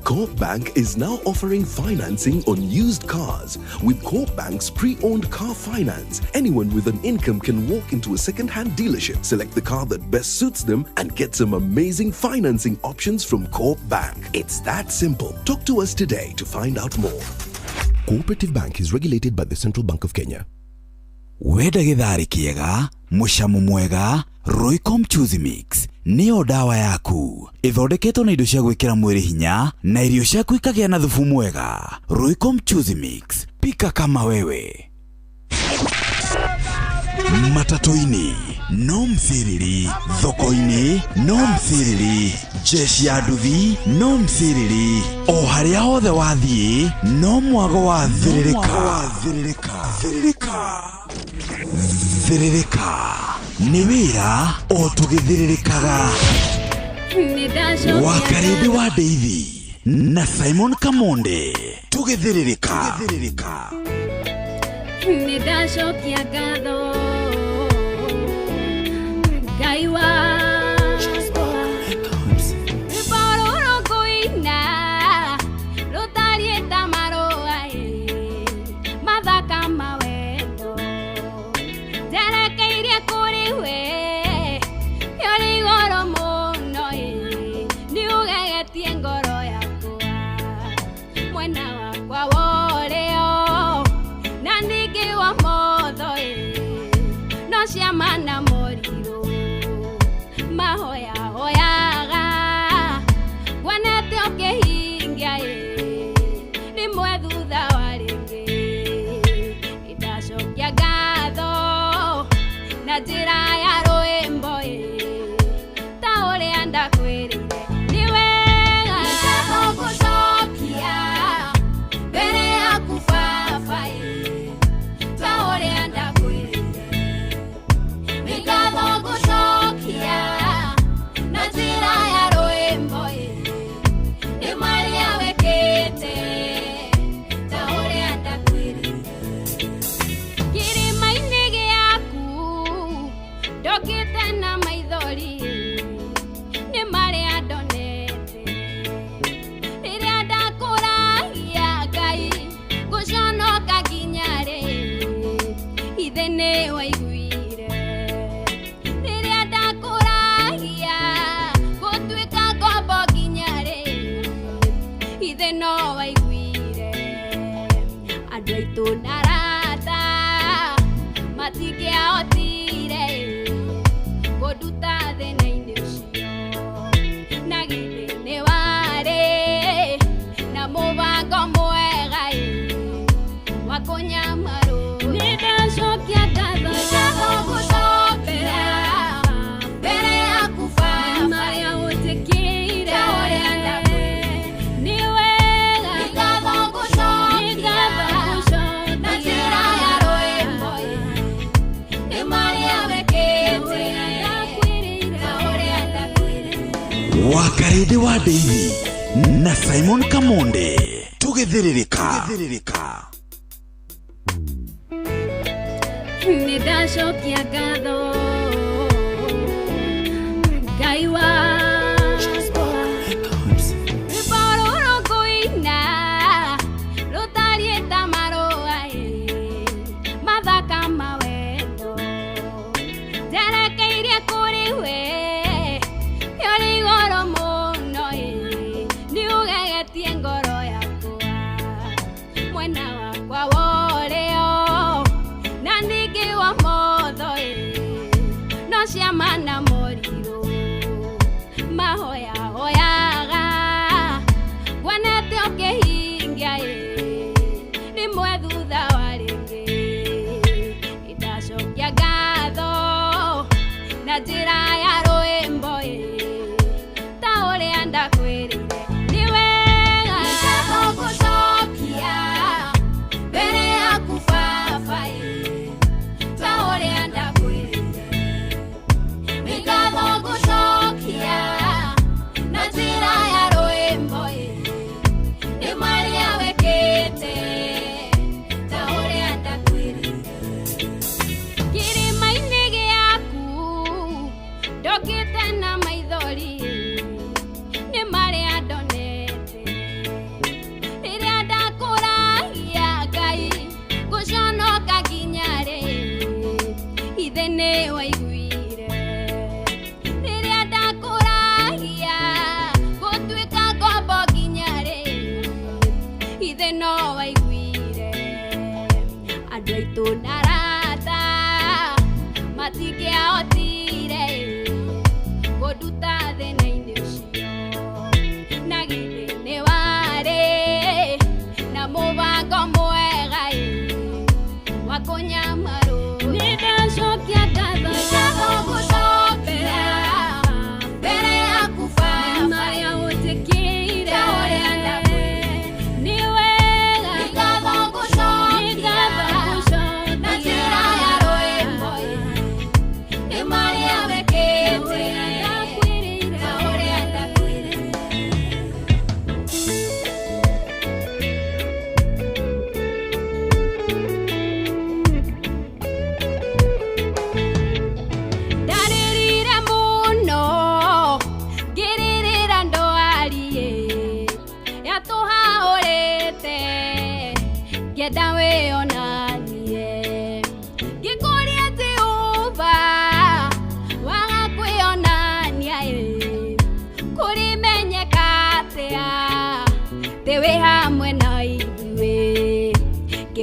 Co-op Bank is now offering financing on used cars. With Co-op Bank's pre-owned car finance, anyone with an income can walk into a second-hand dealership, select the car that best suits them, and get some amazing financing options from Co-op Bank. It's that simple. Talk to us today to find out more. Cooperative Bank is regulated by the Central Bank of Kenya. Weda githari kiega, mushamu mwega, Royco Choose Mix niyo dawa yaku. Ithondeketwo na indo cia gwikira mwiri hinya na irio ciaku ikagĩa na thufu mwega. Royco Choose Mix, pika kama wewe. Matatoini no mthiriri, thoko-ini no mthiriri, jeshi ya nduthi no mthiriri, o haria hothe wathie no mwago wa thiririka. Thiririka ni wira o tugithiririkaga. Wakaridi wa Davy na Simon Kamonde, tugithiririka. Nidashokia gatho Gaiwa Ibororo kuina Rotari tamaroa Mathaka mawendo Terekeirie kuriwe Yori goro muno Niugegetie ngoro yakwa Mwena wakwa woreo Nandiki wa modo No siamana moriru Mahoya hoyaga Wanete okehingia Ni mwethutha waringi Idashokia gatho Na njira ya rwimbo Ta uria ndakwirire Ni wega Gũcokia Mbere yaku baba no waiguire andũ aitũ narata matingĩahotire gũnduta thĩna-inĩ ũcio na githĩ nĩ warĩ na mũbango mwega wa kũnyamarũra nĩndacokia ngatho gũcokera mbere yaku baba marĩa ũnjĩkĩire Wakaridi wa Davy na Simon Kamonde, tugithiririka. Nidashokia gatho Gaiwa Ibororo kuina Rotari tamaroa Mathaka mawendo Terekeirie kuriwe Yori goro muno Niugegetie ngoro yakwa Mwena wakwa woreo Nandiki wa modo No siamana moriru Mahoya hoyaga Wanete okehingia Ni mwethutha waringi Idashokia gatho Na njira ya rwimbo Ta uria ndakwirire Ni wega Gũcokia Mbere yaku baba Ta uria ndakwirire Gũcokia Na njira ya rwimbo Ni maria wekete Ta uria ndakwirire Kĩrĩma-inĩ gĩaku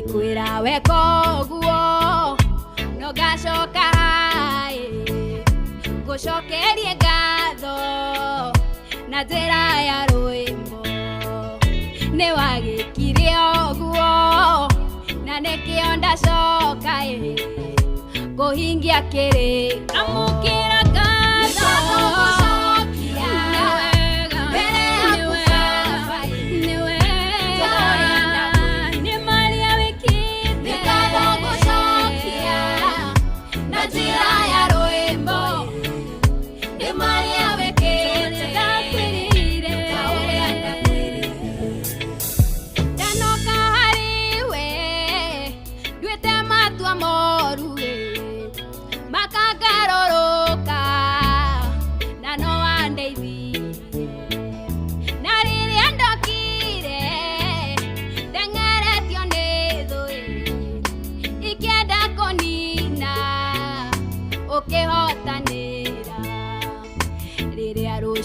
ngikwira wekoguo no gacoka hai gucokerie ngatho na njĩra ya rwĩmbo nĩ wagĩkire ũguo na nĩkĩo ndacoka kũhingia kĩrĩko amũkĩra ngatho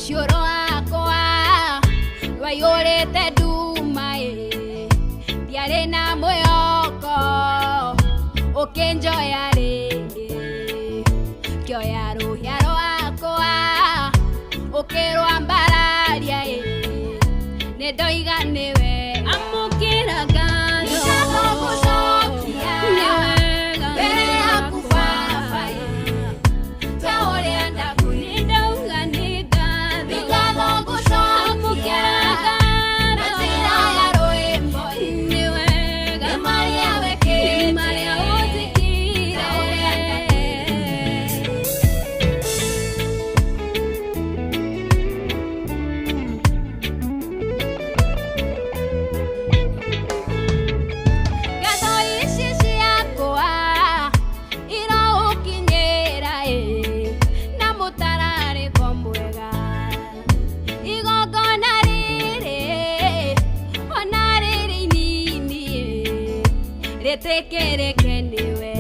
Shoro akwa wayorete dumae diare na moyoko okenjoya rege kyo yaro akwa okero ambararia ne doiganewe amukira gano retekereke niwe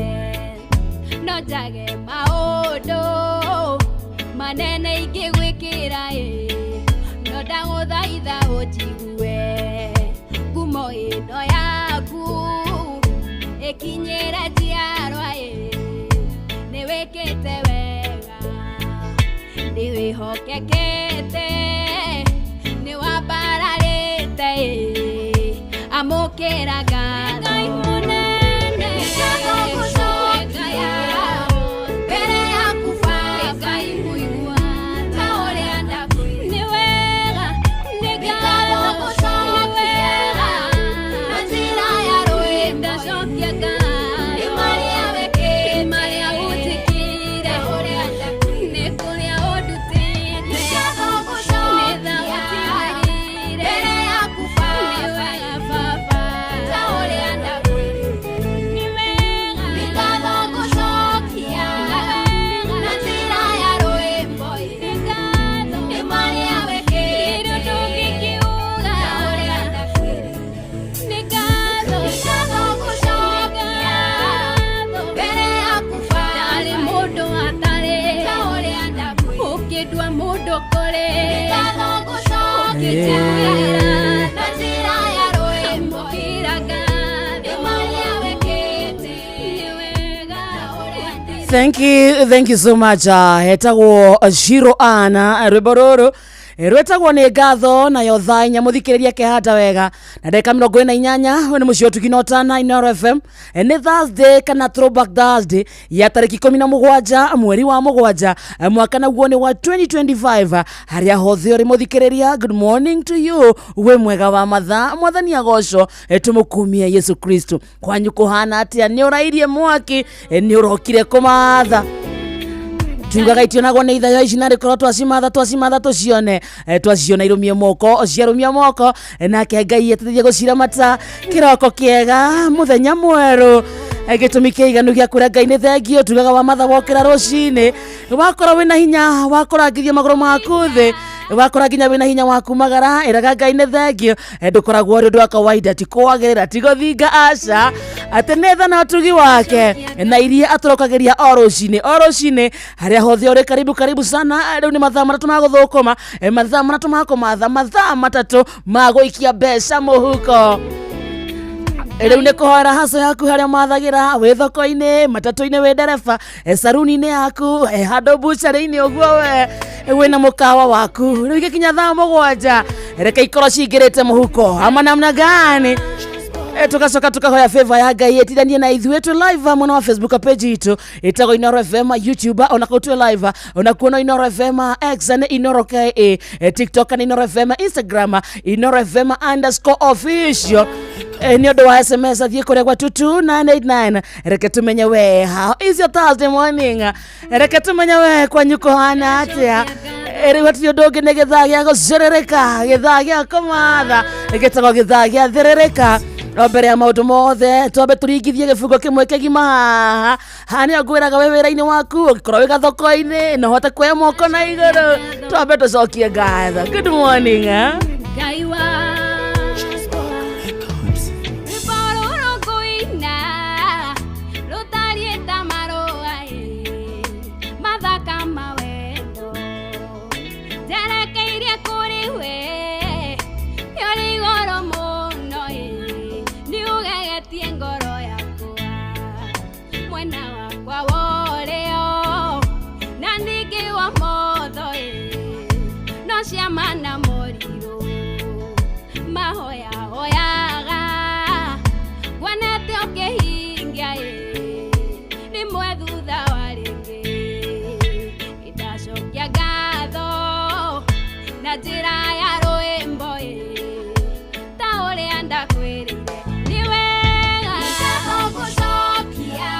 no jage maũndũ manene ingĩgwĩkĩra no ndagũthaitha ũnjigue ngumo ĩno yaku ĩkinyĩre njiarwa nĩwĩkĩte wega nĩwĩhokekete nĩwambararĩte amũkĩra ngatho Thank you so much. Hetagwo Shiro Ana rwĩmbo rwetagwo nĩ ngatho nayo thaa inya mũthikĩrĩria kehata wega na ndagĩka 48 nĩ mũciĩ tukinotana Inooro FM nĩ Thursday kana throwback Thursday ya tarĩki 17 mweri wa mũgwanja mwaka naguo nĩ wa 2025 harĩa hothe ũrĩ mũthikĩrĩria good morning to you we mwega wa mathaa mwathani agocwo tũmũkumie Yesu Kristo kwanyu kũhana atĩa nĩ ũrairie mwaki nĩ ũrokire kũmatha Tungaga itionagwo nĩ ithayo ici narĩ korwo twacimatha twaciona irumie moko ciarumia moko nake Ngai eteithie gũcira mata kĩroko kĩega mũthenya mwerũ gĩtũmi kĩiganu gĩa kwĩra Ngai nĩ thengio tugaga wa matha wokĩra rũcinĩ wakorwo wĩna hinya wakorangithia magũrũ maku thĩ wakora nginya wĩna hinya wa kumagara ĩraga Ngai nĩ thengio ndũkoragwo ũrĩ ũndũ wa kawaida ti kwagĩrĩra ti gũthinga aca atĩ nĩ tha na ũtugi wake na iria atũrokagĩria o rũcinĩ harĩa hothe ũrĩ karibu sana rĩu nĩ mathaa matatũ ma gũthũkũma mathaa matatũ ma kũmatha mathaa matatũ ma gũikia mbeca mũhuko Riu ni kuhora haso yaku haria mathagira wi thoko-ini matatu-ini wi ndereba saruni-ini yaku handu bucari-ini uguo we na mukawa waku riu igikinya thaa 7 reke ikoro cingirite muhuko ama namna gani tukacoka tukahoya favor ya Ngai etithanie na ithuĩ tu live mwena wa Facebook page itu itago Inoro FM YouTube ona kutu live ona kuona Inoro FM X na Inoro KE TikTok na Inoro FM Instagram Inoro FM _official ni undu wa SMS athie kuria gwa 22989 reke tumenye we how is your Thursday morning reke tumenye we kwa nyuko hana atia eri wati yodoge ne githaa gya gucerereka githaa gya komatha gitago githaa gya therereka mbere ya maundu mothe twambe turingithie gifungo kimwe kigima hani agwiraga we wira-ini waku ugikorwo wi gathoko-ini no hote kuoya moko na iguru twambe tucokie ngatho. Good morning Ngai wa mana moriru mahoya hoyaga wanete okehingia ni mwethutha waringi idacokia ngatho na njira ya rwimbo ta uria ndakwirire ni wega gucokia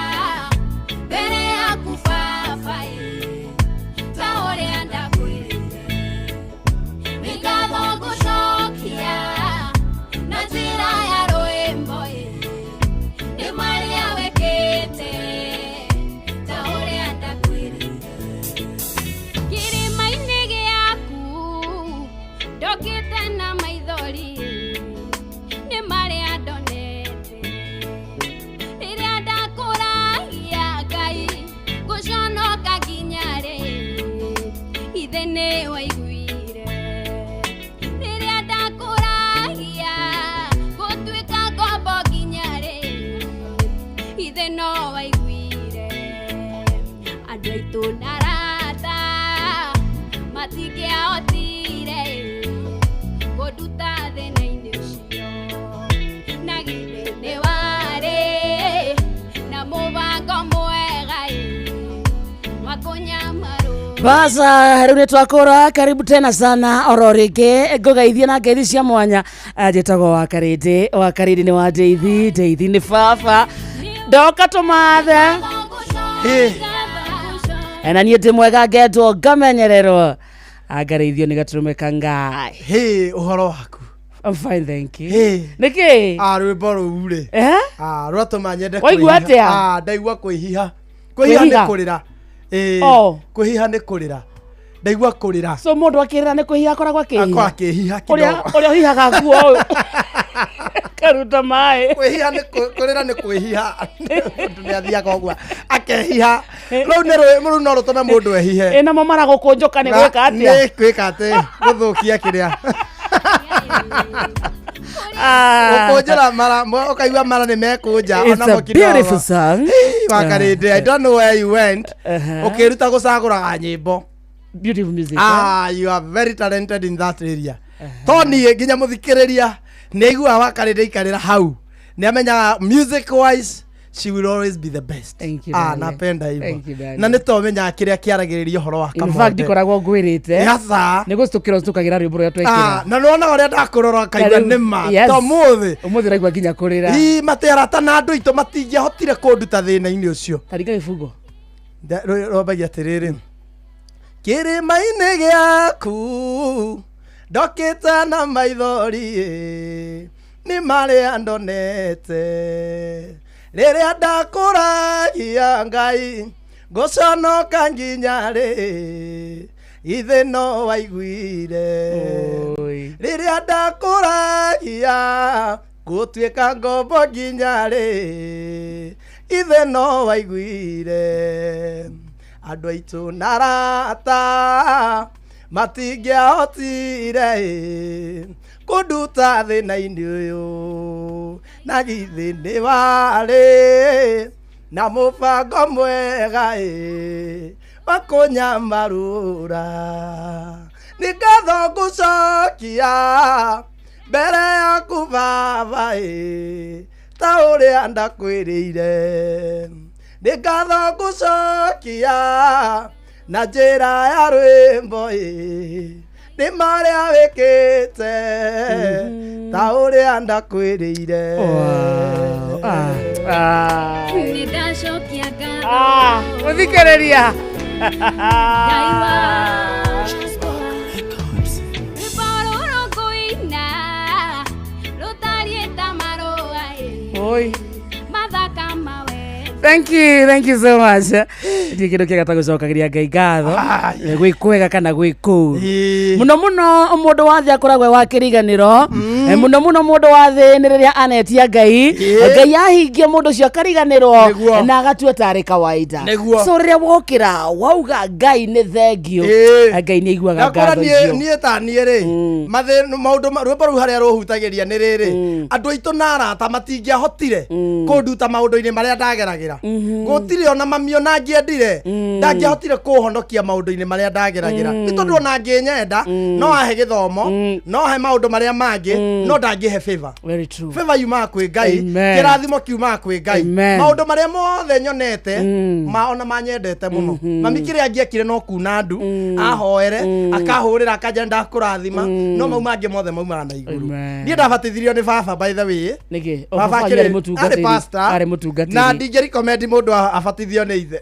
mbere yaku baba ta uria ndakwirire na njira ya rwimbo ni maria wekete ta uria ndakwirire kirima-ini giaku ndokite na maithori ni maria ndonete riria ndakuragia Ngai guconoka nginya ri ithe ni waiguire riria ndakuragia gutuika ngombo nginya ri ithe no waiguire andu aitu na arata matingĩahotire gũnduta thĩna-inĩ ũcio na githĩ nĩ warĩ na mũbango mwega wa kũnyamaru. Basa riu nitwakura karibu tena sana oro ringi ngugeithie na ngeithi cia mwanya njitagwo wakarindi ni wa Deithi ni baba ndoka tumathe na niĩ ndĩ mwega ngetwo ngamenyererwo angareithio nĩ gaturumĩka Ngai. Uhoro waku? I'm fine, thank you. Niki? Rwimbo rũu rĩ rwatũma nyende waigua atĩa? Ndaigua kwĩhiha nĩ kũrĩra. Kwĩhiha nĩ kũrĩra. Ndaigua kũrĩra. So mũndũ akĩrĩra nĩ kwĩhiha akoragwo akĩhiha kidogo. Ũrĩa ũhihaga nguo ũyũ karuta maĩ. Kũrĩra nĩ kwĩhiha. Mũndũ nĩ athiaga ũguo akehiha. Rĩu no rũtũme mũndũ ehihe. Namo maragũkũnjũka nĩ gwĩka atĩa? Nĩ gwĩka atĩ gũthũkia kĩrĩa. Ukujira mara ukaigua mara ni mekũnja ona mo kidogo. It's a beautiful song. Wakarinde, I don't know where you went. Ukiruta gucaguraga nyimbo. Beautiful music. You are very talented in that area. Tony nginya muthikiriria ni igua Wakarinde ikarira hau. Ni amenyaga music wise she will always be the best. Thank you. Napenda hivyo. Na nitomenya kiria kiaragiriria uhoro wa Kamonde. In fact ndikoragwo ngwirite. Yasa. Ni gustukira stukagira rwimbo rwa twekira. Na nona uria ndakurora kaigua nima. Umuthi raigua nginya kurira. Materata na andu itu matingĩahotire kũnduta thĩna-inĩ ũcio. Tarika gifungo. Robagia atiriri. Kĩrĩma-inĩ gĩaku ndokĩte na maithori ni marĩa ndonete rĩrĩa ndakũragia Ngai ngũconoka nginya rĩ ithe no waiguire rĩrĩa ndakũragia gũtuĩka ngombo nginya rĩ ithe no waiguire andũ aitũ na arata matingĩahotire kũnduta thĩna-inĩ ũyũ na githi nĩ warĩ na mũbango mwega wa kũnyamarũra nĩ ngatho ngũcokia mbere yaku baba ta ũrĩa ndakwĩrĩire nĩ ngatho ngũcokia na njĩra ya rwĩmbo nĩ marĩa wĩkĩte ta ũrĩa ndakwĩrĩire nĩ ndacokia ngatho mũthikĩrĩria Ngai wa rũrũ ngũina rũtariĩ ta marũa oi mathaka mawe thank you so much ndi kindu kiagata gucokagiria Ngai ngatho gwĩ kwega kana gwĩ kũu muno muno mundu wa thĩ akoragwo wa kĩriganĩro muno muno mundu wa thĩ nĩ rĩrĩa anetia Ngai Ngai ahingia mundu ũcio akariganĩrwo na agatua tarĩ kawaida so rĩrĩa wokĩra wauga Ngai nĩ thengio Ngai nĩ aiguaga ngatho icio niĩ ta niĩ rĩ maũndũ rwĩmbo rũu harĩa rũhutagĩria nĩ rĩrĩ andũ aitũ na arata matingĩahotire kũnduta maũndũ-inĩ marĩa ndageragĩra gũtirĩ ona mami ona ngĩendire ndangĩahotire kũhonokia maũndũ-inĩ marĩa ndageragĩra nĩ tondũ ona ngĩnyenda no ahe gĩthomo no ahe maũndũ marĩa mangĩ no ndangĩhe favor favor yumaga kwĩ Ngai kĩrathimo kiumaga kwĩ Ngai maũndũ marĩa mothe nyonete ona manyendete mũno mami kĩrĩa angĩekire no kuna ndu ahoere akahũrĩra akanja ndakũrathima no mau mangĩ mothe maumaga na igũrũ niĩ ndabatithirio nĩ baba by the way nĩkĩ baba arĩ mũtungatĩri na ndingĩ recommend mũndũ abatithio nĩ ithe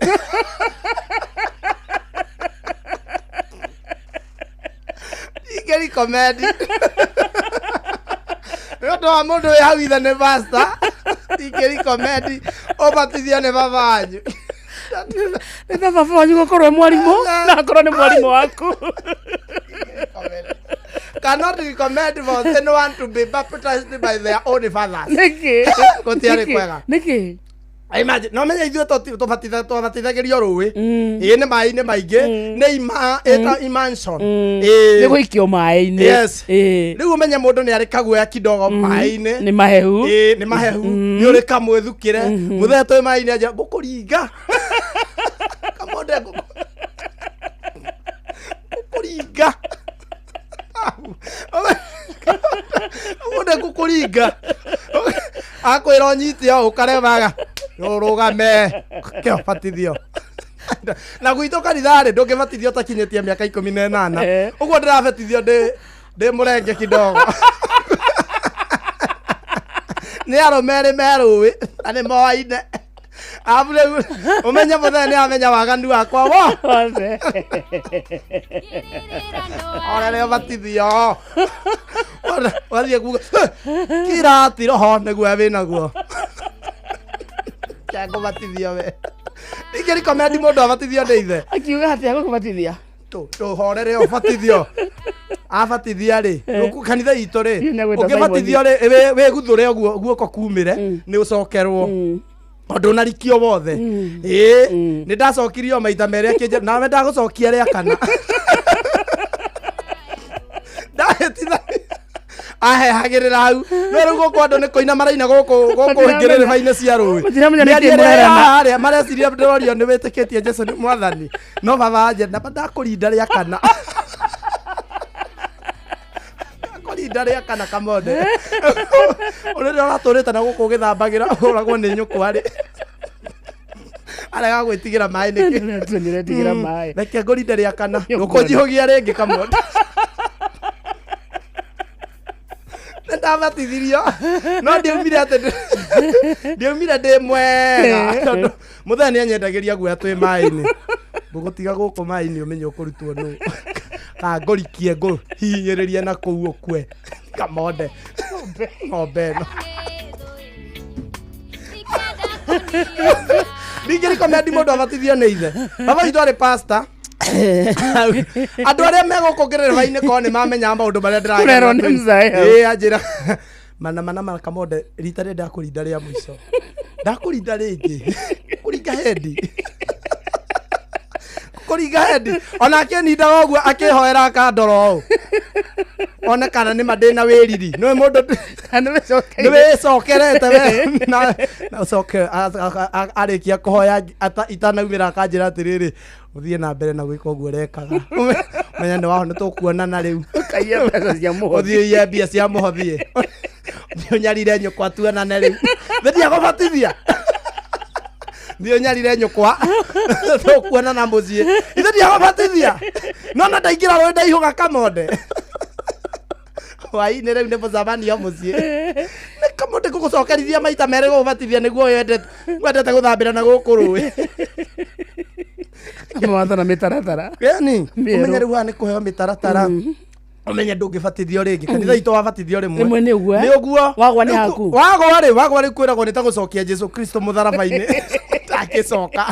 ndingĩ recommend nĩũndũ wa mũndũ wĩ hau ithe nĩ pastor ndingĩ recommend ũbatithio nĩ baba wanyu nĩ baba wanyu gũkorwo mwarimũ na akorwo nĩ mwarimũ waku cannot recommend for anyone to be baptized by their own fathers nĩkĩ gũtiarĩ kwega nĩkĩ imagine no menya ithuĩ tũbatithagĩrio rũĩ nĩ maĩ-inĩ maingĩ nĩ immersion nĩ gũikio maĩ-inĩ rĩu ũmenye mũndũ nĩ arĩ kaguoya kidogo maĩ-inĩ nĩ mahehu nĩ mahehu nĩ ũrĩ kamwĩthukĩre mũthenya twĩ maĩ-inĩ anja ngũkũringa kamonde ngũkũringa mũndũ ngũkũringa akwĩra ũnyite o ũkarebaga rũrũgame kĩbatithio na gwitũ kanitha-rĩ ndũngĩbatithio ũtakinyĩtie mĩaka 18 ũguo ndĩrabatithio ndĩ mũrenge kidogo nĩ arũme erĩ merũĩ na nĩ moaine abu rĩu ũmenye mũthenya nĩ amenya waganu wakwa wothe orere ũbatithio wathiĩ kuga kĩrati roho nĩguo wĩ naguo ngũbatithio we ningĩ recommend mũndũ abatithio nĩ ithe akiuga atĩa gũkũbatithia tũhorere ũbatithio abatithia-rĩ kanitha itũ-rĩ ũngĩbatithio-rĩ wĩguthũre ũguo guoko kumĩre nĩ ũcokerwo ndũnarikio wothe nĩ ndacokirio maita merĩ nawe ndagũcokia rĩa kana ndahĩtithania ahehagĩrĩra hau no rĩu gũkũ andũ nĩ kũina maraina gũkũ ngĩrĩrĩba-inĩ cia rũĩ harĩa mareciria ndĩrorio nĩ wĩtĩkĩtie Jesũ nĩ mwathani no baba anje ndakũrinda rĩa kana ndakũrinda rĩa kana kamonde ũrĩrĩa ũratũrĩte na gũkũ ũgĩthambagĩra ũragwo nĩ nyũkwa-rĩ arega gwĩtigĩra maĩ nĩkĩ reke ngũrinde rĩa kana ndũkũnjihũgia rĩngĩ kamonde ndabatithirio no ndiaumire atĩ ndiaumire ndĩ mwega tondũ mũthenya nĩ anyendagĩria guoya twĩ maĩ-inĩ ngũgũtiga gũkũ maĩ-inĩ ũmenye ũkũrutwo nũ kana ngũrikie ngũhihinyĩrĩrie na kũu ũkue kamonde ng'ombe ĩno ningĩ recommend mũndũ abatithio nĩ ithe baba witũ arĩ pastor andũ arĩa megũkũngĩrĩra-inĩ korwo nĩ mamenya maũndũ marĩa ndĩragerera anjĩra mana kamonde rita rĩrĩa ndakũrinda rĩa mũico ndakũrinda rĩngĩ kũringa hendi kũringa hendi ona akĩnindaga ũguo akĩhoera akandora ũũ ona kana nĩ mandĩna wĩriri nĩ mũndũ nĩ wĩcokerete we na ũcoke arĩkia kũhoya itanaumĩra akanjĩra atĩrĩrĩ ũthiĩ na mbere na gwĩka ũguo ũrekaga menya nĩ waho nĩ tũkuonana rĩu ũthiĩ iye mbia cia mũhothi ũthiĩ ũnyarire nyũkwa tuonane rĩu ndiagũbatithia thiĩ ũnyarire nyũkwa tũkuonana mũciĩ ithe ndiagũbatithia nona ndaingĩra rũĩ ndaihũga kamonde hwainĩ rĩu nĩ mũcemanio mũciĩ nĩ kamonde gũgũcokerithia maita merĩ gũgũbatithia nĩguo wendete gũthambĩra na gũkũ rũĩ mawatho na mĩtaratara yani ũmenye rĩu haha nĩ kũheo mĩtaratara ũmenye ndũngĩbatithio rĩngĩ kanitha itũ wabatithio rĩmwe nĩ ũguo wagwa nĩ haku wagwa rĩ kwĩragwo nĩ ta gũcokia Jesu Kristo mũtharaba-inĩ ndangĩcoka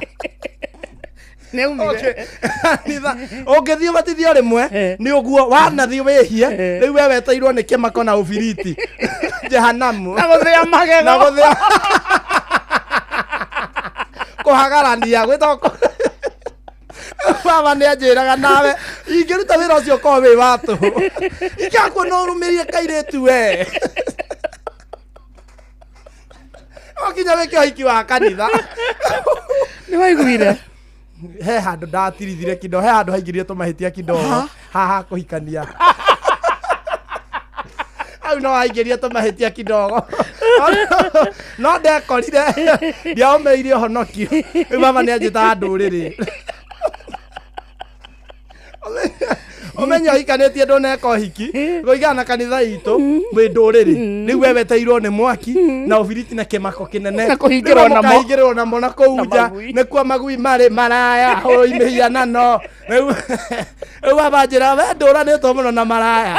ũngĩthiĩ ũbatithio rĩmwe nĩ ũguo wanathiĩ wĩhie rĩu we weteirwo nĩ kĩmako na ũbiriti jehanamu na gũthĩa magego kũhagarania gwĩtoko baba nĩ anjĩraga nawe ingĩruta wĩra ũcio korwo wĩ watũ ingĩakuona ũrũmĩrie kairĩtu we okinya wĩke ũhiki wa kanitha nĩ waiguire he handũ ndatirithire kidogo he handũ haingĩrire tũmahĩtia kidogo haha kũhikania hau no haingĩrire tũmahĩtia kidogo no ndekorire ndiaũmĩire ũhonokio rĩu baba nĩ anjĩtaga ndũrĩrĩ ũmenye ũhikanĩtie ndũneka ũhiki gũigana na kanitha itũ wĩ ndũrĩrĩ rĩu we weteirwo nĩ mwaki na ũbiriti na kĩmako kĩnene mũkahingĩrĩrwo namo na kũu nja nĩkuo magui marĩ maraya hũrũ-inĩ hianano rĩu abanjĩra we ndũranĩtwo mũno na maraya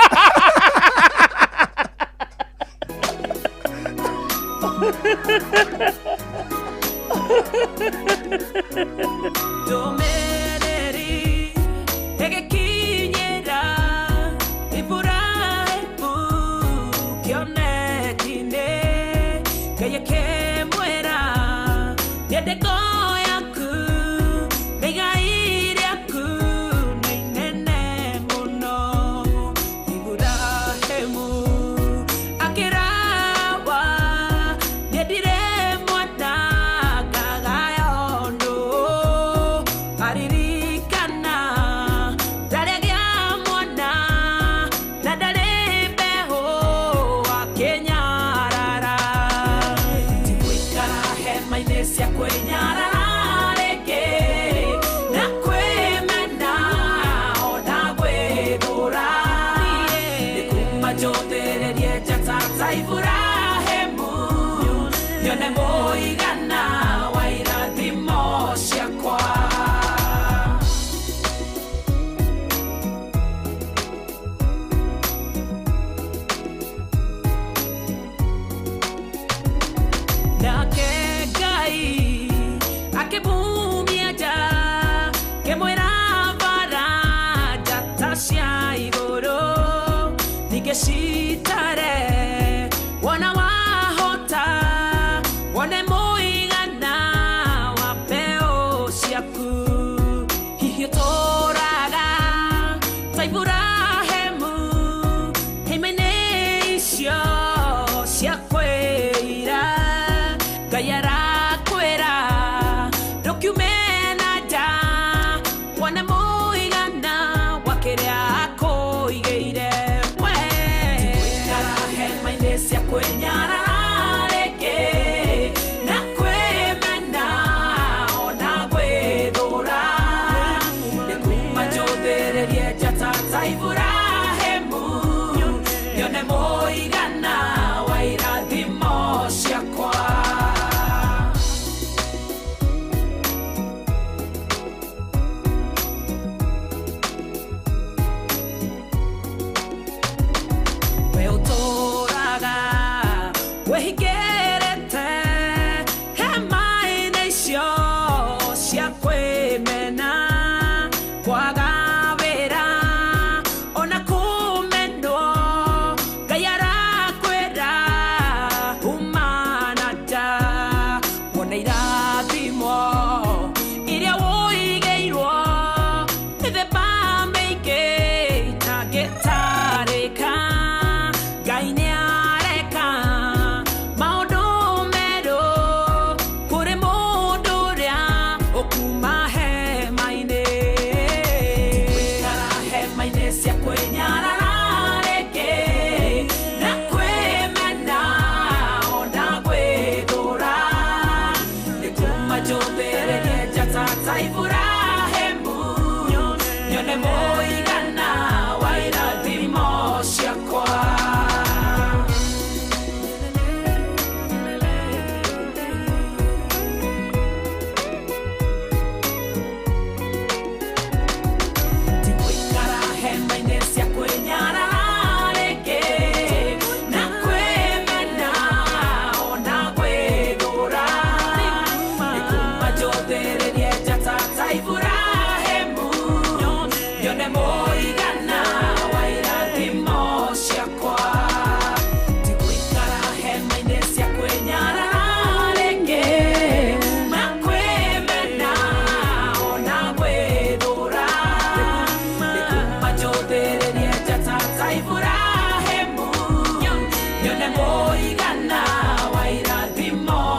Get tired,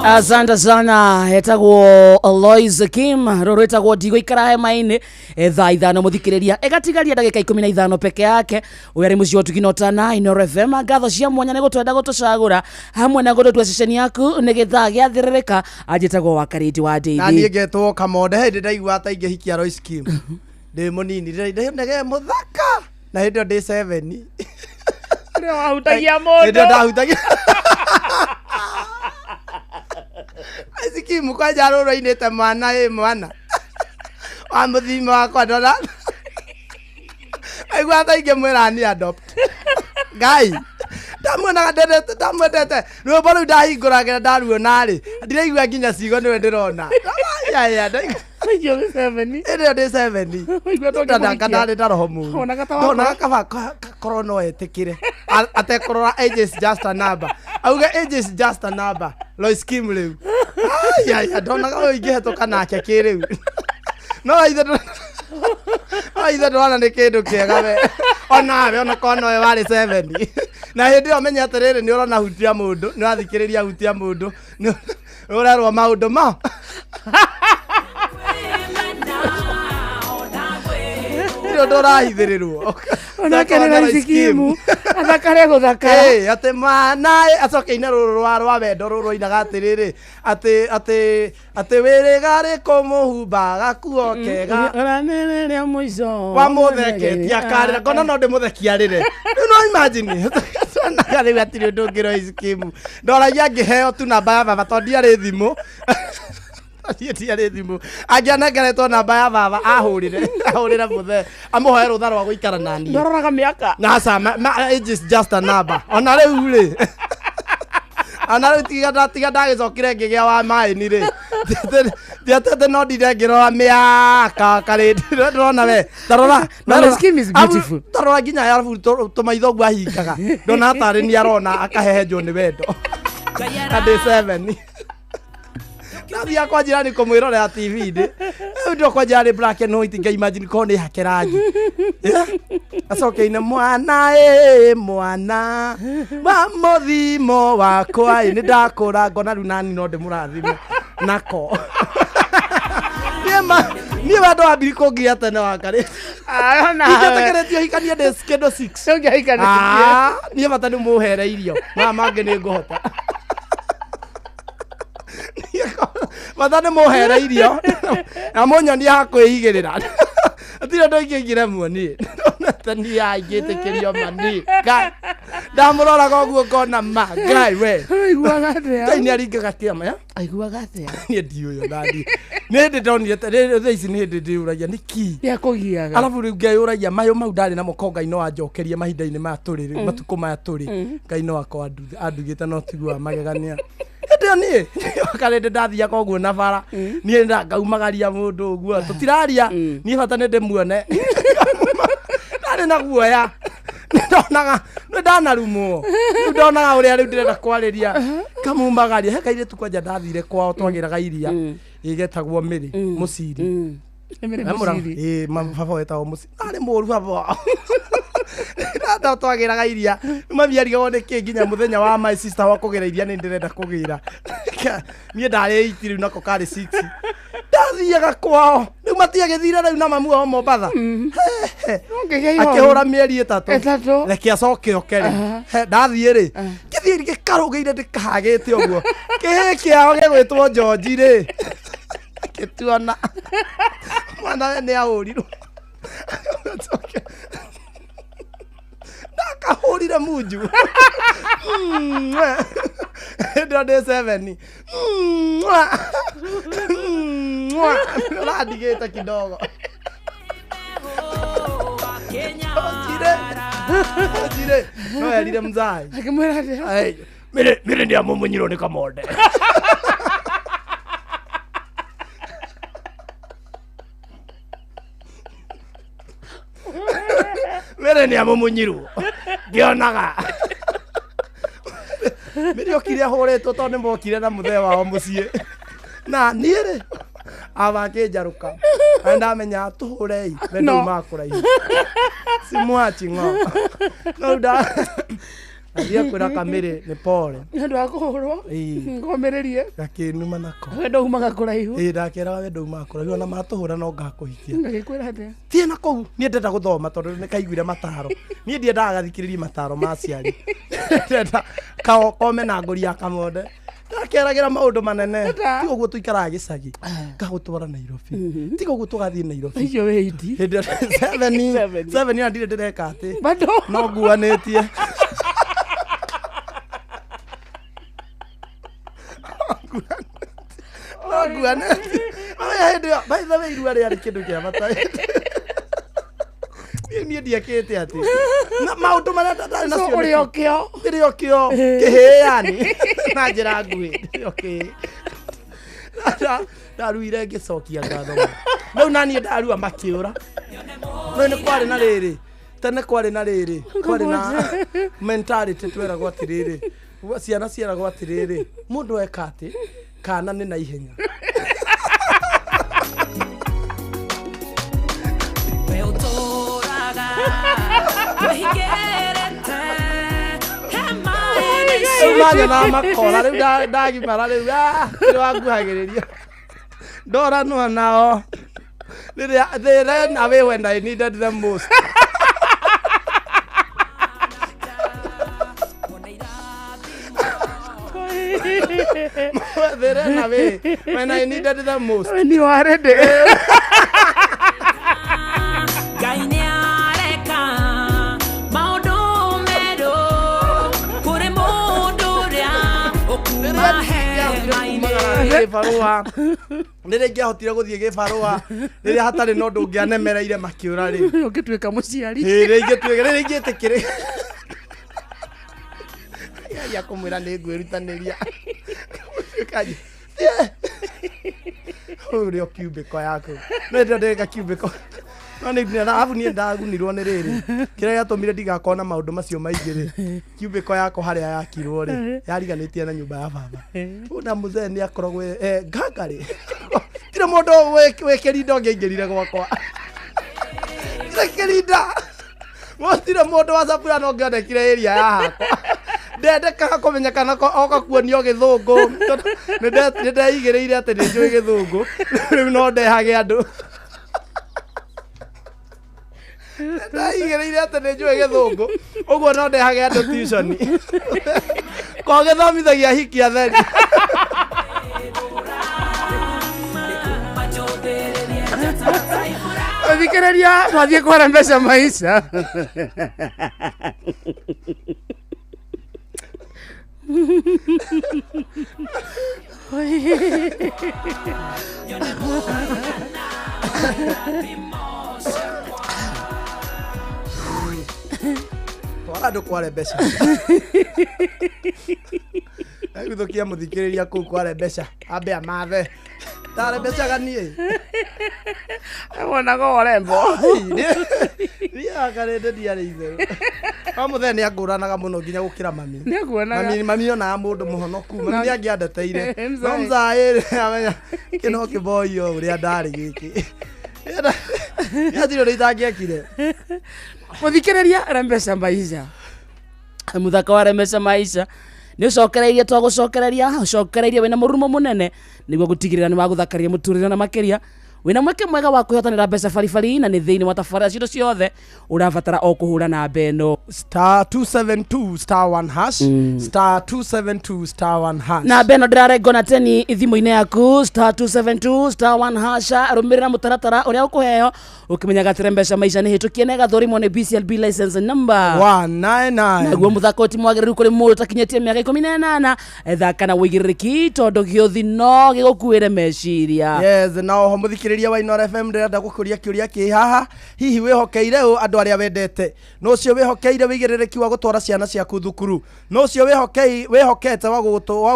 Asante sana hetagwo Lois Kim roro hetagwo ndigo ikara hema-ini thaa ithano muthikiriria egatigaria ndagika 15 peke yake uyari mucio tukinotana Inooro FM ngatho cia mwanya ni gutwenda gutucagura hamwe na gututua ceceni yaku ni githaa giathiririka ajitagwo wakariti wa Daisy na niĩ ngetwo Kamonde hĩndĩ ndaigua ta ingĩhikia Lois Kim ndĩ mũnini ndĩ muthaka na hĩndĩ ndĩ 7 ndio wahutagia mũndũ hĩndĩ ndahutagia Lois Kim kwanja rũrũ-inĩ te mwana wa mũthima wakwa ndora aigua ta ingĩmwĩra ni adopt Ngai ndamwendete rwĩmbo rũu ndahingũragĩra ndaruona-rĩ ndiraigua nginya ciugo nĩwe ndĩrona ĩrĩa ndĩ 7 ndarĩ na roho mũru ndonaga kaba korwo no etĩkĩre atekũrora age is just a number auge age is just a number Lois Kim rĩu ndonaga ũyũ ingĩhetũka nake kĩrĩu no ithe ndwana nĩ kĩndũ kĩega we onawe ona korwo nowe warĩ 7 na hĩndĩ ĩyo menya atĩrĩrĩ nĩ ũrona hutia mũndũ nĩ wathikĩrĩria hutia mũndũ nĩ ũrerwo maũndũ mao ndorahithĩrĩrwo onake nĩ Lois Kim athakare gũthaka atĩ mwana acokeine rũrũ rwa wendo rũrũ oinaga atĩrĩrĩ atĩ wĩrĩga rĩkũmũhumbaga kuo kega ũranĩrĩria mũico wa mũtheketia akarĩra ngona no ndĩmũthekia rĩre rĩu no imagine onaga rĩu hatirĩ ũndũ ũngĩ Lois Kim ndoragia ngĩheo tu namba ya baba tondũ ndiarĩ thimũ ndiarĩ thimũ angĩanengeretwo namba ya baba ahũrĩre mũthee amũhoe rũtha rwa gũikara na niĩ ndororaga mĩaka naca age is just a number ona rĩu-rĩ ona rĩu tiga ndagĩcokire ngĩgĩa wa maĩni-rĩ ndiatete no ndire ngĩrora mĩaka karĩndĩ ndĩrona we Lois Kim is beautiful tarora nginya arabu tũmaitho guo ahingaga ndona tarĩ nĩ arona akahehenjwo nĩ wendo na ndĩ 7 nathia kwa jirani kumwirorera TV-inĩ ndio kwa jirani black and white nga imagine ko nĩ hake rangi acokeine mwana wa mũthimo wakwa nĩ ndakũra ngona rĩu nani no ndĩmũrathime nako niĩ wendo wambiri kũngia tene wakarĩ ingĩtekeretio hikanie ndĩ kĩndũ 6 niĩ bata nĩ mũhere irio mangĩ nĩ ngũhota matha nĩ mũhere irio na mũnyonia hakwĩigĩrĩra atirĩ ndũ ingĩigire muoni ndonete niĩ aingĩtĩkĩrio mani ndamũroraga ũguo ngona ma Ngai we Ngai nĩ aringaga kĩama aiguaga atĩa niĩ ndiũyũ nandi nĩ hĩndĩ ndonire thaa ici nĩ hĩndĩ ndĩũragia nĩ ki nĩakũgiaga arabu rĩu ngeyũragia mayũ mau ndarĩ namo ko Ngai no anjokerie mahinda-inĩ maya tũrĩ matukũ maya tũrĩ Ngai no akwa andugĩte no tiguo magegania ndio niĩ karĩndĩ ndathiaga ũguo na bara niĩ ngaumagaria mũndũ ũguo tũtiraria niĩ bata nĩ ndĩmuone ndarĩ na guoya ndonaga nĩ ndanarumwo rĩu ndonaga ũrĩa rĩu ndĩrenda kwarĩria kamumagaria he kairĩtu kwanja ndathire kwao twagĩraga iria ĩgetagwo Mĩrĩ Mũciri baba wetagwo Mũciri arĩ mũru baba nda twagĩraga iria mabiarigwo nĩ kĩ nginya mũthenya wa my sister wa kũgĩra iria nĩ ndĩrenda kũgĩra niĩ ndarĩ 8 rĩu nako karĩ 6 ndathiaga kwao rĩu matiagĩthire rĩu na mamu wao Mombatha akĩhũra mĩeri 3 reke acoke okere ndathiĩ-rĩ gĩthiĩ gĩkarũgĩire ndĩkahagĩte ũguo kĩhĩ kĩao gĩgwĩtwo George-rĩ gĩtuona mwana nĩ ahũrirwo ndakahũrire munju ndio ndĩ 7 ũrandigĩte kidogo Ojire no erire mzai akimwĩra atĩa Mĩrĩ nĩ amũmunyirwo nĩ Kamonde Mĩrĩ nĩ amũmunyirwo ngĩonaga Mĩrĩ okire ahũrĩtwo tondũ nĩ mokire na mũthee wao mũciĩ na niĩ-rĩ abakĩnjarũka na ndamenya tũhũrei wendo makũraihu simwachi ng'o no Ndia kwira Kamiri ni pole. Ndu akuhurwo. Ngomererie. Gakinuma nako. Wendo umaga kuraihu. Ndakira wendo umaga kuraihu na matuhura no ngakuhikia. Ngagikwira atia. Tie nako nie ndenda guthoma tondu ni kaiguire mataro. Nie ndiendaga gathikiririe mataro ma ciari. Ndenda kome na ngori ya Kamonde. Ndakeragira maundu manene. Tigo guo tuikara gicagi. Ngagutwara Nairobi. Tigo guo tugathie Nairobi. Iyo weiti. 7 ya ndire ndireka ati. Bado. No nguanetie. Nguanetie. Aya hende. By the way irua ria kindu kia mata. Nie ndiakete ati. Na maundu maria ndari nacio. Uri okio. Ndiri okio. Kiheani. Na njira ngui. Okay. Ndaruire ngicokia ngatho. Riu nani ndarua makiura. No ni kwari na riri. Tene kwari na riri. Kwari na mentality twera atiriri. Ciana atiriri. Mundu eka ati kana ni na ihenya. Umanya na makora riu ndagimara riu ni wanguhagiriria ndora no nao they ran away when I needed them most. They ran away when I needed them most. When you are ready. Gibarua rire ngihotire guthie gibarua rire hatari no ndungianemereire makiura ri ukitwika muciari rire ingitikire ya kumwira ni ngwirutaniria kaji uri cubicle yako no ndeka cubicle no ni afu ni ndagunirwo ni riri kira yatumire ndigakona maundu macio maingiri cubicle yako haria yakirwo ri yariganitie na nyumba ya baba una muzee ni akoragwo ngangari tira mundu wekerinda ngingirire gwakwa sekerinda wotire mundu wa sapura no ngandekire area ya hakwa ndendeka kumenya kana oka kuonio githungu ni ndeigiriire ati ni njui githungu riu no ndehage andu ndaigereire ati ni njui githungu uguo no ndehage andu tuition ko githomithagia hikia theri thikiriria twathie kwara mbeca maisha Twara kware mbeca aguthukia muthikiriria kuu kware mbeca ambe amathe tare mbeca ganie wona go orembo ria karende diare ithe amuthe ni anguranaga muno nginya gukira mami niguonaga mami ona mundu muhonoku mami angiandeteire no mzaire amenya kino kiboyo uria ndari giki yathiro ritangiekire muthikiriria Rembesha Maisha muthaka wa Rembesha Maisha ni ucokereirie twagucokereria ucokereirie wina murumo munene niguo gutigirira ni waguthakaria muturire na makiria wina mweke mwega wa kwihotanira mbeca baribari na ni thiini wa tabarĩra ciothe ciothe urabatara o kuhura na mbeno *272*1# *272*1# na mbeno ndirarengona teni thimo-ini yaku *272*1# rumirira mutaratara uria ukuheo ukimenyaga ati Rembesha Maisha ni hitukie na gathurimo ni BCLB license number 199 naguo muthako ti mwagiriru kuri mundu takinyetie miaka 18 ethaka na wigiririki tondu giothi no gigukuire meciria yes na oho muthikiriria wa Inoro FM ndirenda gukuria kiuria ki haha hihi wihokeire andu aria wendete no cio wihokeire wigiririki wa gutwara ciana ciaku thukuru no cio wihokete wa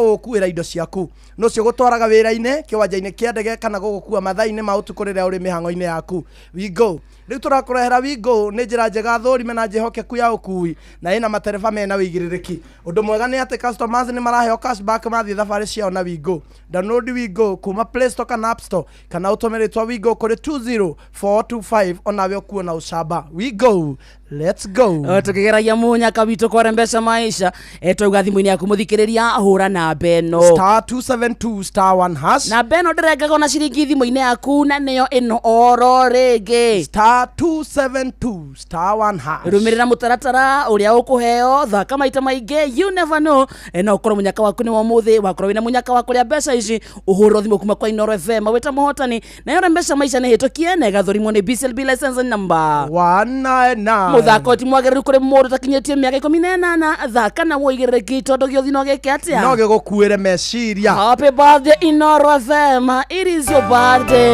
gukuira indo ciaku no cio gutwaraga wira-ini kiwanja-ini kia ndege kana gugukua mathaa-ini ma utuku riria uri mihango-ini yaku we go riu turakurehera we go ni njira njega thurime na njihokeku ya ukui na ina matereba mena wigiririki undu mwega ni ati customers ni maraheo cashback mathie thabari ciao na we go download we go kuma Play Store kana App Store kana utumiritwa we go kuri 20425 onawe ukuona ucamba we go let's go. Tukigeragia munyaka witũ kwarembesha maisha twauga thimũ-inĩ yaku mũthikĩrĩria hũra namba ĩno *272*1#. namba ĩno ndĩrengagwo na ciringi thimũ-inĩ yaku na nĩyo ĩno oro rĩngĩ *272*1#. rũmĩrĩra mũtaratara ũrĩa ũkũheo thaka maita maingĩ you never know na ũkorwo mũnyaka waku nĩ wa mũthĩ wakorwo wĩna mũnyaka wa kũrĩa mbeca ici ũhũrĩrwo thimũ kuma kwa Inoro FM wĩta mũhotani nayo rembesha maisha nĩ hĩtũkie na ĩgathũrimwo nĩ BCLB license number 199. muthako ti mwagĩrĩru kũrĩ mũndũ takinyĩtie mĩaka 18 thaka na woigĩrĩrĩki tondũ gĩothi no gĩke atĩa no gĩgũkuĩre meciria. Happy birthday Inoro FM, it is your birthday,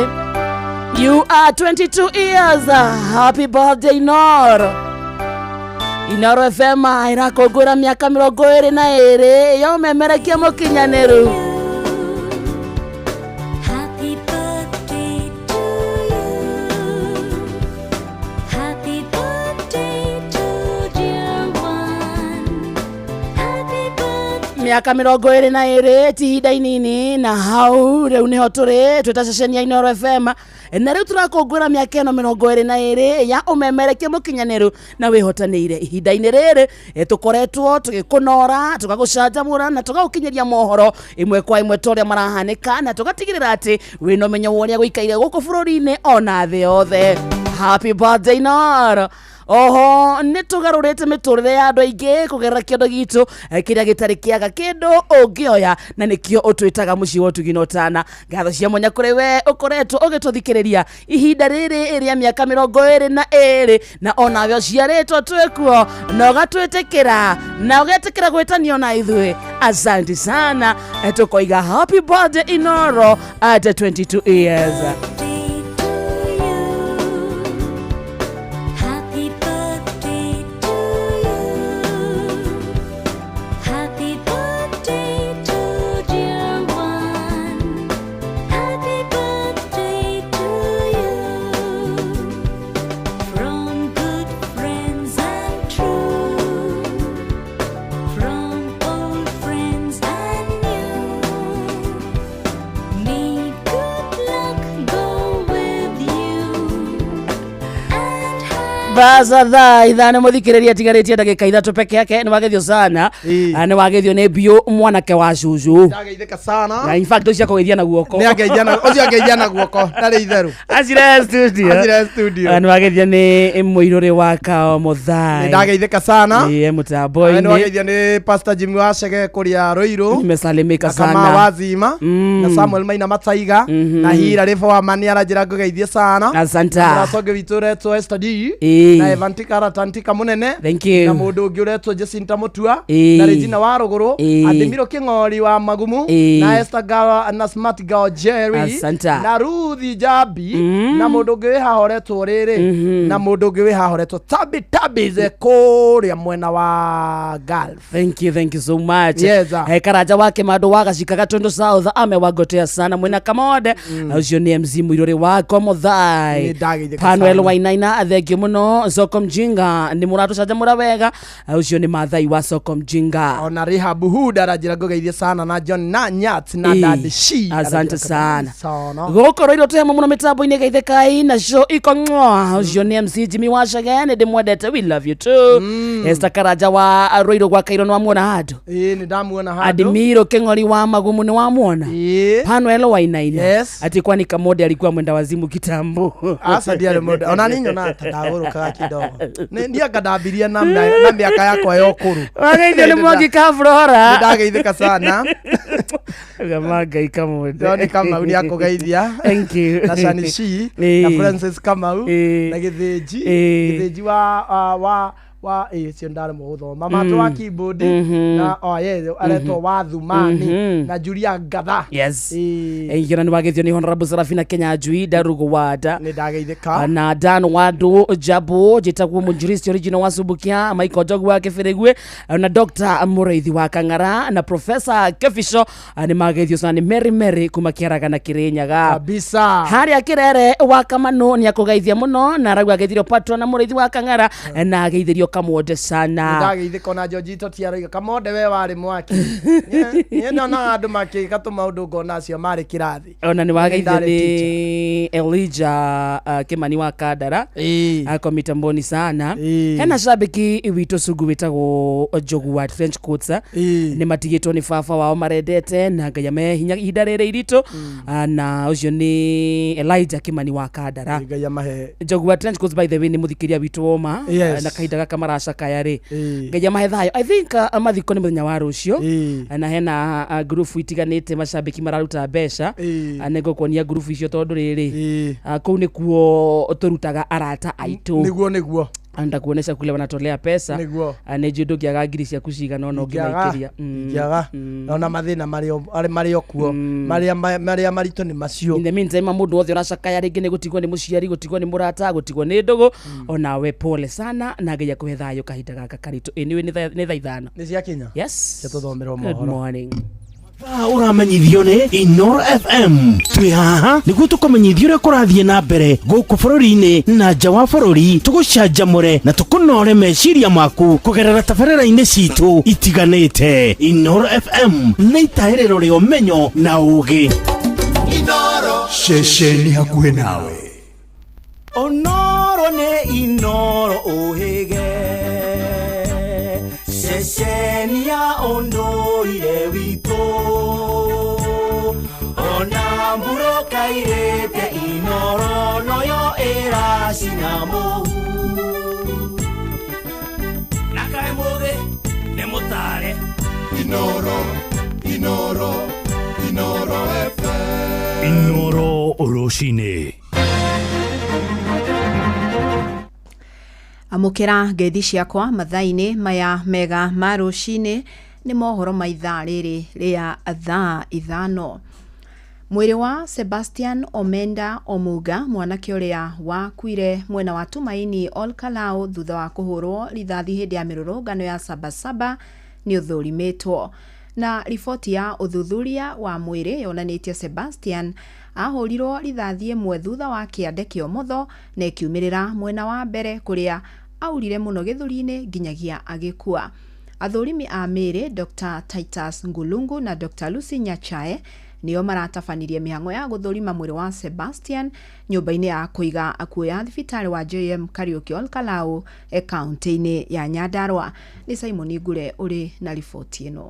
you are 22 years, happy birthday Inoro. Inoro FM irakũngũĩra mĩaka 22 ya ũmemerekia mũkinyanĩru. Miaka 22 ti ihinda inini na hau rĩu nĩho tũrĩ twĩta ceceni ya Inoro FM na rĩu tũrakũngũĩra mĩaka ĩno 22 ya ũmemerekia mũkinyanĩru na wĩhotanĩire ihinda-inĩ rĩrĩ tũkoretwo tũgĩkũnora tũgagũcanjamũra na tũgagũkinyĩria mohoro ĩmwe kwa ĩmwe ta ũrĩa marahanĩka na tũgatigĩrĩra atĩ wĩna ũmenyo wa ũrĩa gũikaire gũkũ bũrũri-inĩ ona thĩ yothe. Happy birthday Inoro. Oho nĩ tũgarũrĩte mĩtũrĩre ya andũ aingĩ kũgerera kĩondo gitũ kĩrĩa gĩtarĩ kĩaga kĩndũ ũngĩoya na nĩkĩo ũtwĩtaga mũciĩ wa ũtugino tana. Ngatho cia mwanya kũrĩ we ũkoretwo ũgĩtũthikĩrĩria ihinda rĩrĩ rĩa mĩaka 22 na onawe ũciarĩtwo twĩkuo na ũgatwĩtĩkĩra na ũgetĩkĩra gwĩtanio na ithuĩ. Asante sana, tũkoiga happy birthday Inoro at 22 years. Baza thaa ithano mũthikĩrĩria tigarĩtie ndagĩka ithatũ peke yake nĩ wagethio sana nĩ wagethio nĩ Bio mwanake wa Cucu. Ndageithĩka sana na in fact ũcio kũgeithia na guoko nĩ ageithia na guoko ndarĩ itherũ Azire studio nĩ wagethio nĩ Mũirũrĩ wa Kao Mũthai. Ndageithĩka sana mũtambo-inĩ nĩ wagethio nĩ Pastor Jimmy wa Chege kũrĩa Rũirũ. Nimesalimika sana kama wazima na Samuel Maina Mataiga na Hira Refa mani aranjĩra ngũgeithie sana. Asante. na soge vituretwo Esther na Evantika Aratantika munene na mundu ungi uretwo Jacinta Mutua na Regina wa Ruguru Ademiro King'ori wa Magumu na Esther Gawa na Smart Gawa Jerry na Ruthi Jabi na mundu ungi wihahoretwo riri na mundu ungi wihahoretwo tabi ze kuria mwena wa Gulf. Thank you so much. Yes, Karaja wake madu wagacika Gatondo South amewagotea sana mwena Kamode ucio ni MC Mũirũrĩ wa Kao Mũthai. Panuel Wainaina athengio muno. Soko Mjinga ni muratu canjamũra wega ucio ni Mathai wa Soko Mjinga. Ona Rehabu Huda aranjĩra ngũgeithie sana na John na Nyat na Dad Shi. Asante sana. Gũkorwo iro tuhemo muno mitambo-inĩ geithĩkai na show iko ng'oa ucio ni MC Jimmy wa Chege ndĩ mwendete we love you too. Esther Karaja wa Rũirũ gwa Kairũ nĩ wamuona handũ? Nĩ ndamuona handũ. Adimiro King'ori wa Magumu nĩ wamuona? Panuel Wainaina ati kwani Kamode alikuwa mwenda wazimu kitambo. Asa ndiye mwenda ona ninyo na tadaguruka kidogo ndia kadambiria na miaka yakwa ya ukuru wageithio nĩ Mwangi Kafrora. Ndageithĩka sana Gamangai Kamode ni Kamau ni akugeithia. Thank you. na Shanishi na Francis Kamau na Githĩnji wa sio ndare mũthoma mama wa keyboard na aretwo wa Thumani na Julia Ngatha. Yes. Ingĩona nĩ wagethio nĩ Honorable Serafina Kenya Njui Darugo Wada. Nĩ ndageithĩka. Na Dan Wadu Jabu jitagwo Mũnjuristi original wa Subukia Michael Jogu wa Kĩbĩrĩgwe na Dr. Mũraithi wa Kang'ara na Professor Kefisho nĩ magethio sana nĩ Mary kuma Kĩaraga na Kĩrĩnyaga. Kabisa. Harĩa Kĩrere wa Kamano nĩ akũgeithia mũno na arauga ageithirio Patron na Mũraithi wa Kang'ara na ageithirio kamuonde sana ndageithĩko na Georgito tiaroiga kamonde we warĩ mwaki niĩ nona andũ makĩka tũmaũndũ ngona acio marĩ kĩrathi ona nĩ wageithio nĩ Elijah Kimani wa Kandara akomita mboni sana hena shabiki witũ Sugu wĩtagwo Njogu wa Trench Coats nĩ matigĩtwo nĩ baba wao marendete na Ngai ame hinya ihinda rĩrĩ iritũ na ũcio nĩ Elijah Kimani wa Kandara Ngai amahe Njogu wa Trench Coats by the way nĩ mũthikĩria witũ woma na kahinda gaka maracakaya rĩ Ngai amahe thayo I think mathiko nĩ mũthenya wa rũcio na hena group itiganĩte mashabiki mararuta mbeca nego kuonia group icio tondũ rĩrĩ kũu nĩkuo tũrutaga arata aitũ nĩguo anda kuonesha kule wanatolea pesa nĩ jũndũ gĩaga ngiri ciaku cigana ona ũngĩmaikĩria gĩaga ona mathĩna marĩo kuo marĩa maritũ nĩ macio in the meantime mũndũ wothe ũracakaya rĩngĩ nĩ gũtigwo nĩ mũciari gũtigwo nĩ mũrata gũtigwo nĩ ndũgũ ona we pole sana na Ngai akũhe thayũ kahinda gaka karitũ anyway nĩ thaa ithano nĩ ciakinya yes tũthomerwo mohoro good morning uramenyithio nĩ Inoro FM twĩ haha nĩguo tũkũmenyithia ũrĩa kũrathiĩ na mbere gũkũ bũrũri-inĩ na nja wa bũrũri tũgũcanjamũre na tũkũnore meciria maku kũgerera tabarĩra-inĩ citũ itiganĩte Inoro FM nĩ itaĩrĩro rĩa ũmenyo na ũũgĩ Inoro ceceni hakuhĩ nawe Onoro nĩ Inoro ũhĩge ceceni ya ũndũire witũ ona mburo kairĩte Inoro noyo ĩracina mũhu na kaĩ mũgĩ nĩ mũtare Inoro FM Inoro rũcinĩ amukira ngeithi ciakwa mathaini maya mega ma rũcinĩ nĩ mohoro ma ithaa rĩrĩ rĩa thaa ithano. Mwĩrĩ wa Sebastian Omenda Omuga mwanake ũrĩa wakuire mwena wa Tumaini Olkalau thutha wa kũhũrwo rithathi hĩndĩ ya mĩrũrũngano ya Sabasaba nĩ ũthũrimĩtwo na riboti ya ũthuthuria wa mwĩrĩ yonanĩtie Sebastian ahũrirwo rithathi ĩmwe thutha wa kĩande kĩa ũmotho na ĩkiumĩrĩra mwena wa mbere kũrĩa aurire mũno gĩthũri-inĩ nginyagia agĩkua. Athũrimi a mĩrĩ Dr. Titus Ngulungu na Dr. Lucy Nyachae nĩo maratabanirie mĩhang'o ya gũthũrima mwĩrĩ wa Sebastian nyũmba-inĩ ya kũiga akuo ya thibitarĩ wa JM Kariuki Olkalau kaunti-inĩ ya Nyandarua. Nĩ Simon Ngure ũrĩ na riboti ĩno.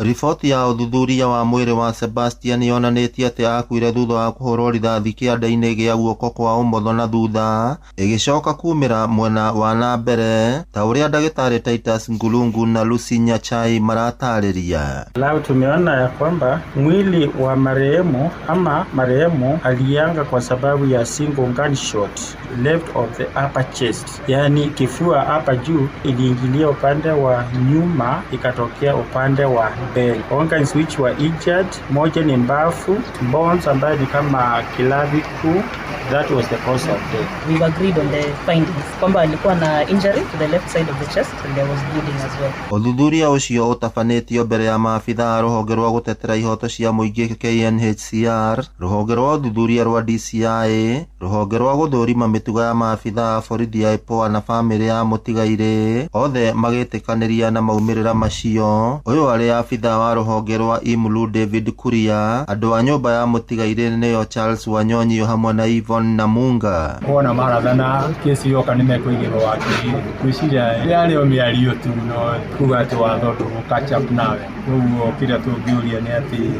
Riboti ya ũthuthuria wa mwĩrĩ wa Sebastian yonanĩtie atĩ akuire thutha wa kũhũrwo rithathi kĩande-inĩ gĩa guoko kwa ũmotho na thutha ĩgĩcoka kumĩra mwena wa na mbere ta ũrĩa ndagĩtarĩ Titus Ngulungu na Lucy Nyachai maratarĩria. Leo tumeona ya kwamba mwili wa marehemu ama marehemu alianga kwa sababu ya single gunshot left of the upper chest, yani kifua hapa juu iliingilia upande wa nyuma ikatokea upande wa mbele. Organs which were injured, moja ni mbavu, bones ambayo ni kama kilaviku. That was the cause of death. We've agreed on the findings kwamba alikuwa na injury to the left side of the chest and there was bleeding as well. Ũthuthuria ũcio ũtabanĩtio mbere ya maabitha rũhonge rwa gũtetera ihoto cia mũingĩ KNHCR, rũhonge rwa ũthuthuria rwa DCI, rũhonge rwa gũthũrima mĩtugo ya maabitha borithi ya IPOA na bamĩrĩ ya mũtigairĩ, othe magĩtĩkanĩria na maumĩrĩra macio. Ũyũ arĩ abitha wa rũhonge rwa IMLU David Kuria, andũ a nyũmba ya mũtigairĩ nĩyo Charles Wanyonyi hamwe na Yvonne Namunga. Kuona marathana kesi yoka nimekuigirwo wakiri kwiciria yarĩo mĩario tu no kuga atĩ watho catch up nawe. Ũguo kĩrĩa tũngĩũria nĩ atĩ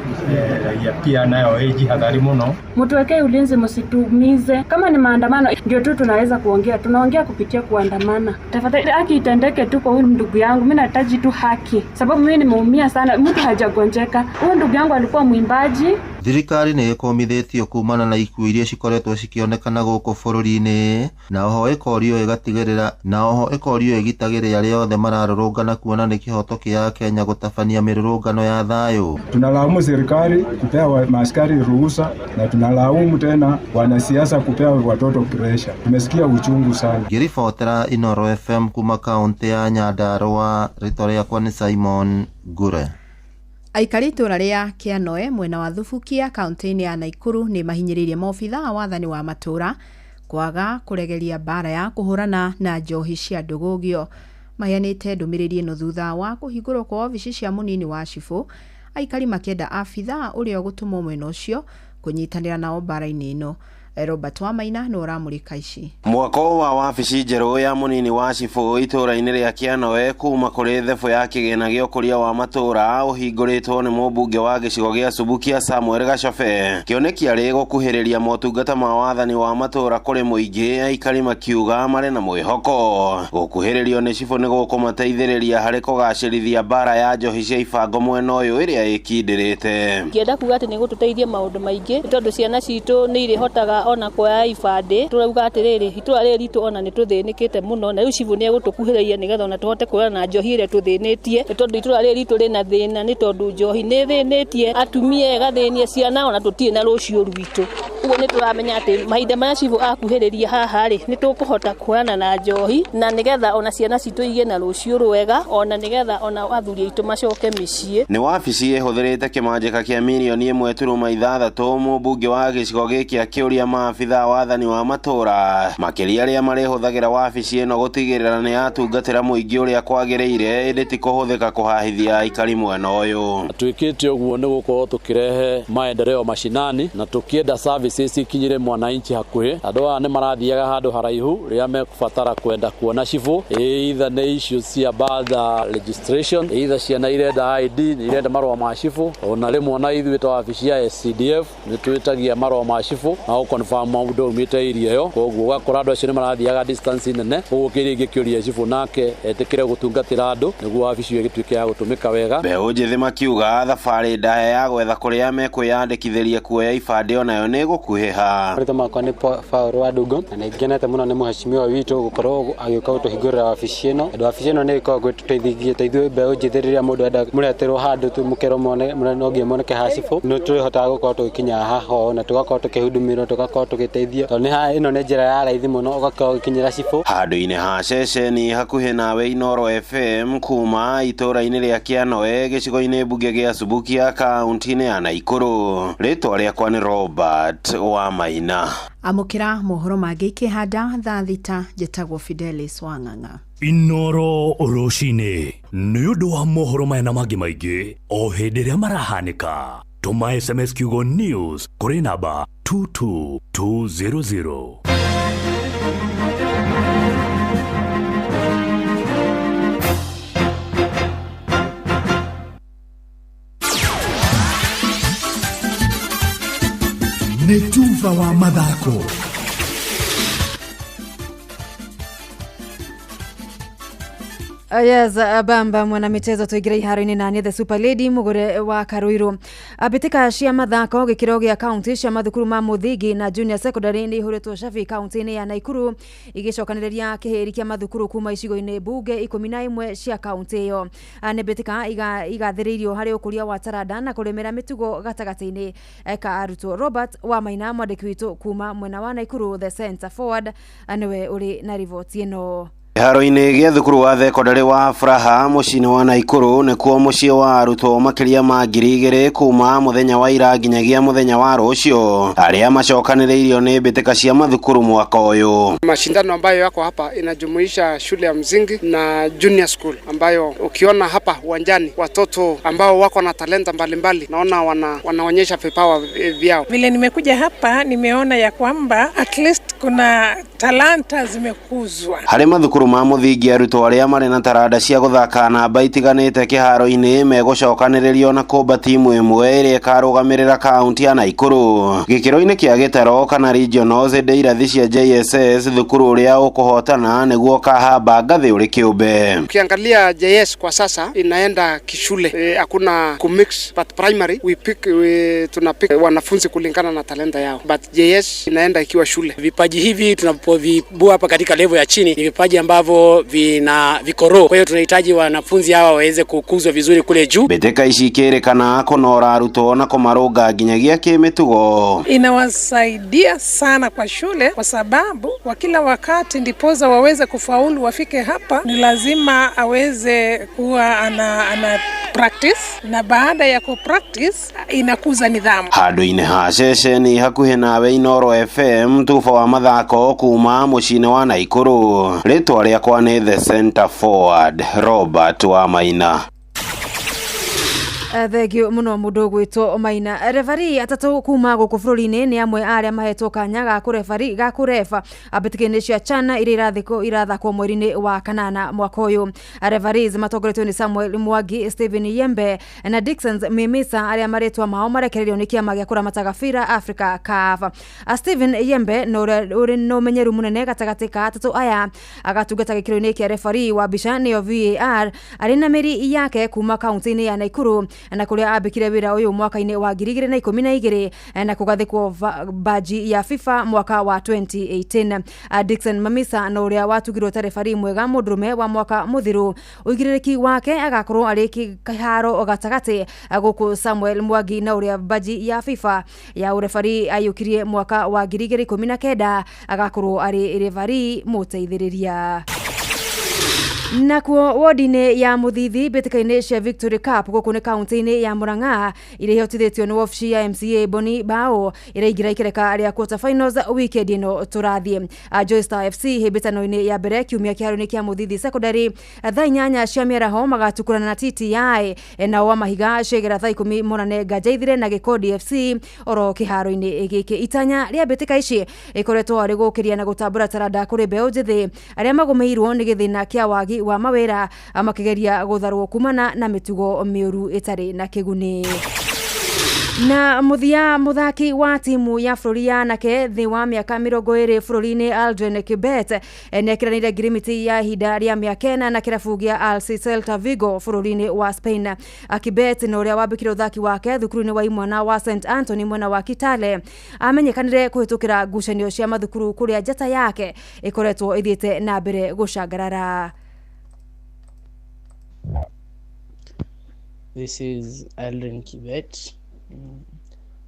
raia pia nayo ĩjihadhari mũno. Mtuwekee ulinzi, msitumize. Kama ni maandamano ndio tu tunaweza kuongea, tunaongea kupitia kuandamana. Tafadhali haki itendeke tu kwa huyu ndugu yangu. Mimi nahitaji tu haki sababu mimi nimeumia sana, mtu hajagonjeka. Huyu ndugu yangu alikuwa mwimbaji. Thirikari nĩ ĩkomithĩtio kumana na ikuũ iria cikoretwo cikĩonekana gũkũ bũrũri-inĩ, na oho ĩkorio ĩgitagĩrĩra arĩa othe mararũrũngana kuona nĩ kĩhoto kĩa Kenya gũtabania mĩrũrũngano ya thayũ. Tunalaumu serikali kupea maaskari ruhusa na tunalaumu tena wanasiasa kupea watoto pressure. Tumesikia uchungu sana. Ngĩribotera Inoro FM kuma kaunti ya Nyandarua, rĩtwa rĩakwa nĩ Simon Ngure. Aikari itũra rĩa Kĩanoe mwena wa Thubukia kaunti-inĩ ya Naikuru nĩ mahinyĩrĩirie maobitha a wathani wa matũra kwaga kuregeria bara ya kuhurana na njohi cia ndugugio. Mayanite ndumiriri ino thutha wa kuhingurwo kwa ofici cia munini wa cifu, aikari makenda afitha uria gutumwo mwena ucio kunyitanira nao bara-ini ino. Robert Wamaina no ramurika ici. Mwako wa wabici njeru ya munini wa cifu itura-ini ria Kianoe kuma kuri thefo ya kigena gio kuria wa matura uhinguritwo ni mubunge wa gicigo gia Subukia Samuel Gachobe. Kionekia ri gukuhiriria motungata ma wathani wa matura kuri muingi, aikari makiuga mari na mwihoko. Gukuhiririo ni cifu ni gukumateithiriria hari kugacirithia bara ya njohi cia ibango mwena uyu iria ikindirite. Ngienda kuga ati ni gututeithia maundu maingi tondu ciana citu ni irihotaga ona kwa ibande. Turauga atiriri itura riri ritu ona ni tuthinikite muno, na riu cifu ni gutukuhiriria nigetha ona tuhote kuona njohi ire tuthinitie tondu itura riri ritu rina thina ni tondu njohi ni thinitie atumia egathinie ciana ona tutie na rucio rwitu. Uguo ni turamenya ati mahinda mara cifu akuhiriria haha ri ni tukuhota kuona na njohi na nigetha ona ciana citu igie na rucio rwega, ona nigetha ona athuri itu macoke micii. Ni wabici ihuthirite kimanjika kia milioni 1.6 mubunge wa gicigo giki akiuria maabitha wathani wa matura makiria aria marihuthagira wabici ino gutigirira ni atungatira muingi uria kwagiriire indi ti kuhuthika kuhahithia aikari mwena uyu. Twikite uguo ni gukorwo tukirehe maendeleo mashinani na tukienda services ikinyire mwananchi hakuhi. Andu aya ni marathiaga handu haraihu ria mekubatara kwenda kuona cifu, either ni issues cia birth registration, either ciana irenda ID, ni irenda marua ma cifu, ona rimwe na ithuĩ ta wabici ya SCDF ni twitagia marua ma cifu na confirm maundu umite iria yo. Koguo gakora andu acio ni marathiaga distance nene, koguo kiri gikiuria cifu nake etikire gutungatira andu niguo wabici iyo gituike ya gutumika wega. Mbeũ njithi makiuga thabari ndaya ya gwetha kuria mekwiyandikithiria kuoya ibande onayo ni gukuhiha. Rita makwa ni Paul Wadugo na ngenete muno ni muheshimiwa witu gukorwo agiuka gutuhingurira wabici ino. Wabici ino ni ikoragwo tuteithigie teithwe mbeũ njithi riria mundu enda mureterwo handu tumukero mone nogie moneke ha cifu no turihotaga gukorwo tukinya haho na tugakorwo tukihudumirwo tugakorwo tugiteithio tondu ni ha ino ni njira ya raithi muno ugakorwo ukinyira cifu handu-ini ha ceceni hakuhi nawe Inoro FM kuma itura-ini ria Kianoe gicigo-ini bunge gia Subukia kaunti-ini ya Naikuru. Ritwa riakwa ni Robert Wamaina. Amukira mohoro mangĩ ikĩhanda thaa thita, njĩtagwo Fidelis Wang'ang'a. Inoro rucini nĩ ũndũ wa mohoro maya na mangĩ maingĩ o hĩndĩ ĩrĩa marahanĩka. Tuma SMS kiugo news kũrĩ namba 22200. Nĩ Tuva wa mathako. Yes, bamba mwana michezo tuigira iharo-ini nani the Super Lady mugure wa Karuiru. Abitika cia mathako gikiro gia county cia mathukuru ma Muthigi na junior secondary ni ihuritwo Shafi county-ini ya Naikuru igicokaniriria kiheri kia mathukuru kuma icigo-ini bunge 11 cia county iyo. Ni bitika igathiririo hari ukuria wa taranda na kuremera mitugo gatagati-ini ka arutwo. Robert Wamaina mwandiki witu kuma mwena wa Naikuru the center forward aniwe uri na rivoti ino. Iharo-ini gia thukuru wa thekondarĩ wa Furaha muciĩ-inĩ wa Naikuru nĩkuo muciĩ wa arutwo makĩria ma 2,000 kuma muthenya wa ira nginyagia muthenya wa rũciũ arĩa macokanĩrĩirio nĩ mbĩtĩka cia mathukuru mwaka ũyũ. Mashindano ambayo yako hapa inajumuisha shule ya msingi na junior school ambayo ukiona hapa uwanjani watoto ambao wako na talenta mbalimbali naona wanaonyesha vipawa vyao. Vile nimekuja hapa nimeona ya kwamba at least kuna talanta zimekuzwa. Harĩ mathukuru ma Muthingi arutwo arĩa marĩ na taranda cia guthaka namba itiganĩte kĩharo-inĩ megũcokanĩrĩrio na kũmba timu ĩmwe ĩrĩa ĩkarũgamĩrĩra kaunti ya Naikuru. Gĩkĩro-inĩ kĩa gĩtaro kana regionals hĩndĩ irathi cia JSS thukuru ũrĩa ũkũhotana nĩguo kahamba ngathĩ ũrĩ kĩũmbe. Ukiangalia JS kwa sasa inaenda kishule, hakuna kumix, but primary tunapick wanafunzi kulingana na talenta yao, but JS inaenda ikiwa shule. Vipaji hivi tunapovibua hapa katika level ya chini ni vipaji ambavyo vina vikoro, kwa hiyo tunahitaji wanafunzi hawa waweze kukuzwa vizuri kule juu. Mbĩtĩka ici ikĩrĩkana kũnora arutwo na kũmarũnga nginyagia kĩmĩtugo. Inawasaidia sana kwa shule kwa sababu kwa kila wakati ndipoza waweze kufaulu wafike hapa ni lazima aweze kuwa practice, na baada ya practice inakuza nidhamu. Handu-inĩ ha ceceni hakuhĩ nawe Inooro FM, tuba wa mathako kuma mũciĩ-inĩ wa Naikuru. Rĩtwa rĩakwa nĩ the center forward Robert wa Maina. Thegio muno mundu gwitwo Maina. Referee atatu kuma guku bururi-ini ni amwe aria mahetwo kanya ga kurefa abetike-ini cia Chana iria irathakwo mweri-ini wa kanana mwaka uyu. Referees matongoretio ni Samuel Mwangi, Stephen Yembe na Dixon Mimisa aria maretwa mao marekererio ni kiama gia kuramata gabira Africa CAF. Stephen Yembe no menyeru munene gatagati ka atatu aya agatungata gikiro-ini kia referee wa bica niyo VAR ari na meri yake kuma kaunti-ini ya Naikuru na kuria abikire wira uyu mwaka-ini wa 2012 na kugathikwo baji ya FIFA mwaka wa 2018. Dixon Mamisa na uria watugirwo ta referee mwega mundurume wa mwaka muthiru, uigiriki wake agakorwo ari kiharo gatagati guku Samuel Mwangi na uria baji ya FIFA ya referee ayukirie mwaka wa 2019 agakorwo ari referee muteithiriria. Nakuo wodine ya Muthithi betikaine cia Victory Cup guku ni kaunti-ini ya Murang'a ire hotithitio ni wobici ya MCA Boni Bao ire igira ikereka ria quarter finals weekend ino turathie. Joystar FC hebetano-ini ya mbere kiumia kiharo-ini kia Muthithi secondary thaa 8 cia miaraho magatukurana na TTI na wa mahiga cegera thaa 10 monane Ngajaithire na Gikodi FC oro kiharo-ini giki. Itanya ria betika ici ikoretwo ari gukiria na gutambura taranda kuri mbeu njithi aria magomeirwo ni githina kia wagi wa mawera amakigeria gutharwo kumana na mitugo miuru itari na kiguni. Na muthaki wa timu ya Floria nake thi wa miaka 20 bururi-ini Aldrin Kibet nekiranire girimiti ya hinda ria miaka na kirabu gia Al Celta Vigo bururi-ini wa Spain. Kibet no ria wambikire uthaki wake thukuru-ini wa imwana wa St Anthony mwena wa Kitale amenyekanire kuhitukira ngucanio cia mathukuru kuria njata yake ikoretwo ithiete na mbere gucangarara. This is Aldrin Kibet.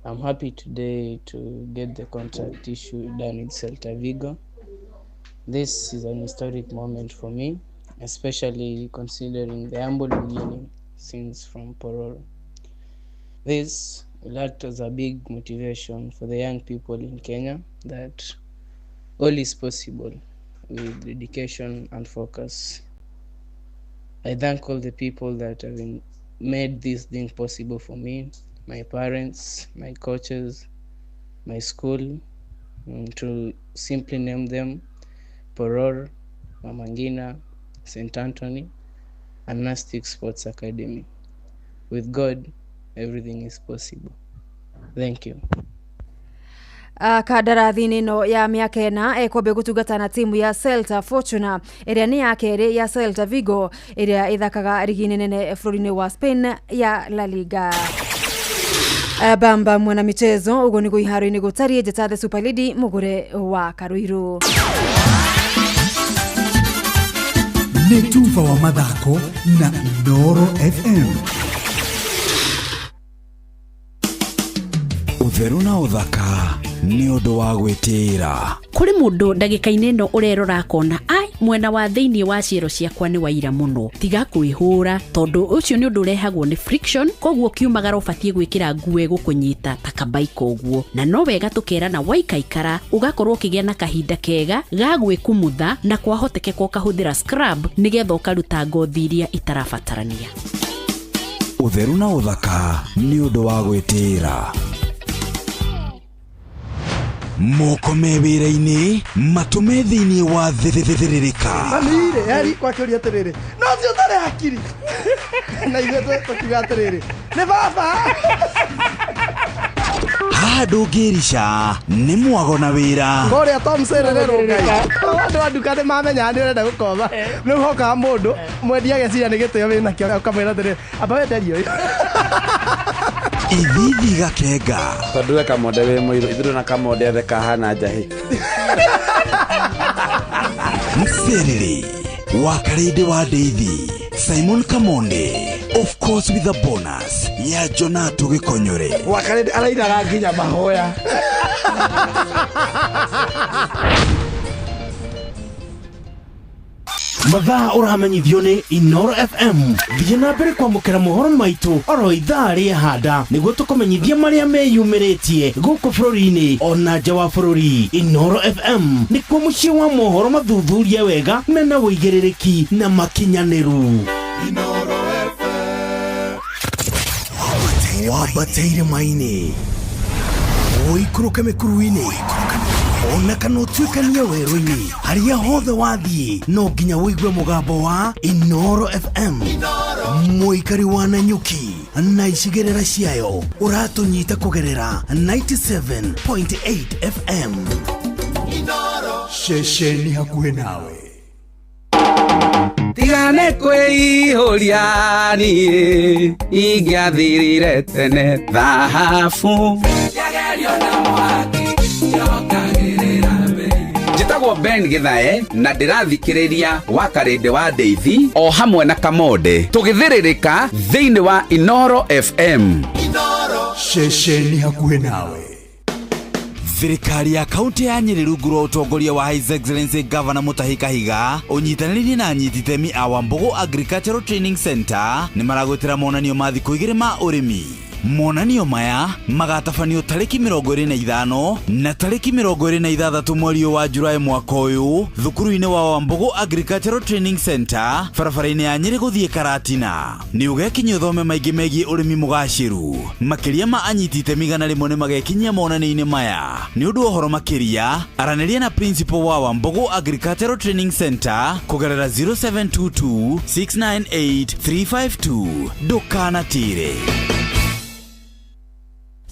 I'm happy today to get the contract issue done with Celta Vigo. This is an historic moment for me, especially considering the humble beginning since from Pororo. This will act as a big motivation for the young people in Kenya that all is possible with dedication and focus. I thank all the people that have made this thing possible for me, my parents, my coaches, my school, to simply name them Poror, Mama Ngina, St. Anthony, and Nastic Sports Academy. With God, everything is possible. Thank you. Kandarathi no ya miaka ena ekwambia gutungata na timu ya Celta Fortuna iria ni ya keri ya Celta Vigo iria ithakaga ligi nene bururi-ini wa Spain ya La Liga. Bamba mwana michezo ugo ni guiharo-ini gutari njata the Super League mugure wa Karuiru. Ni tufa wa mathako na Inooro FM. Utheru na uthaka ni undu wa gwitira. Kuri mundu ndagika-ini no urerora akona ai mwena wa thiini wa ciero ciakwa ni waira muno, tiga kwihura tondu ucio ni undu urehagwo ni friction, koguo kiumagara ubatie gwikira nguo gukunyita ta kabaiko uguo, na no wega tukerana waikaikara ugakorwo kigia na kahinda kega ga gwikumutha na kwahotekeka ukahuthira scrub nigetha ukaruta ngothi iria itarabatarania. Utheru na uthaka ni undu wa gwitira. Moko mewira-ini matume thiini wa thithiririka. Mamire yari kwa kuri atiriri. No cio tare hakiri. Na ithe tukiga atiriri. Ni baba. Handu ngirisha ni mwago na wira. Ngoria Tom Serero ngai. Andu andukane mamenya ni urenda gukoma. Ni hoka mundu mwendia geciria ni gitio wina kio kamera atiriri. Aba wenderio. Ithithi gakenga. Tondu we kamode we muiru ithiru na kamode athe kahana njahi. Mserere wakarede wa Deithi Simon Kamonde, of course with a bonus ya Jonato Gikonyore. Wakarede araira nginya mahoya. mathaa uramenyithio ni Inoro FM. Thiĩ na mbere kwamũkĩra mohoro maitũ oro ithaa rĩa handa nĩguo tũkũmenyithia marĩa meyumĩrĩtie gũkũ bũrũri-inĩ ona nja wa bũrũri. Inoro FM nĩkuo mũciĩ wa mohoro mathuthurie wega mena wũigĩrĩrĩki na makinyanĩru. Inoro FM wabateire maini ũikũrũke mĩkuru-inĩ ona kana ũtuĩkanie werũ-inĩ harĩa hothe wathiĩ no nginya wĩigue mũgambo wa Inoro FM. Mũikari wa Nanyuki na icigĩrĩra ciayo ũratũnyita kũgerera 97.8 FM. Inoro ceceni hakuhĩ nawe. Tigane kwĩihũria niĩ ingĩathirire tene thahabu yagerio na mwaki yokagĩrĩra mbei. Njĩtagwo Ben Gĩthae na ndĩrathikĩrĩria Wakarĩndĩ wa Ndeithi o hamwe na Kamonde tũgĩthĩrĩrĩka thĩinĩ wa Inoro FM. Inoro ceceni hakuhĩ nawe. Thirikari ya kaunti ya Nyeri rungu rwa utongoria wa His Excellency Governor Mutahi Kahiga unyitanĩri na anyiti itemi a Wambogo Agricultural Training Center nĩ maragwetera monanio ma thikũ 2 ma ũrĩmi. Monanio maya magatabanio tariki 25 na tariki 26 mweri wa Julai mwaka ũyũ thukuru-inĩ wa Wambogo Agricultural Training Center barabara-inĩ ya Nyeri gũthiĩ Karatina. Nĩ ũgekinyia ũthome maingĩ megiĩ ũrĩmi mũgacĩru. Makĩria ma anyiti itemi 100 nĩ magekinyia monanio-inĩ maya. Nĩ ũndũ ũhoro makĩria aranĩria na principal wa Wambogo Agricultural Training Center kũgerera 0722 698 352. Ndũkanatire.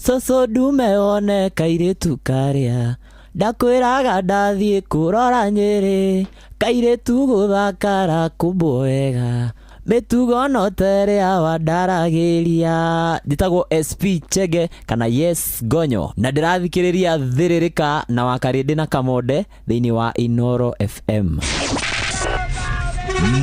Soso dume one kairetu karia ndakwĩraga ndathiĩ kũrora Nyeri kairetu gũthakara kumbo wega mĩtugo no terĩa wandaragĩria. Njĩtagwo SP Chege kana Yes Gonyo na ndĩrathikĩrĩria thĩrĩrĩka na Wakarĩndĩ na Kamonde thĩinĩ wa Inoro FM.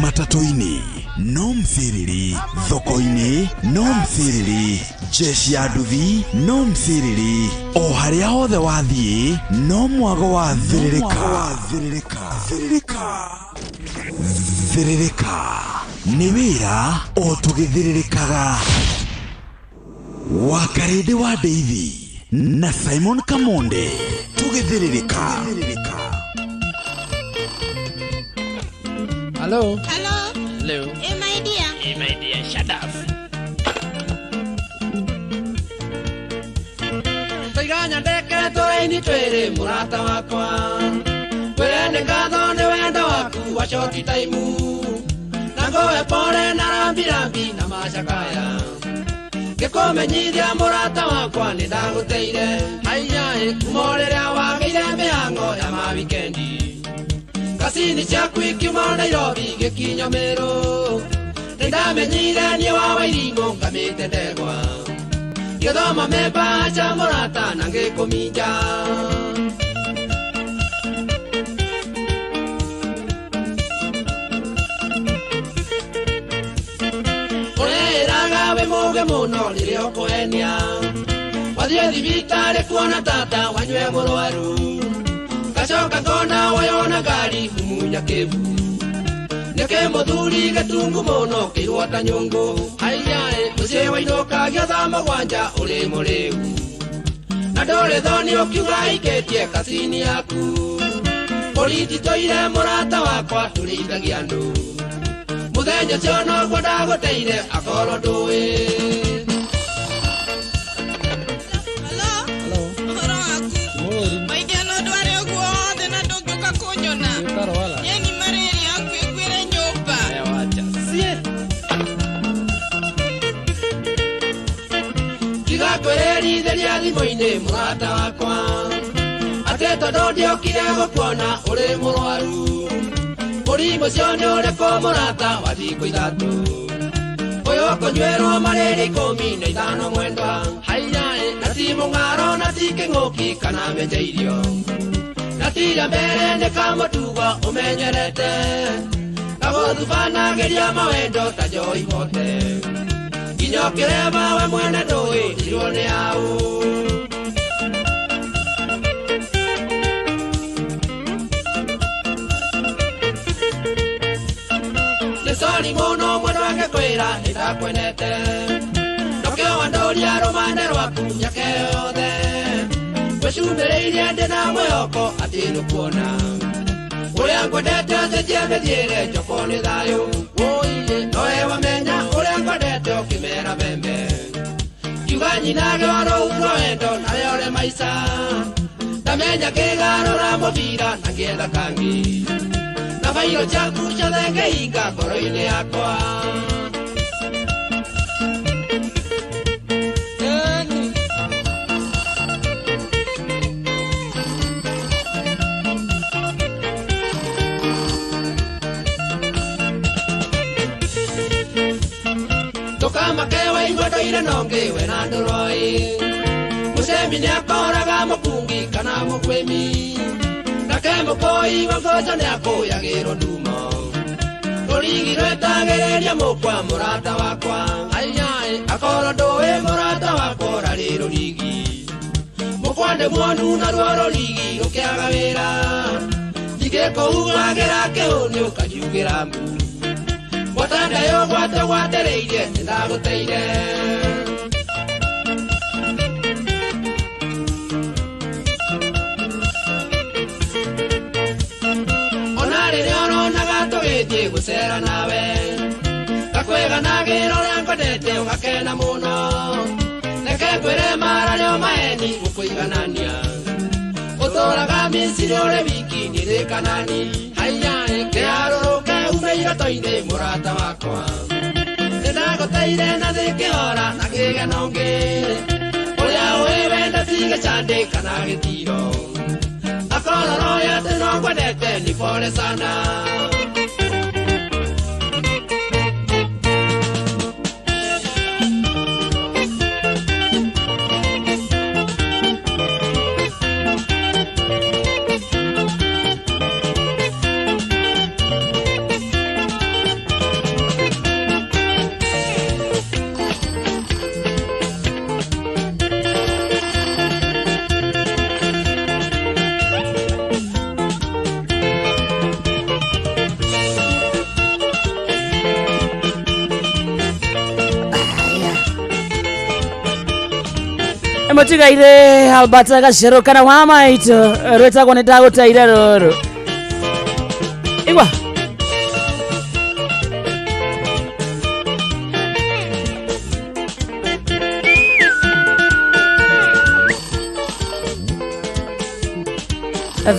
Matatu-inĩ no mthiriri, thoko-inĩ no mthiriri, jeshi ya nduthi no mthiriri, o harĩa hothe wathiĩ no mwago wa thĩrĩrĩka. Thĩrĩrĩka nĩ wĩra o tũgĩthĩrĩrĩkaga. Wakarĩndĩ wa Ndeithi na Simon Kamonde tũgĩthĩrĩrĩka. Hello. Hello. Hey, my dear. Hey, my dear, shut up. Toiganya ndeke tũrĩ twĩrĩ mũrata wakwa kwĩrene ngatho nĩ wendo waku wacoki taimu na ngũwe pore na rambirambi na macakaya ngĩkũmenyithia mũrata wakwa nĩ ndagũteire haiya kuma rĩrĩa wagĩire mĩhang'o ya ma wikendi Kasini chaku ikiuma Nairobi gĩkinya Meru nĩndamenyire niĩ wa Wairimũ ngamĩte ndegwa gĩthoma memba cha mũrata na ngĩkũminja ũrĩraga wĩ mũge mũno rĩrĩa ũkũhenia wathiĩ thibitarĩ kuona tata wanyue mũrwaru Kachoka kona wayona gari humunya kebu Neke modhuri gatungu mono kiruata nyongo Haiyae mse wainoka gyadhama wanja ule moreu Nadole dhoni okiuga iketie kasini yaku Politi toire morata wakwa tulida giandu Mudenja chono kwa dago teire akolo doe Moine murata wakwa ateto ndio kire gũkuona uri mũrwaru mũrimũ cio nĩ ũrĩkũ mũrata wa thikũ 3 ũyũ kũnyuĩrwo malaria 15 mwendwa haiyae na ti mũng'aro na ti kĩng'ũki kana menjeirio na tira mbere nĩ kamũtugo ũmenyerete gagũthubanagĩria mawendo ta njoi hote nginya ũkĩrema we mwene ndũĩ irwo nĩ yaũ wira nitakwenete Nokio wandoria romane rwaku nyake yothe Wecumĩrĩirie ndĩ na mwĩhoko atĩ nĩkuona Ũrĩa ngwendete athenjia mĩthiĩre njoko nĩ thayũ Nowe wamenya ũrĩa ngwendete ũkĩmera mbembe Kiuga nyinage warouro wendo nawe ũrĩ maica Ndamenya kĩgarũra mũbira na ngĩetha kangi Na bairo ciaku ciothe ngĩhinga ngoro-inĩ yakwa Makewa ingoto ire nonge wena ndoroi Musemi ni akoraga mukungi kana mukwemi Nake mukoi wangoja ni akoyagiro ndumo Rorigi rwetagereria mukwa murata wakwa Ayai akoro ndoe murata wakwa rari rorigi Mukwande mwonu na ruo rorigi ukiaga wira Nigeko uagera kehoni ukajiugira mbu Watanda yo gwatereirie ndagũteire Ona rĩrĩa ũronaga tũgĩthiĩ gũcera nawe Gakwĩganagĩra ũrĩa ngwendete ũgakena mũno Reke ngwĩre mararĩo maeni gũkũiganania Ũtũũraga Misiri ũrĩ wiki nĩrĩkanani Kĩharũrũke ume iroto-inĩ mũrata wakwa Nĩndagũteire na thĩkĩhora na kĩgeno ngĩ Ũrĩa ũĩ wenda ti gĩcandĩ kana gĩtiro Akororo atĩ no ngwendete ni pole sana Mutigaire Albert Gacero kana wa maito rwetagwo nĩ ndagũteire rũrũ igwa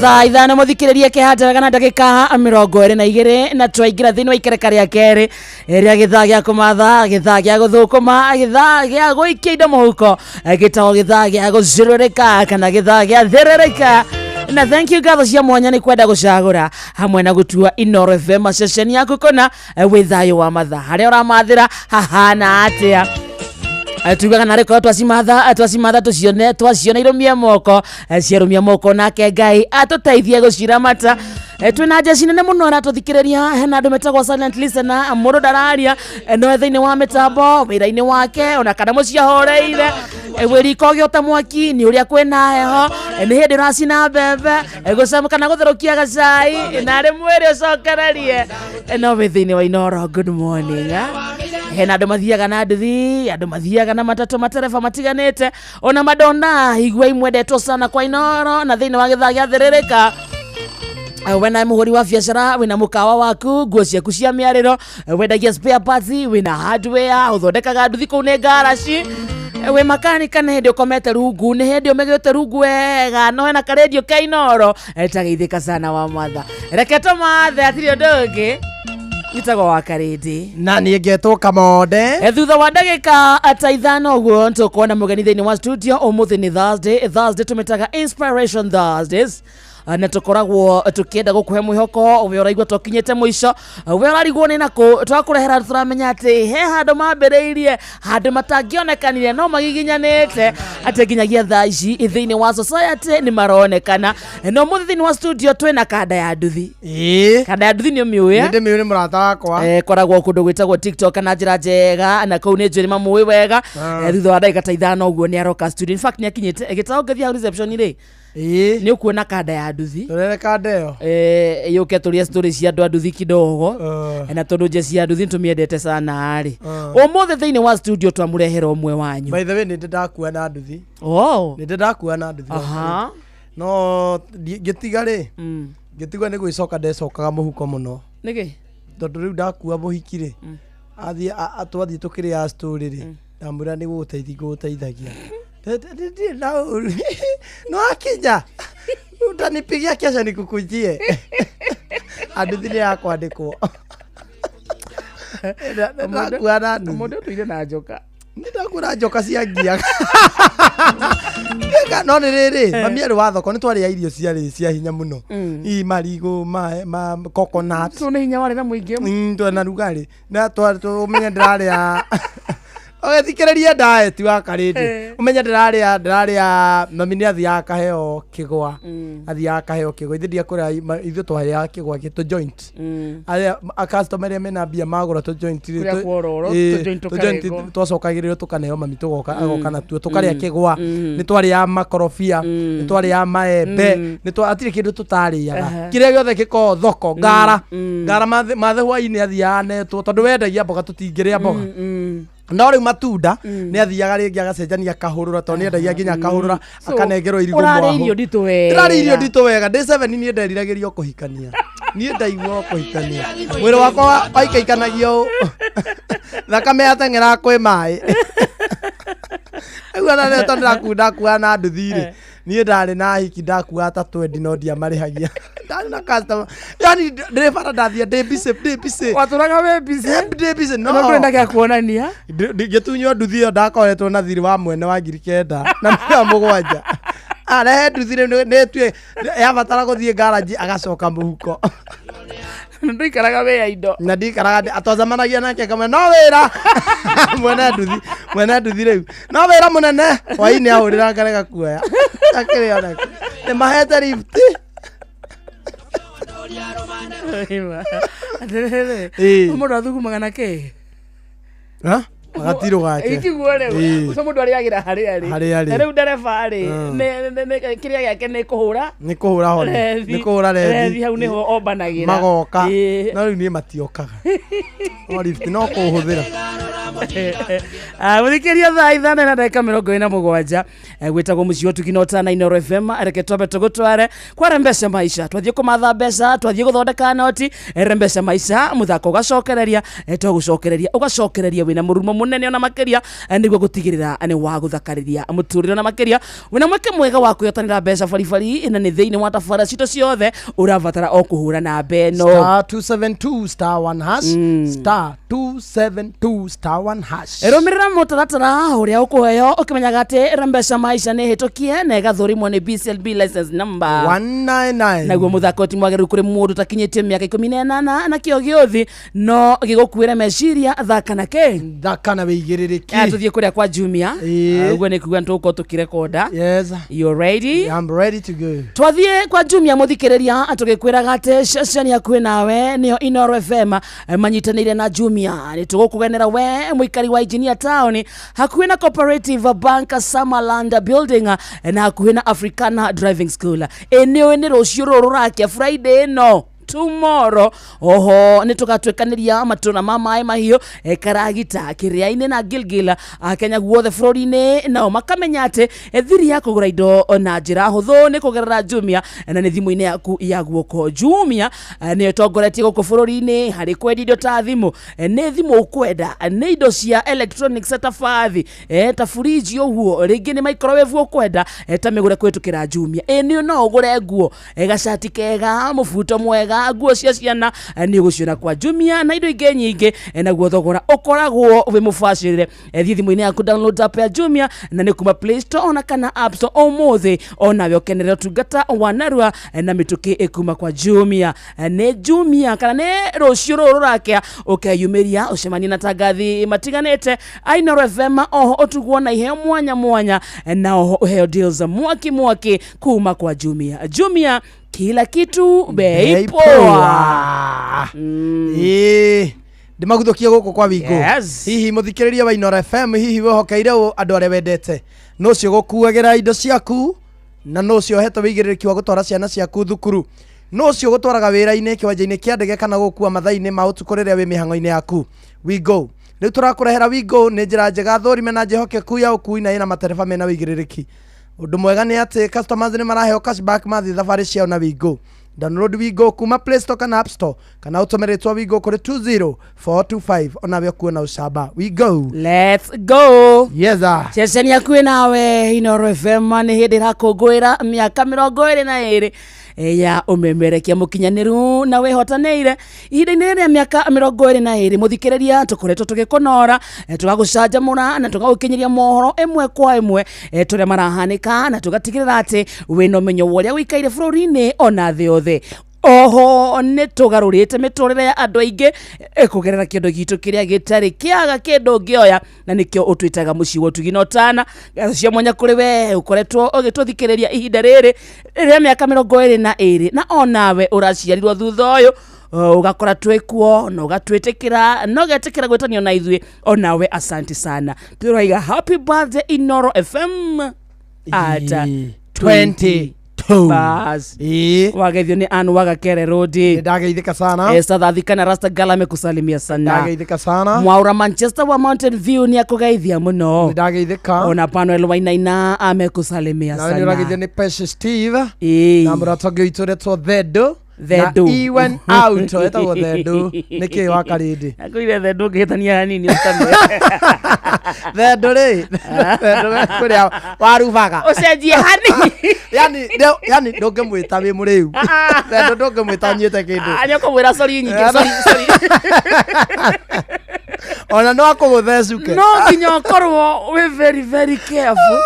thaa ithano mũthikĩrĩrie kĩhataga na ndagĩka 22 na twaingĩra thĩinĩ wa ikereka rĩa kerĩ rĩa gĩthaa gĩa kũmatha gĩthaa gĩa gũthũkũma gĩthaa gĩa gũikia indo mũhuko gĩtagwo gĩthaa gĩa gũcirũrĩka kana gĩthaa gĩa therereka na thank you gatho cia mwanya nĩ kwenda gũcagũra hamwe na gũtua Inoro FM ceceni yaku kona wĩ thayũ wa mathaa harĩa ũramathĩra hahana atĩa tugaga na reko twacimatha twacione irũmia moko ciarũmia moko nake Ngai atũteithie gũciramata twina njeci nene mũno aratũthikĩrĩria hena andũ metagwo silent listener mũndũ ndararia no thĩinĩ wa mĩtambo wĩra-inĩ wake ona kana mũciĩ ahoreire wĩriko gĩota mwaki nĩ ũrĩa kwĩna heho nĩ hĩndĩ ũracina mbembe gũcamũka na gũtherũkia gacai na rĩ mwĩrĩ ũcokererie no wĩ thĩinĩ wa Inoro good morning hena andũ mathiaga na nduthi andũ mathiaga na matatũ matereba matiganĩte ona madona igua imwendetwo sana kwa Inoro na thĩinĩ wa gĩthaa gĩa therereka wena mũhũri wa biacara wena mũkawa waku nguo ciaku cia mĩarĩro wendagia spare parts wena hardware ũthondekaga nduthi kũu nĩ ngaraci we makanika nĩ hĩndĩ ũkomete rungu nĩ hĩndĩ ũmegĩte rungu wega no hena karendio ka Inoro tageithĩka sana wa matha reke tũmathe atirĩ ũndũ ũngĩ Nitagwo wa Karĩndĩ na niĩ ngetwo Kamonde thutha wa ndagĩka ta ithano ũguo tũkuona mũgeni thĩinĩ wa studio ũmũthĩ nĩ Thursday tũmĩtaga Inspiration Thursdays na tukoragwo tukienda gũkũhe mwĩhoko we ũraigua tũkinyĩte mũico we ũrarigwo nĩ nakũ twakũrehera tũramenya atĩ he handũ mambĩrĩirie handũ matangĩonekanire no magiginyanĩte atĩ nginyagia thaa ici thĩinĩ wa society nĩ maronekana no mũthĩ thĩinĩ wa studio twĩna kanda ya nduthi kanda ya nduthi nĩ ũmĩũĩ nĩ ndĩmĩũĩ nĩ mũrata wakwa koragwo kũndũ gwĩtagwo TikTok na njĩra njega na kũu nĩ njũĩ nĩ mamũĩ wega thutha wa ndagĩka ta ithano ũguo nĩ aroka studio in fact nĩ akinyĩte gĩtao ngĩthiĩ reception rĩ ni ukuona kanda ya nduthi turere kanda yo yuke turia story cia andu a nduthi kidogo na tondu jesi ya nduthi tumiendete sana ari umuthi thiini wa studio twamurehera umwe wanyu by the way ninde ndakua na nduthi ninde ndakua na nduthi no gitiga ri gitigwa ni gwicoka ndecokaga muhuko muno niki tondu riu ndakua muhiki ri athie atwathie tukiri ya story ri ndamwira ni guteithagia no akinya utanipigia kesho nikukujie anduthi ni yakwandikwo mundu tuire na njoka ndakura njoka cia ngia no ni riri mami ari wa thoko ni twari ya irio cia hinya muno i marigo ma coconut so ni hinya wari na muingi na rugari na twari ndirari ya thikiriria diet wa karindi umenya ndiraria mami ni athia kaheo kigwa athia kaheo kigwa ithindia kuria ithu twaya kigwa gitu joint a customer mena bia magura to joint twacokagirira tukaneo mami tugoka agoka na tu tukaria kigwa ni twari ya makorofia ni twari ya maembe ni atire kindu tutariaga kiria giothe giko thoko ngara mathe hwaini athia netwo tondu wendagia mboga tutingiria mboga no riu matunda ni athiaga ringi agacenjania kahurura to ni endagia nginya kahurura akanengerwo irigo mwaho urari irio nditu wega urari irio nditu wega day 7 ni nderiragirio kuhikania ni ndaigua kuhikania mwiri wakwa waikaikanagio thakame yatengera kwi mai agua na tondu ndakua na nduthi ri ni ndari na hiki ndakua ta 20 no ndia marihagia ndari na customer yani driver ndathia day busy waturaga we busy no ndenda kuonania gitunyo nduthi yo ndakoretwo na thiri wa mwene wa 9,000 na 7 arehe nduthi ne tue yabatara guthie garage agacoka muhuko ndikaraga we ya indo na ndikaraga atozamanagia nake kama no wira mwene nduthi riu no wira munene waini ahurira ngarega kuoya akiriona ni mahete lift mundu athugumaga na ke magatiro gake ikiguo rĩu ucio mundu ariagira harĩa rĩu ndereba rĩ kiria gĩake nĩ kũhũra hone nĩ kũhũra rethi hau nĩho ombanagira magoka no rĩu niĩ matiokaga no lift no kũhũthĩra gũthikĩria thaa 5:27 gwĩtagwo mũciĩ wa Tukinota na Inooro FM reke twambe tũgũtware kwa Rembesha Maisha twathiĩ kũmatha mbeca twathiĩ gũthondeka noti Rembesha Maisha mũthako ũgacokereria ũgacokereria wĩna mũrumo munene ona makiria niguo gutigirira ani wa guthakarĩria mũtũrĩre na makiria wĩna mweke mwega wa kwĩyotanĩra mbeca baribari na nĩ thĩinĩ wa tabara cito ciothe ũrabatara o kũhũra na mbeno *272 *1 hash *272 *1 hash rũmĩrĩra mũtaratara ũrĩa ũkũheo ũkĩmenyaga atĩ Rembesha Maisha nĩ hĩtũkie na ĩgathũrimwo nĩ BCLB license number 199 naguo mũthako ti mwagĩrĩru kũrĩ mũndũ takinyĩtie mĩaka 18 na kĩo gĩũthi no gĩgũkuĩra meciria thaka na ke kana weigĩrĩrĩki tuthie kuria kwa Jumia uguo ni kuga ntuko tukirekoda yes you ready I'm ready to go twathie kwa Jumia muthikiriria atugikwiraga ate ceceni akuĩ nawe nio Inooro FM manyitanĩire na Jumia ni tugukugenera we muikari wa Engineer Town hakuĩ na Cooperative Bank Summerland Building na hakuĩ na Africana Driving School eneo ni rũciũ rũrakia Friday no tomorrow oho ni tugatwekaniria matuna mamae mahio karagita kiriaine na Gilgil Kenya guothe bũrũri-inĩ nao makamenya atĩ thiri ya kũgũra indo na njĩra hũthũ nĩ kũgerera Jumia na nĩ thimũ-inĩ yaku ya guoko Jumia nĩ tongoretie gũkũ bũrũri-inĩ harĩ kwendia indo ta thimũ nĩ thimũ ũkwenda nĩ indo cia electronics ta bathi ta fridge ũguo rĩngĩ nĩ microwave ũkwenda ta mĩgũre kũhĩtũkĩra Jumia nĩ no ũgũre nguo gacati kega mũbuto mwega nguo cia ciana nĩ ũgũciona kwa Jumia na indo ingĩ nyingĩ naguo thogora ũkoragwo wĩ mũbacĩrĩre thiĩ thimũ-inĩ yaku download app ya Jumia na nĩ kuma Play Store ona kana App Store ũmũthĩ onawe ũkenerera ũtungata wa narua na mĩtũkĩ ĩkuma kwa Jumia nĩ Jumia kana nĩ rũciũ rũrũ rũrakĩa ũkeyumĩria ũcemania na tangathi matiganĩte Inooro FM oho ũtugwo na iheo mwanya na oho ũheo deals mwaki kuma kwa Jumia kila kitu bei poa ndimaguthukia guku kwa wingu hihi muthikiriria wa Inooro FM hihi wehokeire andu aria wendete no cio gukuagira indo ciaku na no cio hetwo wigiriki wa gutwara ciana ciaku thukuru no cio gutwaraga wira-ini kiwanja-ini kia ndege kana gukua mathaa-ini ma utuku riria wi mihango-ini yaku we go riu turakurehera we go ni njira njega thorime na njehokeku ya ukui na ina matereba mena wigiriki undu mwega ni ati customers ni maraheo cashback mathi thabari ciao na we go download we go kuma Play Store kana App Store kana utomeretwa we go kuri 20425 onawe kuona ucamba we go let's go yes ceceni yaku nawe Inooro FM ni hindi rakungwira miaka 22 ya umemerekia mukinyaniru na wehotaneire ihinda-ini ria miaka 22 muthikiriria tukoretwo tugikonora tugagucanjamura na tugagukinyiria mohoro imwe kwa imwe turia marahanika na tugatigirira ati wina umenyo uria wikaire bururi-ini ona thi othe oho ni tugarurite miturire ya andu aingi kugerera kindu gitu kiria gitari kiaga kindu ngioya na nikio utwitaga muci wo tuginotana cia mwanya kuri we ukoretwo ugituthikireria ihinda riri ria miaka 22 na onawe uraciarirwo thutha uyu ugakora twekuo na ugatwitikira no getikira gwetanio na ithui onawe asante sana turoiga happy birthday Inooro FM at 20 bas wagethio ni Anu Wagakere Road ndageithika sana Thathikana Rasta Gala amekusalimia sana ndageithika sana Mwaura Manchester wa Mountain View ni akugeithia muno ndageithika ona Panuel Wainaina amekusalimia sana na ndageithia ni Pesha Steve na muratonge ituretwo Thedo Thedo na even out etagwo Thedo niki wa karindi akuire Thedo ngihitania hanini utame Thedo ri Thedo kuria warubaga ucenjie hanini yani ndungemwita wi muriu Thedo ndungemwita nyite kindu anyoko mwira sorry nyingi sorry ona no akuguthecuke no nginya ukorwo we very very careful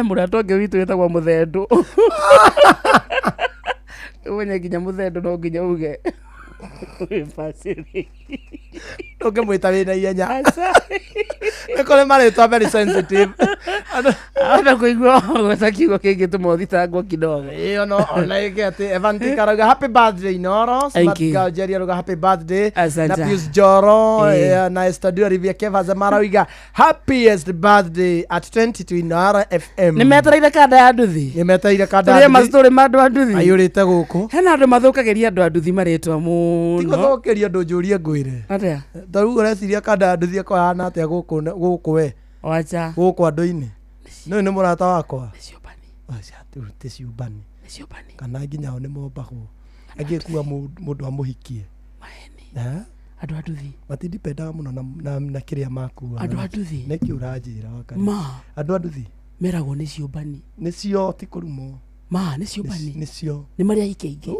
muratonge witu wetagwa Muthendo wenye nginya Muthendo no nginya uge ndungemwita wina ihenya nikuri maritwa very sensitive ana kuigua gweta kiugo kingi tumothitangwo kidogo ona ige ati Evanti Karaga happy birthday Inooro smart girl Jerry aruga happy birthday na Pius Joro na studio Rivia Keva Zamara wiga happiest birthday at 20 to Inooro FM nimetereire kada ya nduthi nimetereire kada ya nduthi mastori mandu a nduthi ayurite guku hena andu mathukageria andu a nduthi maritwa muno tiguthukiria andu njurie ngwire atia taru ureciria kada ya nduthi akahana atia guku we wacha guku andu-ini no ni murata wakwa niciobani ciubani kana nginya o ni mombagwo agikuwa mundu amuhikie maheni andu a nduthi matindipendaga muno na kiria makuwa andu a nduthi niki uranjira wakari andu a nduthi meragwo ni ciubani nicio ti kurumo ni ciubani nicio ni maria ikeingi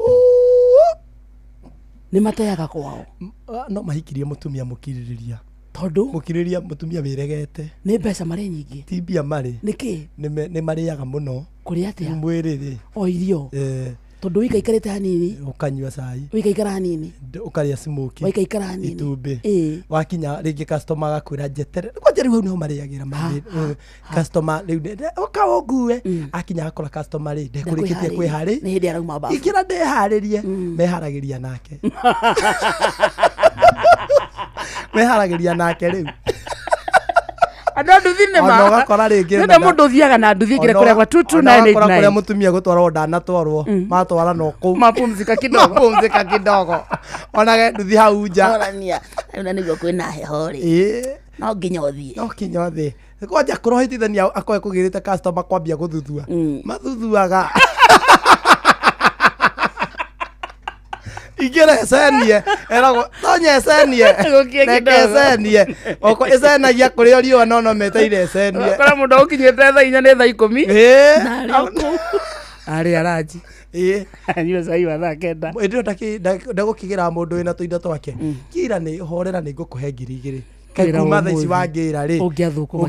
ni mateaga kwao no mahikirie mutumia mukiririria tondu mukiririria mutumia wiregete ni mbeca mari nyingi ti mbia mari niki ni mariaga muno kuri atia mwiriri o irio tondu wikaikarite hanini ukanyua cai wikaikara hanini ukaria smoke wikaikara hanini itumbi wakinya ringi customer gakwira njetere kwanja riu no mariagira mari customer riu ukaongue akinya akora customer ri ndekurikitie kwihari ni hindi arauma bafu ikira ndeharirie meharagiria nake meharagiria nake riu andu a nduthi nima ogakora ringi nda mundu uthiaga na nduthi ngire kuria kwa 2299 kuria mutumia gutwarwo ndanatwarwo matwara no ku mapumzika kidogo onage nduthi hau nja orania una niguo kwina heho ri no nginya uthie kwanja kurohitithania akoe kugirite customer kwambia guthuthua mathuthuaga igere senie erago tonye senie nekesenie oko esenagia kurio riwa no meteire senie kora mundu ukinyete thaa 4 ne thaa 10 ari araji anyua sai wa thaa 9 ndio ndagukigira mundu wina tuindo twake kira ni horera ni ngukuhe ngiri igiri kuma thaa ici wangira ri ungiathukuma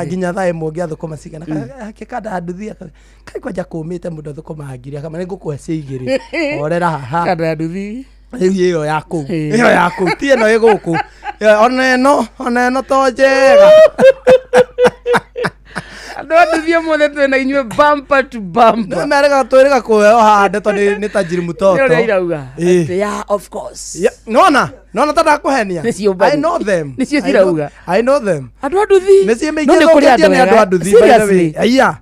nginya thaa imwe ungiathukuma cigana kikanda nduthi kai kwanja kumite mundu athukuma ngiri kama ni ngukuhe cigiri horera haha kanda nduthi iyo yaku ti ino iguku ona ino to njega andu a nduthi mothe twena inywe bumper to bumper merega twirega kuyo hande to ni tajiri mutoto ndio irauga yeah of course nona tada kuhenia I know them nicio cirauga I know them andu anduthi mesie meingi ndoketia ni andu anduthi by the way aya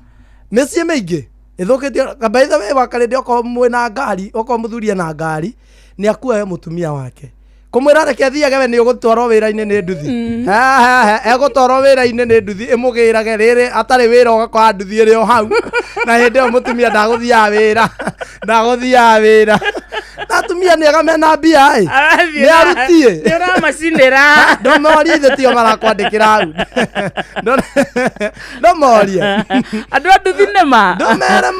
mesie meingi ithukitie by the way wakarinde oko mwena ngari oko muthuria na ngari ni akuoe mutumia wake kumwira reke thiage we ni ugutwaro wira-ini ni nduthi egutwaro wira-ini ni nduthi imugirage riri atari wira ugakora nduthi iri o hau na hindi o mutumia ndaguthia wira atumia ni agamena mbia ni arutie ni uramacinira ndomorie thitio marakwandikira hau ndomorie andu anduthi nema ndomere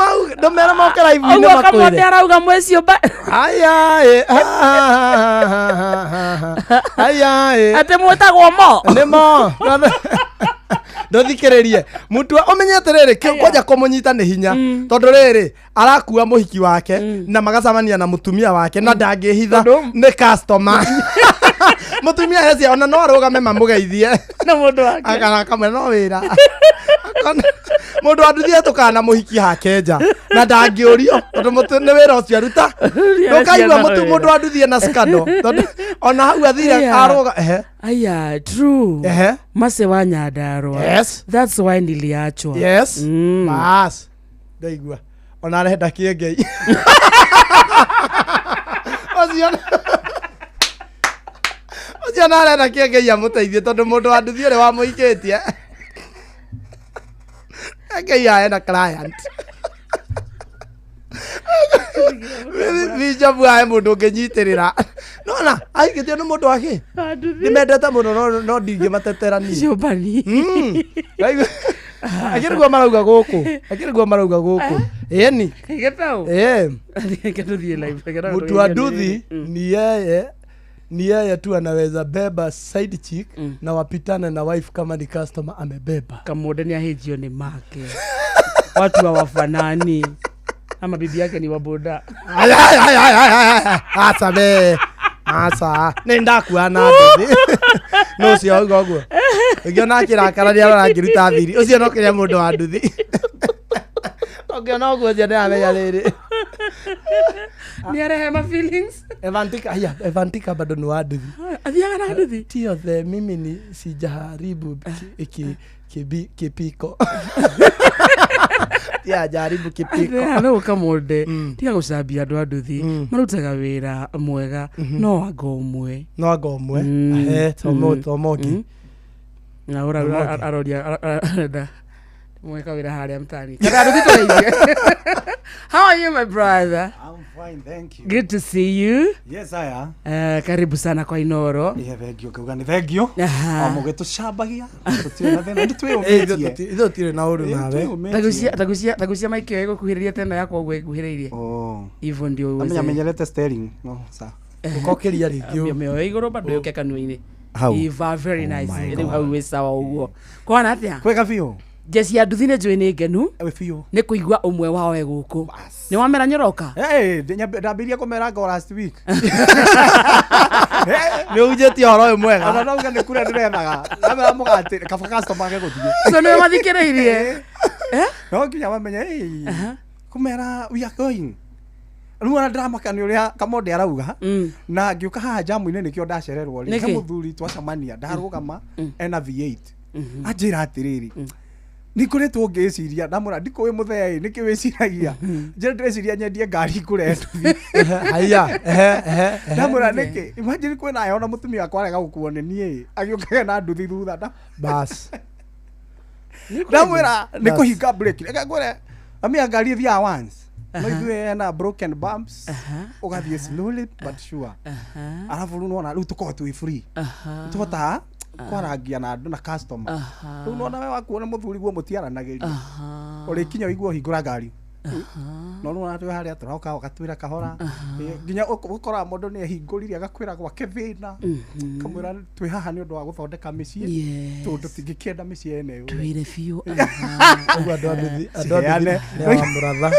mau karaivu-ini makwire kamote arauga mwecio ate mwetagwo mo nimo ndothikiririe mutu umenyete riri kwanja kumunyita ni hinya tondu riri arakua muhiki wake na magacamania na mutumia wake na ndangihitha ni customer mutumia heci ona no arugame mamugeithie na mundu wake akana kamwe no wira mundu anduthie tukana muhiki hake nja na ndangiurio tondu mutu ni wira ucio aruta ndukaigua mundu anduthie na skando ona hau athire aruga aya true mase wa Nyandarua that's why niliachwa bas ndaigua ona arenda kiengei ocio na arenda kiengei amuteithie tondu mundu anduthie ri wa muikitie Ngai aena client Vijabu ae mundu nginyitirira nona aikitio ni mundu wake nimendete muno no ndingi mateterania ciobani akirigwo marauga guku eni getao ketuthie live mutu wa nduthi ni yeye tu anaweza beba side chick na wapitane na wife kama ni customer amebeba. Kamude ni ahijio ni make. Watu hawafanani. Ama bibi yake ni waboda. Asa be. Asa. Nenda kuana bibi. No si ogogo. Ngiona kirakara ria rangiruta thiri. Ucio no kiria mundu wa nduthi. Ngiona ogo cia na meya riri. Niare my feelings. Evantika bado ni wa nduthi. Athiaga na nduthi. Tio the mimi ni sijaribu kipiko. Ya jaribu kipiko. Ano Kamude. Tiga gucambia andu anduthi. Marutaga wira mwega no agomwe. No agomwe. Tomoki. Na ora aroria da. Mweka wira haria mtani. How are you, my brother? I'm fine, thank you. Good to see you. Yes, I am. Karibu sana kwa Inoro. Thank you. Kugani thank you. Mugeto shabagia. Ido tire na uru nawe. Tagusia maiki yego kuhiriria tena yako ogwe kuhiririe. Oh. Hivyo ndio uweze. Amenyelete steering. No, sa. Ukokeria rigio. Meo igoro bado yoke kanuni. Iva very nice. Ele how we sawa ugo. Kwa natia? Kweka fio. Jesi ya nduthi njwe ni ngenu ni kuigua umwe wao eguku ni wamera nyoroka ndabiria kumera go last week ni ujeti horo mwega ana nauga ni kure ndirenaga amera mugati kafa customer ke guthie so ni mathikiriirie no kinya wamenye kumera we are going ruwa drama kani uria Kamude arauga na ngiuka haha jamu-ini nikio ndacererwo ri muthuri twacamania ndarugama ena V8 ajira atiriri nikoretwo ngiciria ndamura ndikuwe muthei nikiwiciragia njira ndiciria nyendie ngari kure haya ndamura niki imagine kwena yona mutumia akwarega gukuo ni nie agiukaga na nduthi thutha nda bas ndamura nikuhinga brake reka ngore amia ngari thia once no ithuĩ na broken bumps ugathie slowly but sure alafu runo riu tukorwo twi free tuhota kwarangia na andu na customer riu nona we wakuona muthuri guo mutiaranagiria uri kinya igua hingura ngari no nona twe haria turoka ugatwira kahora nginya ukora mundu ni hinguriria agakwira gwake thina kamwira twi haha ni undu wa guthondeka micii tondu tingikienda micii ene twire biu andu anduthi wa muratha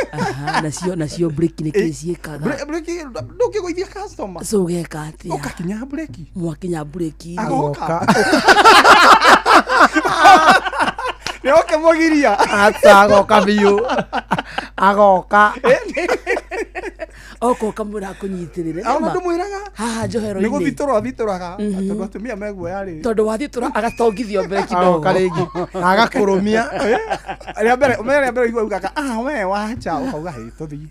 nacio break ni kiciekaga break ndungiguithia customer so geka atia ukakinya break mwakinya break agoka Nioke mugiria agoka biũ agoka oko kamura kunyitirire au ndu mwiraga haha njohero ni guthitura tondu atumia meguoya ri tondu wathitura agatongithio mbere kidogo karingi agakurumia ria mbere igua ugaga we wacha ukauga he tuthii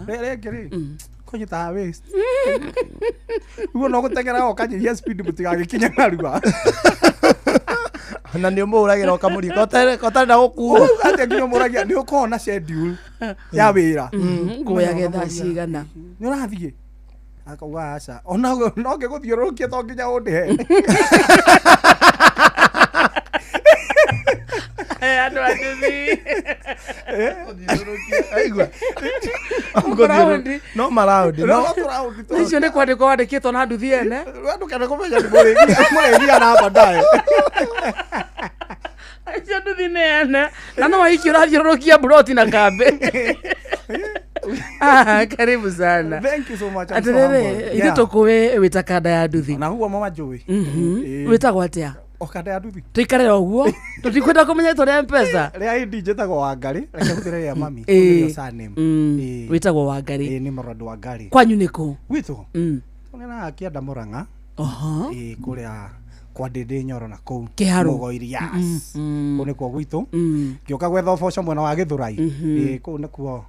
rege ri konyita waste ugo no gutengera okanyihia speed mutigagikinya narua na nĩ mũragira ũkamũria kotari na gũkuo ati nginya mũragia nĩ ũkorwo na schedule ya wĩra ngũyage thaa cigana nĩ ũrathiĩ akauga aca ona no ngĩgũthiũrũrũkia to nginya ũndĩhe andũ anduthi aigua no maraundi icio nĩ kwandĩkwo wandĩkĩtwo na nduthi ene andũ kene kũmenya nĩ mũrĩgia na baadaye icio nduthi nĩ ene na no waiki ũrathiũrũrũkia buroti na kambe karibu sana. Thank you so much. Atirere ithu tukuwe wita kada ya nduthi na huwa mama Joey witagwo atia okada ya nduthi tuikare oguo tutikwenda kumenya tore mpesa ria ID njitagwo Wangari reke huthire ya mami ndio surname witagwo Wangari ni Mũrando Wangari kwanyu niko witu tuna akienda Murang'a kuria kwa Ndindi Nyoro na kou Mugoiri yes kune kwa gwitu ngioka gwetha uboco mwena wa Githurai kou nikuo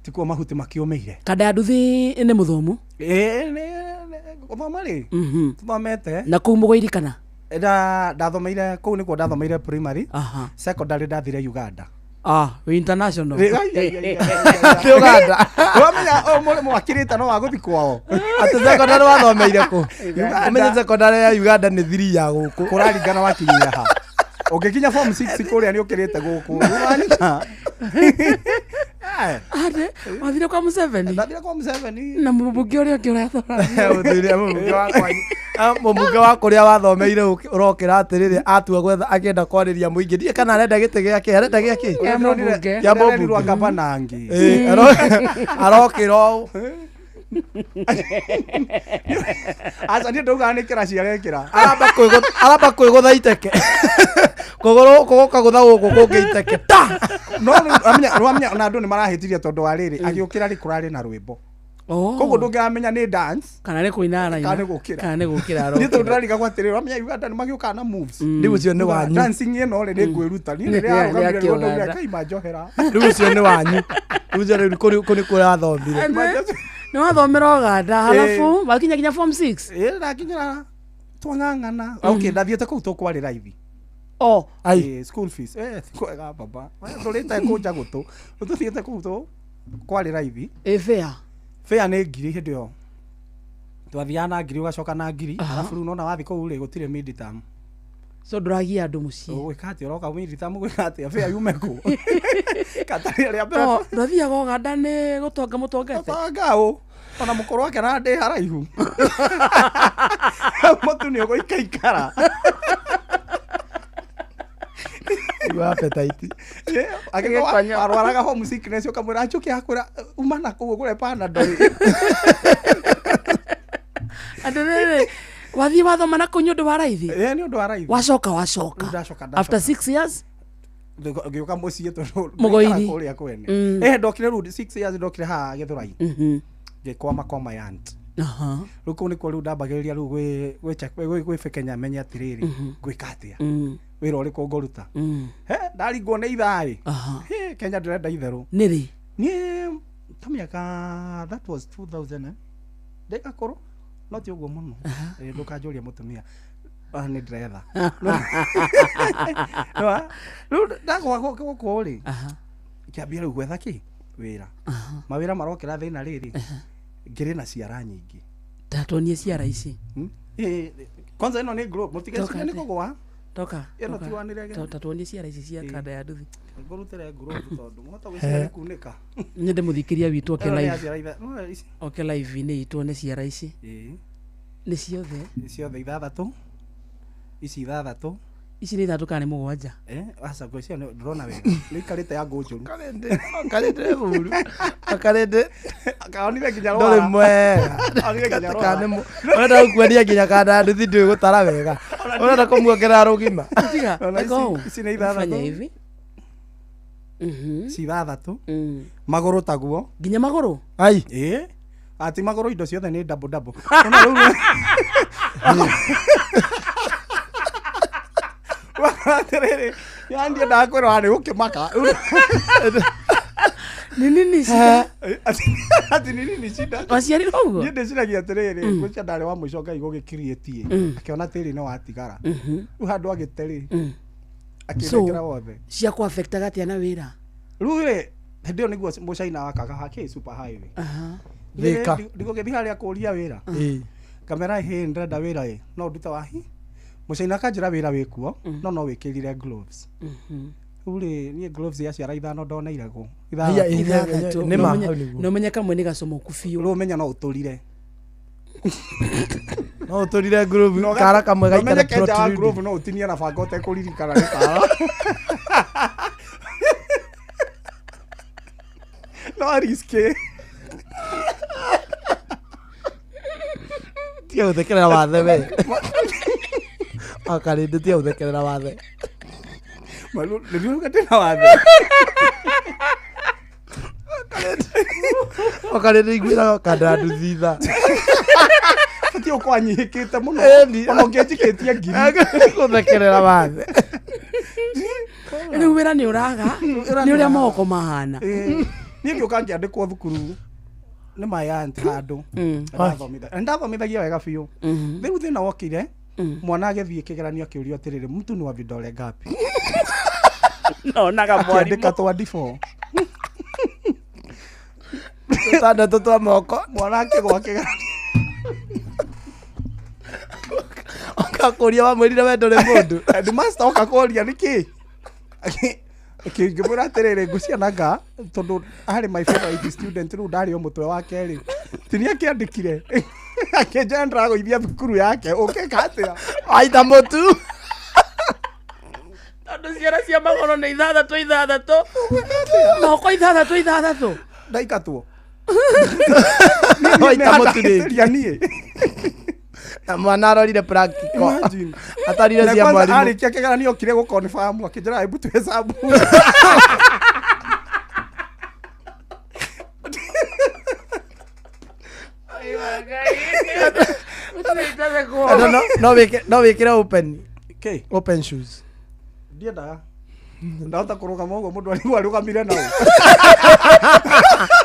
tikuo mahuti makiumeire kada ya nduthi ni muthomu uthoma ri thomete na kou Mugoiri kana ndathomeire kou nikuo ndathomeire primary secondary ndathire Uganda we international Uganda wamenya mũrĩmo wakirĩte no waguthi kwao ati secondary wathomeire ku umenye secondary ya Uganda ni 3 ya guku kuraringana wakinyia ha ũngĩkinya form 6 kũrĩa nĩ ũkĩrĩte gũkũ ade wathire kwa Museveni ndathire kwa Museveni na mũmbunge ũrĩa ũngĩ ũrathora ũthire mũmbunge wakwa mũmbunge wa kũrĩa wathomeire ũrokĩra atĩrĩrĩ atua gwetha akĩenda kwarĩria mũingĩ ndiĩ kana arenda gĩtĩ gĩake arenda gĩake ya mũmbunge ya mũmbunge rwa gavana angĩ arokĩra aca nĩ ndauga nĩ kĩra ciarekĩra aramba kwĩgũtha iteke kũgũka gũtha gũkũ kũngĩ iteke no amenya na andũ nĩ marahĩtirie tondũ wa rĩrĩ agĩũkĩra rĩ kũrarĩ na rwĩmbo koguo ndũngĩamenya nĩ dance kana nĩ kũina araina kana nĩ gũkĩra nĩ tondũ ndĩrariga gwatirĩrĩ amenya Uganda nĩ magĩũkaga na moves rĩu ũcio nĩ wanyu dancing ĩno rĩ nĩ kwĩruta niĩ rĩrĩa arũgamire rwĩmbo kaima njohera rĩu ũcio nĩ wanyu rĩu kũrĩ kũrathomire nĩ wathomera Uganda halafu wakinya kinya form 6 ndakinyira twang'ang'ana okay ndathiĩte kũu tũkwarĩ raithi school fees kwega baba ndũrĩte kũnja gũtũ ũtũthiĩte kũu kwarĩ raithi fare nĩ ngiri hĩndĩ ĩyo twathiaga na ngiri ũgacoka na ngiri arabu rĩu nona wathi kũu rĩ gũtirĩ mid-term so ndũragia andũ mũciĩ gwĩka atĩa ũroka mid-term gwĩka atĩa fare yume kũ katarĩ rĩa mbere ndathiaga Uganda nĩ gũtonga mũtongete ũ ona mũkũrũ wake na ndĩ haraihu mũtu nĩ ũgũikaikara appetite arwaraga home sickness ukamwira achuke akura umana kuo kule pana ndoi adere wathi wathoma na kunyondo wa raithi ni undu wa raithi wacoka after 6 years ngioka muciĩ tondu Mugoiri kuria kwene ndokire rudi 6 years ndokire ha Githurai ngikwama kwa my aunt rĩu kũu nĩkuo rĩu ndambagĩrĩria rĩu gwĩbekenya menye atĩrĩrĩ gwĩka atĩa wĩra ũrĩkũ ngũruta ndaringwo nĩ itharĩ Kenya ndĩrenda itherũ nĩ rĩ niĩ ta mĩaka that was 2000 ndĩgakũrũ no ti ũguo mũno ndũkanjũria mũtumia nĩ ndĩretha rĩu ndagwa gũkũ rĩ kĩambia rĩu gwetha kĩ wĩra mawĩra marokĩra thĩna rĩrĩ ngĩrĩ na ciara nyingĩ ndatonie ciara ici kwanza ĩno nĩ group mũtigecirie nĩ kũgũa toka ĩno tiwanĩre tatuonie ciara ici cia kada ya nduthi ngũrutĩre group tondũ mũhota gwĩciria kunĩka nyende mũthikĩria witũ oke live nĩ itũ nĩ ciara ici nĩ ciothe ithathatũ ici ithathatũ ici nĩ ithatũ kana nĩ mũgwanja aca ngwĩciria ndĩrona wega nĩ ikarĩte ya ngũnjũru karĩte buru akarĩte akaonire nginya ndũrĩ mwega ũrenda gũkuonia nginya kana nduthi ndũĩ gũtara wega ũrenda kũmuongerera rũgima ici nĩ ithathatũ hivi ci 6 maguru taguo nginya maguru ai ati maguru indo ciothe ni double waterere yandi ndakwira ari ukimaka nini shida ati nini shida waciari rogo ni ndiciragia atiriri gucia ndari wa muico ngai gugikirietie akiona tiri no watigara u handu agiteri akirekera wothe cia ku affect gatia na wira rure ndio niguo mucaina wakaga hake super highway thika ndiko gethi haria kuria wira kamera he ndenda wira no nduta wahi mucaina kanjira wira wikuo no wikirire gloves ule ni gloves ya ciara 5 ndona irago no menya kamwe ni gacomo kufiu ro menya no uturire no uturire glove kara kamwe gaikara protrude glove no utinia na banga utekuririkana ni kara no riske tia uthekerera wathe we akarinde tia uthekerera wathe malu ndio katena wathe akarinde igwira kandandu thitha tio kwanyikite muno ono ngejikitie ngiri uthekerera wathe ni wira ni uraga ni uria moko mahana ni ndio kangiandikwo thukuru ni mayanti handu ndathomithagia wega biũ rĩu thĩna wokire mwana agĩthiĩ kĩgeranio akĩũrio atĩrĩrĩ mtu ni wa vidole ngapi nonaga mwarimũ akĩandĩka 24 tũtandatũ twa moko mwana akĩgwa kĩgeranio ũkakũria wamwĩrire we ndũrĩ mũndũ headmaster ũkakũria nĩkĩ ngĩmwĩra atĩrĩrĩ ngũcianaga tondũ harĩ my favorite student rĩu ndarĩ o mũtwe wake rĩ tini akĩandĩkire akĩnjĩra ndĩragũithia thukuru yake ũkĩka atĩa aita mũtu tondũ ciara cia magoro nĩ 6 moko 6 ndaikatwo aita mũtu niĩ na mwana arorire practical atarire cia mwarimu arĩkia kĩgeranio kire gũconfirm akĩnjĩra hebu tuhesabu no wĩkĩre open shoes ndiendaga ndahota kũrũgama ũguo mũndũ arũgamire nao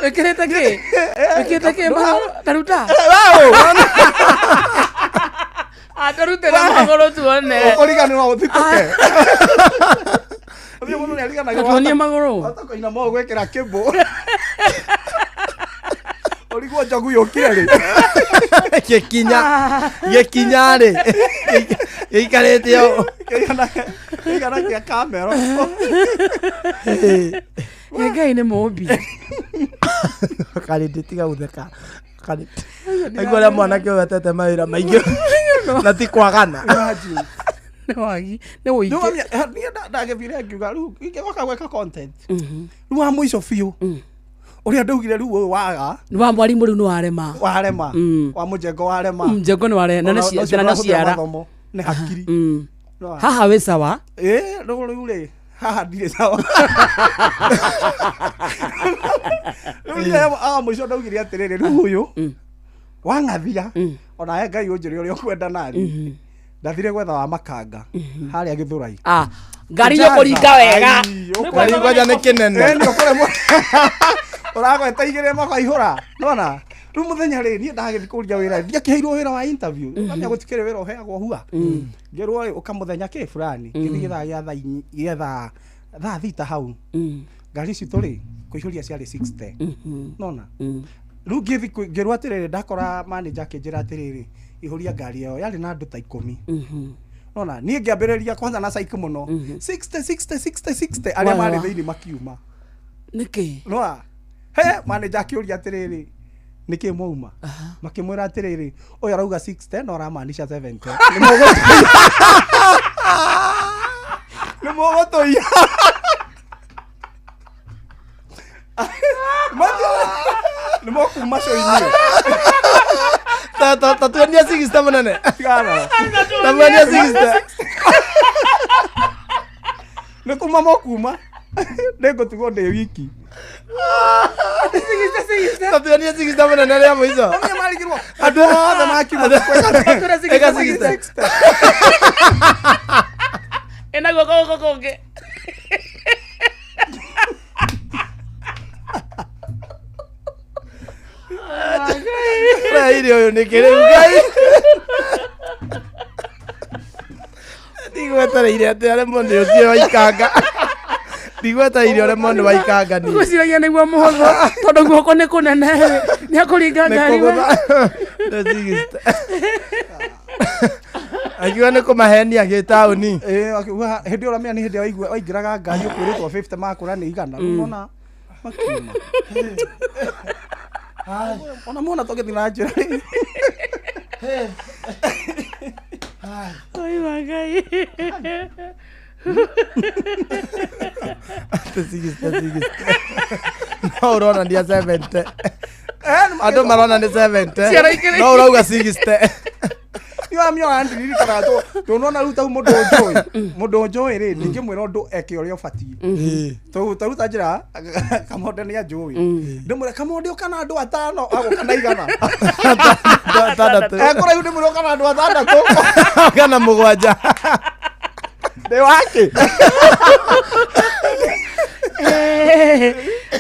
wĩkĩrĩte kĩ taruta atarute na magoro tuone ũkũriganĩrwo ũthitũke ũthiĩ mũndũ nĩariganagĩrwo tuonie magoro hata kũina mo gwĩkĩra kĩmbũ ũrigwo njogu yũkire rĩ gĩkinya rĩ gĩikarĩte o kĩigana kĩa kamero Ngai nĩ mũmbi karĩndĩ tiga gũtheka aigua rĩa mwanake ũyũ atete mawĩra maingĩ na ti kwagana nĩ wũingĩ ndagĩthire ngiuga rĩu ingĩgoka gwĩka content rĩu wa mũico biũ ũrĩa ndaugire rĩu ũyũ waga wa mwarimũ rĩu nĩ warema wa mũjengo warema mũjengo nĩ warema na ciara nĩ hakiri haha wĩ sawa rĩu rĩ haha ndirĩ sawa rĩu mũico ndaugire atĩrĩrĩ rĩu ũyũ wang'athia ona Ngai ũnjĩre ũrĩa ũkwenda nani ndathire gwetha wa makanga harĩa Gĩthũrai ngari yũkũringa wega kwaja nĩ kĩnene ũragweta igĩrĩ makaihũra nona rĩu mũthenya rĩ niĩ ndagĩthiĩ kũria wĩra ndiakĩheirwo wĩra wa interview ngamenya gũtikĩrĩ wĩra ũheagwo hua ngĩrwo ũkamũthenya kĩ fulani gĩthiĩ gĩthaa thaa thita hau ngari citũ rĩ kũihũria ciarĩ 60 nona rĩu ngĩrwo atĩrĩrĩ ndakora manager akĩnjĩra atĩrĩrĩ ihũria ngari ĩyo yarĩ na andũ ta 10 nona niĩ ngĩambĩrĩria kwanza na psyche mũno 60 arĩa marĩ thĩinĩ makiuma nĩkĩ nona he manager akĩũria atĩrĩrĩ nĩkĩ mwauma makĩmwĩra atĩrĩrĩ ũyũ arauga 60 na ũramaanisha 70 nĩ mũgũtũia nĩ mũkuma show-inĩ tatuonia 60 mũnene tatuonia 60 nĩ kuma mũkuma Nĩngũtigwo ndĩ wiki. Tatuania sigista mwana nale hapo hizo. Mimi marigirwo. Andũ othe makiuma kweka. Ega sigista. Ena goko konge. Ile yo nikere ugai. Digweta ile ate ale monde ucio waikanga. Digweta ile ole monde waikanga ni. Gwiciragia nĩguo mũhũthũ tondũ guoko nĩ kũnene nĩ akũringa ngari we. Akiwa nĩ kũmahenia gĩtaũni. Akiuga hĩndĩ ĩyo ramĩa nĩ hĩndĩ waigua waingĩraga ngari ũkwĩrĩtwo 50 makũra nĩ 100. Unaona makiuma. Ona muona tũgĩthiĩ na njĩra. Oi magai. Sigista. No urona ndia 70. Ando marona ni 70. No urauga sigista. Yo amio andiri kana to no na ruta mundu njoi ri ninge mwira undu eke uria ubatie to ruta njira kamonde ni njoi ndimure kamonde ukana andu atano ago kana igana ekora yude mwira ukana andu atano kana mugwanja de wake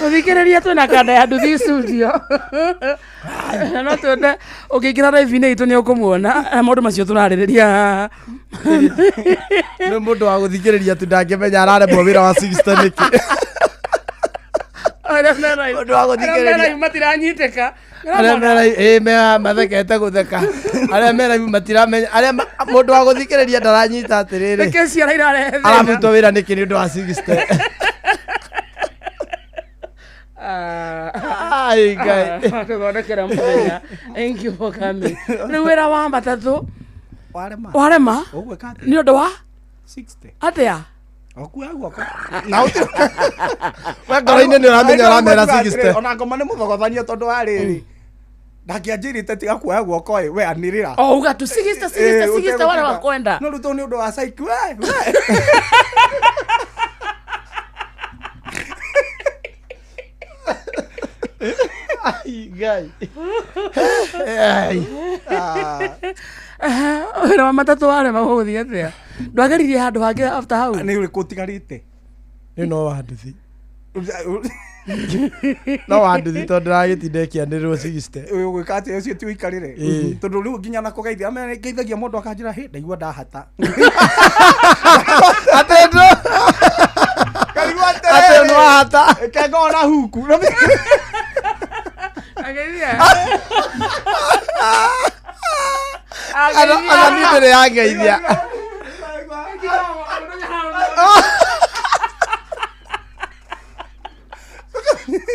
Uthikiriria twina kanda ya nduthi studio. No twende ukikira live-inĩ itũ nĩ ũkũmuona maũndũ macio tũrarĩrĩria. Nĩ mũndũ wa gũthikĩrĩria tu ndangĩmenya araremwo wĩra wa Sigista nĩkĩ. Mũndũ wa gũthikĩrĩria matiranyitĩka. Arĩa mera me mathekete gũtheka. Arĩa mera matiramenya arĩa mũndũ wa gũthikĩrĩria ndaranyita atĩrĩrĩ. Reke ciara irare. Aramutwo wĩra nĩkĩ nĩ ũndũ wa Sigista. Ai guy. Tuthondekera mũthenya. Thank you for coming. Rĩu wĩra wa matatũ warema nĩ ũndũ wa 60 atĩa okuya guoko na we ngoro-inĩ nĩ ũramenya ũramera Sigista. Ona ngoma nĩ mũthogothania tondũ wa rĩrĩ ndangĩanjĩrĩte tiga kuoya guoko we anĩrĩra uga tu Sigista wale wa kwenda no rũtũ nĩ ũndũ wa psyche we ai guy wĩra wa matatũ warema gũgũthiĩ atĩa ndwageririe handũ hangĩ after hau nĩ ũrĩkũ ũtigarĩte no wa nduthi no wa nduthi tondũ ndĩragĩtinda ĩkĩanĩrĩrwo Sigista ũgwĩka atĩa ũcio ti ũikarĩre tondũ rĩu nginya na kũgeithia ngeithagia mũndũ akanjĩra hĩ ndaigua ndahata atendo atendo wahata kengo na huku ageithia ana nĩ ndĩrĩ yangeithia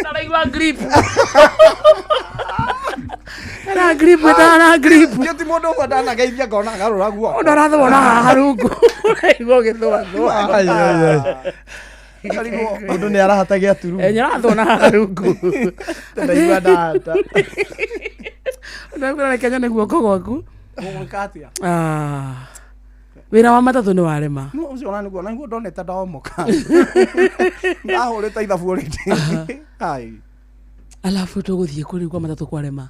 Naraigua grip. Na grip wetana grip. Yo ti mundu umwe ndanageithia ngona agarura guo. Ona rathona harungu. Igwo githwa. Ai mundu nĩ arahatagia turu. Nyarathona harungu. Ndaigua ndahata. Ndakora Kenya nĩ guoko gwaku. Gwĩka atĩa? Wĩra wa matatũ nĩ warema. No ucio ona nĩguo naiguo ndonete ndaomoka. Ndahũrĩte ithabu rĩngĩ. Ai. Alafu tũgũthiĩ kũrĩ kwa matatũ kwarema.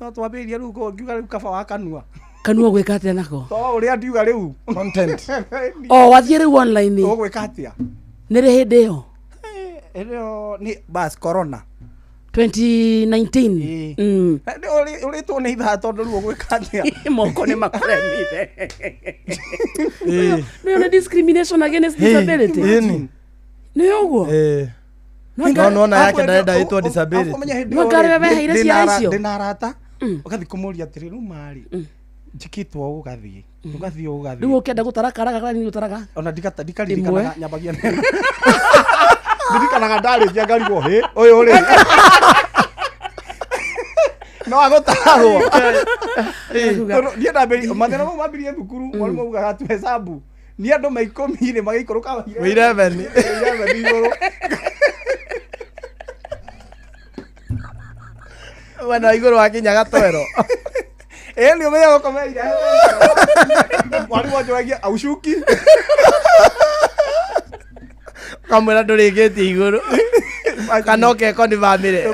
Twambĩrĩria rĩu ngiuga rĩu kaba wa kanua. Kanua gwĩka atĩa nako? To ũrĩa ndiuga rĩu content. Wathiĩ rĩu online. Ũgwĩka atĩa? Nĩ rĩ hĩndĩ ĩyo? Ĩyo nĩ bas corona. 2019. Ũrĩtwo nĩ ithaa tondũ rĩu ũgwĩka atĩa? Moko nĩ makũremire. Nĩ discrimination against disability. Nĩ ũguo? No yake ndarenda ĩtwo disability. Nĩwakarĩwe weheire ciara icio? Ndĩna arata ũgathiĩ kũmũria atĩrĩ rĩu marĩ njĩkĩtwo ũgathiĩ rĩu ũkĩenda gũtarakaraga kana nĩ ũtaraga ona ndikaririkanaga nyambagia ndirikanaga ndarĩkia ngarigwo hĩ ũyũ ũrĩ no agũtarwo niĩ ndambĩrĩria mathĩna mau mambirie thukuru mwarimũ augaga tu hesabu nĩ andũ maikũmi-rĩ magĩikũrũka wĩireveni igũrũ wana igũrũ wakinya gatwero nĩ ũmenya gũkomeire mwarimũ anjoragia aucuki kamwira ndurigiti iguru kana ukeko ni bamire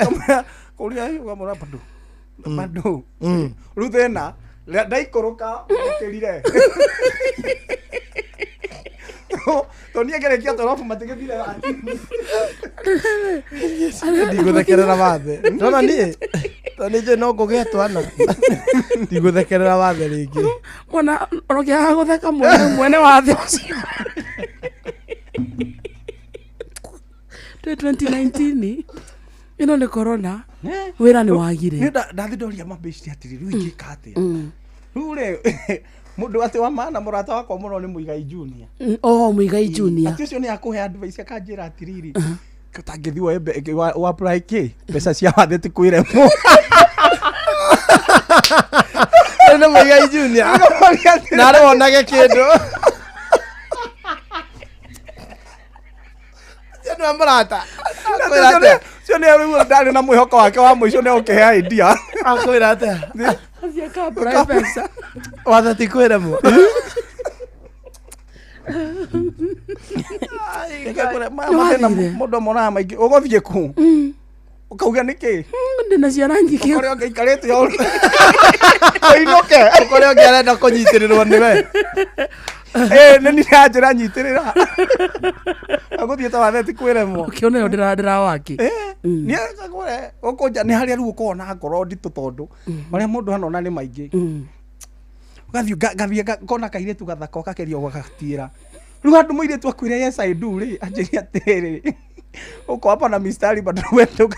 kuria ukamura bado ruthena ndaikoroka ukirire Tony agerekia torofu matigethire ndiguthekerera wathe ndona nie Tony je no ngugetwana ndiguthekerera wathe ringi mwana orokia gutheka mwene wathe ucio 2019 ino ni corona wira ni wagire ndathindoria mabesti atiri riu ingikate rure mundu ati wa maana murata wakwa muno ni Muigai Junior Muigai Junior ati ucio ni akuhe advice akanjira atiriri katangithi wa apply ki pesa cia wathe ti kwire mu ene Muigai Junior nare wonage kindu jana murata cio ni riu ndari na mwihoko wake wa mwisho ni ukihea idea akwira ata asiaka pesa wathe ti kwire mu mundu mona maingi ugothie ku ukauga niki ndina ciana nyingĩ ukoria ngaikarite yo oinoke ukoria ngiarenda kunyitirirwo niwe ni njira nyitirira aguthie ta wathe ti kwire mu ukiona yo ndira waki ni akagore ukonja ni haria riu ukona ngoro nditu tondu maria mundu hanona ni maingi gathie kona kairetu gathaka kakerio gagatira riu andu moiretu akwire yes I do ri anjiri atiri uko hapa na mistari bado wetu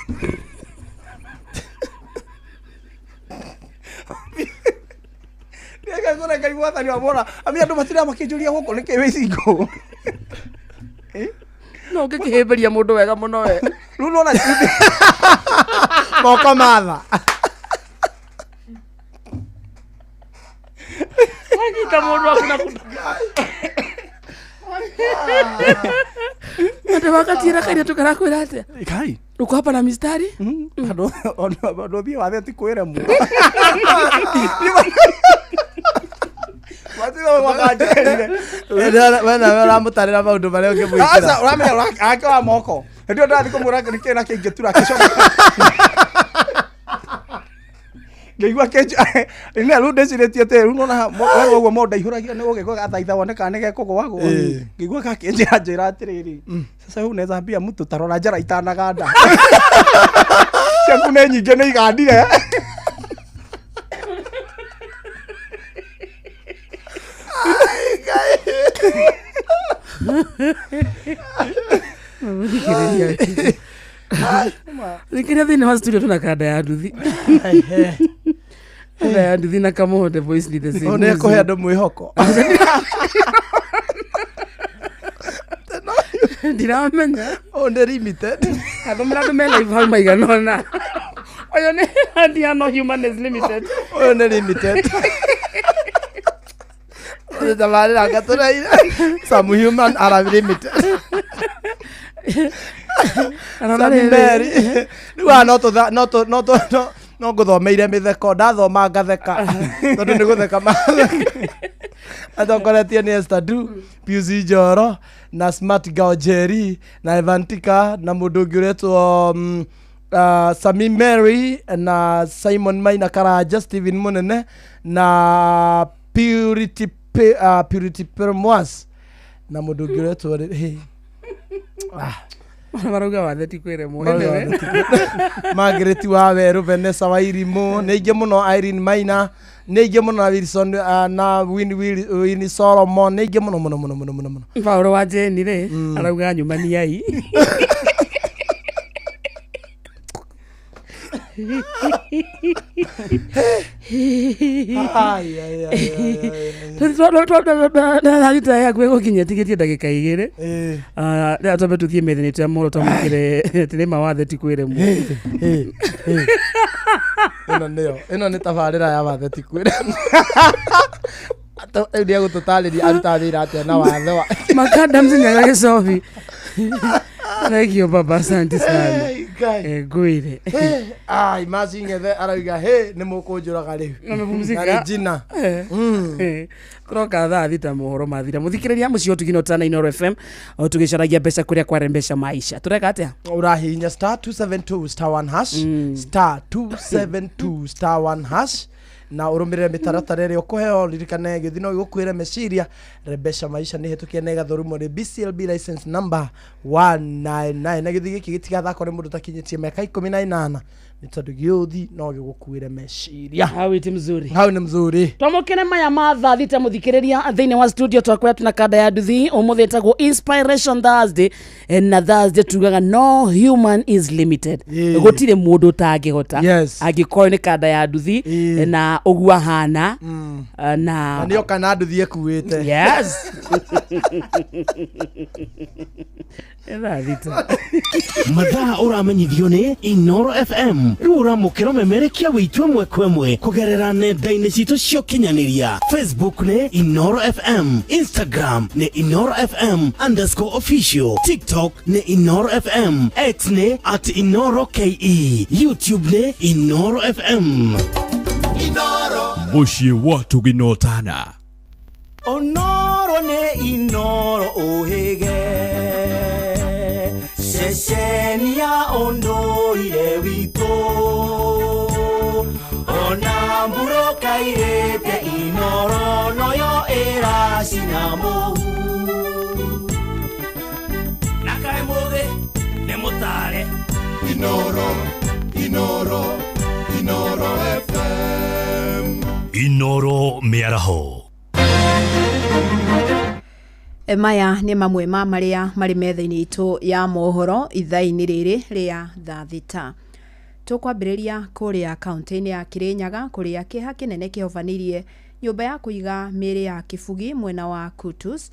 Nega ngora kai wathani wa bora ami andu matira makijuria guko niki wicingo no ngikihimberia mundu wega muno we riu nona moko matha Hakika mundu akuna Ate wakati ra karia tukara kwira ate kai uko hapa na mistari ado bi wathe ti kwire mu Watiro wakajerire wena wera mutarira maundu maria ungimwikira asa uramenya ake wa moko ndio ndathi kumura kike na kingetura kishoka Ngeigua keje ina ru ndeciretie te ru nona wewe wo mo ndaihuragia ni ugeko gathaitha woneka ni gekugwa gwa ngeigua ka keje anjira atiriri sasa hu neza mbia mtu tarora njara itanaganda ciaku ni nyinge ni igandire Nikiria thini wa studio tuna kada ya nduthi kada ya nduthi na Kamote voice ni the same one ko andu mwihoko ndiramenya one limited athomera ndu me live hau maiganona oyo ni andia no human is limited one limited one tamari ragatura some human are limited Riu no nguthomeire mitheko ndathoma ngatheka tondu ni gutheka atongoretio ni Esther Du, Pius Njoro na Smart Girl Jerry na Evantika na mundu ungi uretwo Sami Mary na Simon Maina Karanja, Steven Munene na Purity Permoise na mundu ungi uretwo marauga wathe ti kwire mu Margaret Waweru, Vanessa Wairimu, neige muno Irene Maina, neige muno Wilson na Winnie Solomon, neige muno Paulo wa Jeni re arauga nyumani ai Ndarita ya gwego kinyetigetie ndagika igiri nda tobe tuthie methini twa moro twamukire tene mawathe ti kwire mu ino ni tabarira ya wathe ti kwire ndia gututariria aruta wira atia na wathe wa makanda mzinyaga gicobi Thank you baba, asante sana. Ngai. Ngwire. Ai mazi ngethe arauga he ni mukunjuraga riu. Umepumzika? Jina. Kuroka thaa thita mohoro mathira. Muthikiriria mucio tugino tana Inoro FM. O tugicaragia mbeca kuria kwa rembesha maisha. Tureka atia? Urahinya star 272 star 1 hash. Star 272 star 1 hash. Na urumirire mitaratara iri ukuheo ririkane githino gikuire meciria rembesha maisha ni hetukie na gathorumo ri BCLB license number 199 na githi giki gitigathako ri mundu takinyitie miaka 18 ni tondu giuthi no gigukuire meciria. Hau iti mzuri. Hau ni mzuri. Twamukene maya matha thita muthikiriria thiini wa studio twakwira tuna kada ya nduthi umuthi etagwo Inspiration Thursday na Thursday tugaga no human is limited. Gutire mundu utangihota angikorwo ni kada ya nduthi na ogua hana na nio kana nduthi ekuite. Yes. Ela thita. Mathaa uramenyithio ni Inoro FM. Rura mukiro memerekia witwe mwekwemwe kugerera nenda-ini citu cio kinyaniria. Facebook ni Inoro FM, Instagram ni Inoro FM_official, TikTok ni Inoro FM, X ni @InoroKE, YouTube ni Inoro FM. Inoro mushi watu ginotana. Onoro ne Inoro ohege Sesenia ondoire wito Onamburo kairete Inoro noyo era sinamo Nakai moge nemotare Inoro FM. Inoro miaraho. Maya nĩ mamwe ma marĩa marĩ metha-inĩ itũ ya mohoro ithaa-inĩ rĩrĩ rĩa thaa thita. Tũkwambĩrĩria kũrĩa kaunti-inĩ ya Kirinyaga kũrĩa kĩeha kĩnene kĩhobanĩirie nyũmba ya kũiga mĩĩrĩ ya Kibugi mwena wa Kutus.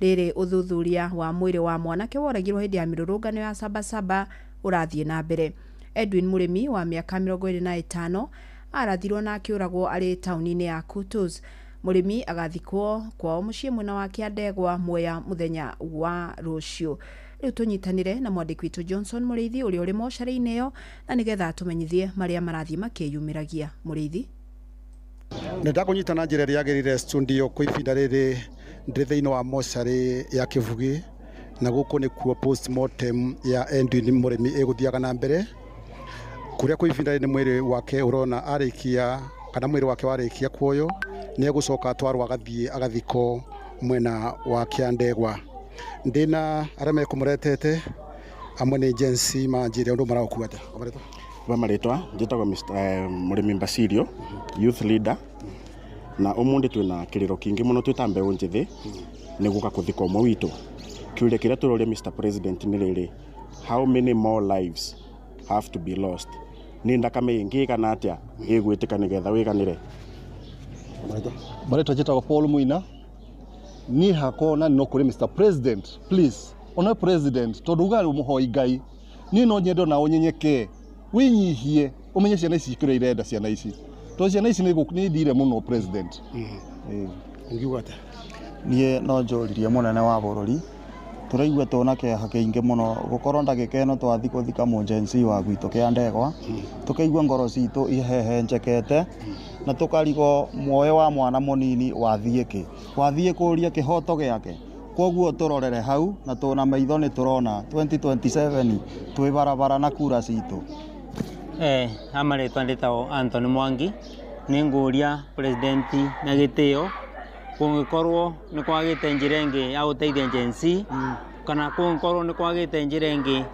Rĩrĩ ũthuthuria wa mwĩrĩ wa mwanake woragirwo hĩndĩ ya mĩrũrũngano ya Sabasaba ũrathiĩ na mbere. Edwin Mũrĩmi wa mĩaka 25 arathirwo na akĩũragwo arĩ taũni-inĩ ya Kutus. Mũrĩmi agathikwo kwao mũciĩ mwena wa Kĩandegwa Mwea mũthenya wa rũciũ. Rĩu tũnyitanĩre na mwandĩki witũ Johnson Mũrĩithi ũrĩa ũrĩ mocarĩ-inĩ ĩyo na nĩgetha tũmenyithie marĩa marathiĩ makĩyumĩragia. Mũrĩithi. Nĩndakũnyitana njĩra ĩrĩa yagĩrĩire studio kwa ihinda rĩrĩ ndĩ thĩinĩ wa mocarĩ ya Kibugi na gũkũ nĩkuo postmortem ya Edwin Mũrĩmi ĩgũthiaga na mbere kũrĩa kwa ihinda rĩrĩ mwĩrĩ wake ũrona arĩkia kana mwĩrĩ wake warĩkia kuoyo nĩ egũcoka atwarwo agathikwo mwena wa Kĩandegwa. Ndĩna arĩa mekũmũretete amwe nĩ agency manjĩre ũndũ maragũkua atĩa. Marĩtwa njĩtagwo Mr. Mũrĩmi Basirio, youth leader, na ũmũndĩ twĩna kĩrĩro kĩingĩ mũno twĩta mbeũ njĩthĩ nĩ gũka kũthika ũmwe witũ. Kĩũria kĩrĩa tũroria Mr. President nĩ rĩrĩ, how many more lives have to be lost? Nĩ ndakame ĩngĩ kana atĩa ĩgwĩtĩka nĩgetha wĩganĩre? Marĩtwa njĩtagwo Paul Mũina, niĩ hakona no kũrĩ Mr. President, please, ona President, tondũ uga ũmũhoi Ngai, niĩ no nyende na ũnyenyeke, wĩnyihie, ũmenye ciana ici kĩrĩa irenda ciana ici. Tondũ ciana ici nĩ ndire mũno President. Ungiuga atĩa? Niĩ no njũririe mũnene wa bũrũri, tũraigua tũna kĩeha kĩingĩ mũno gũkorwo ndagĩka ĩno twathi gũthika mũjensi wa gwitũ Kĩandegwa, tũkaigua ngoro citũ ihehenjekete na tũkarigwo muoyo wa mwana mũnini wathiĩ kĩ, wathiĩ kũria kĩhoto gĩake. Koguo tũrorere hau na tũna maitho nĩ tũrona 2027 twĩ barabara na kura citũ. Amarĩtwa ndĩtagwo Anthony Mwangi, nĩ ngũria president na gĩtĩo kũngĩkorwo nĩ kwagĩte njĩra ĩngĩ ya gũteithia agency kana kũngĩkorwo nĩ kwagĩte njĩra ĩngĩ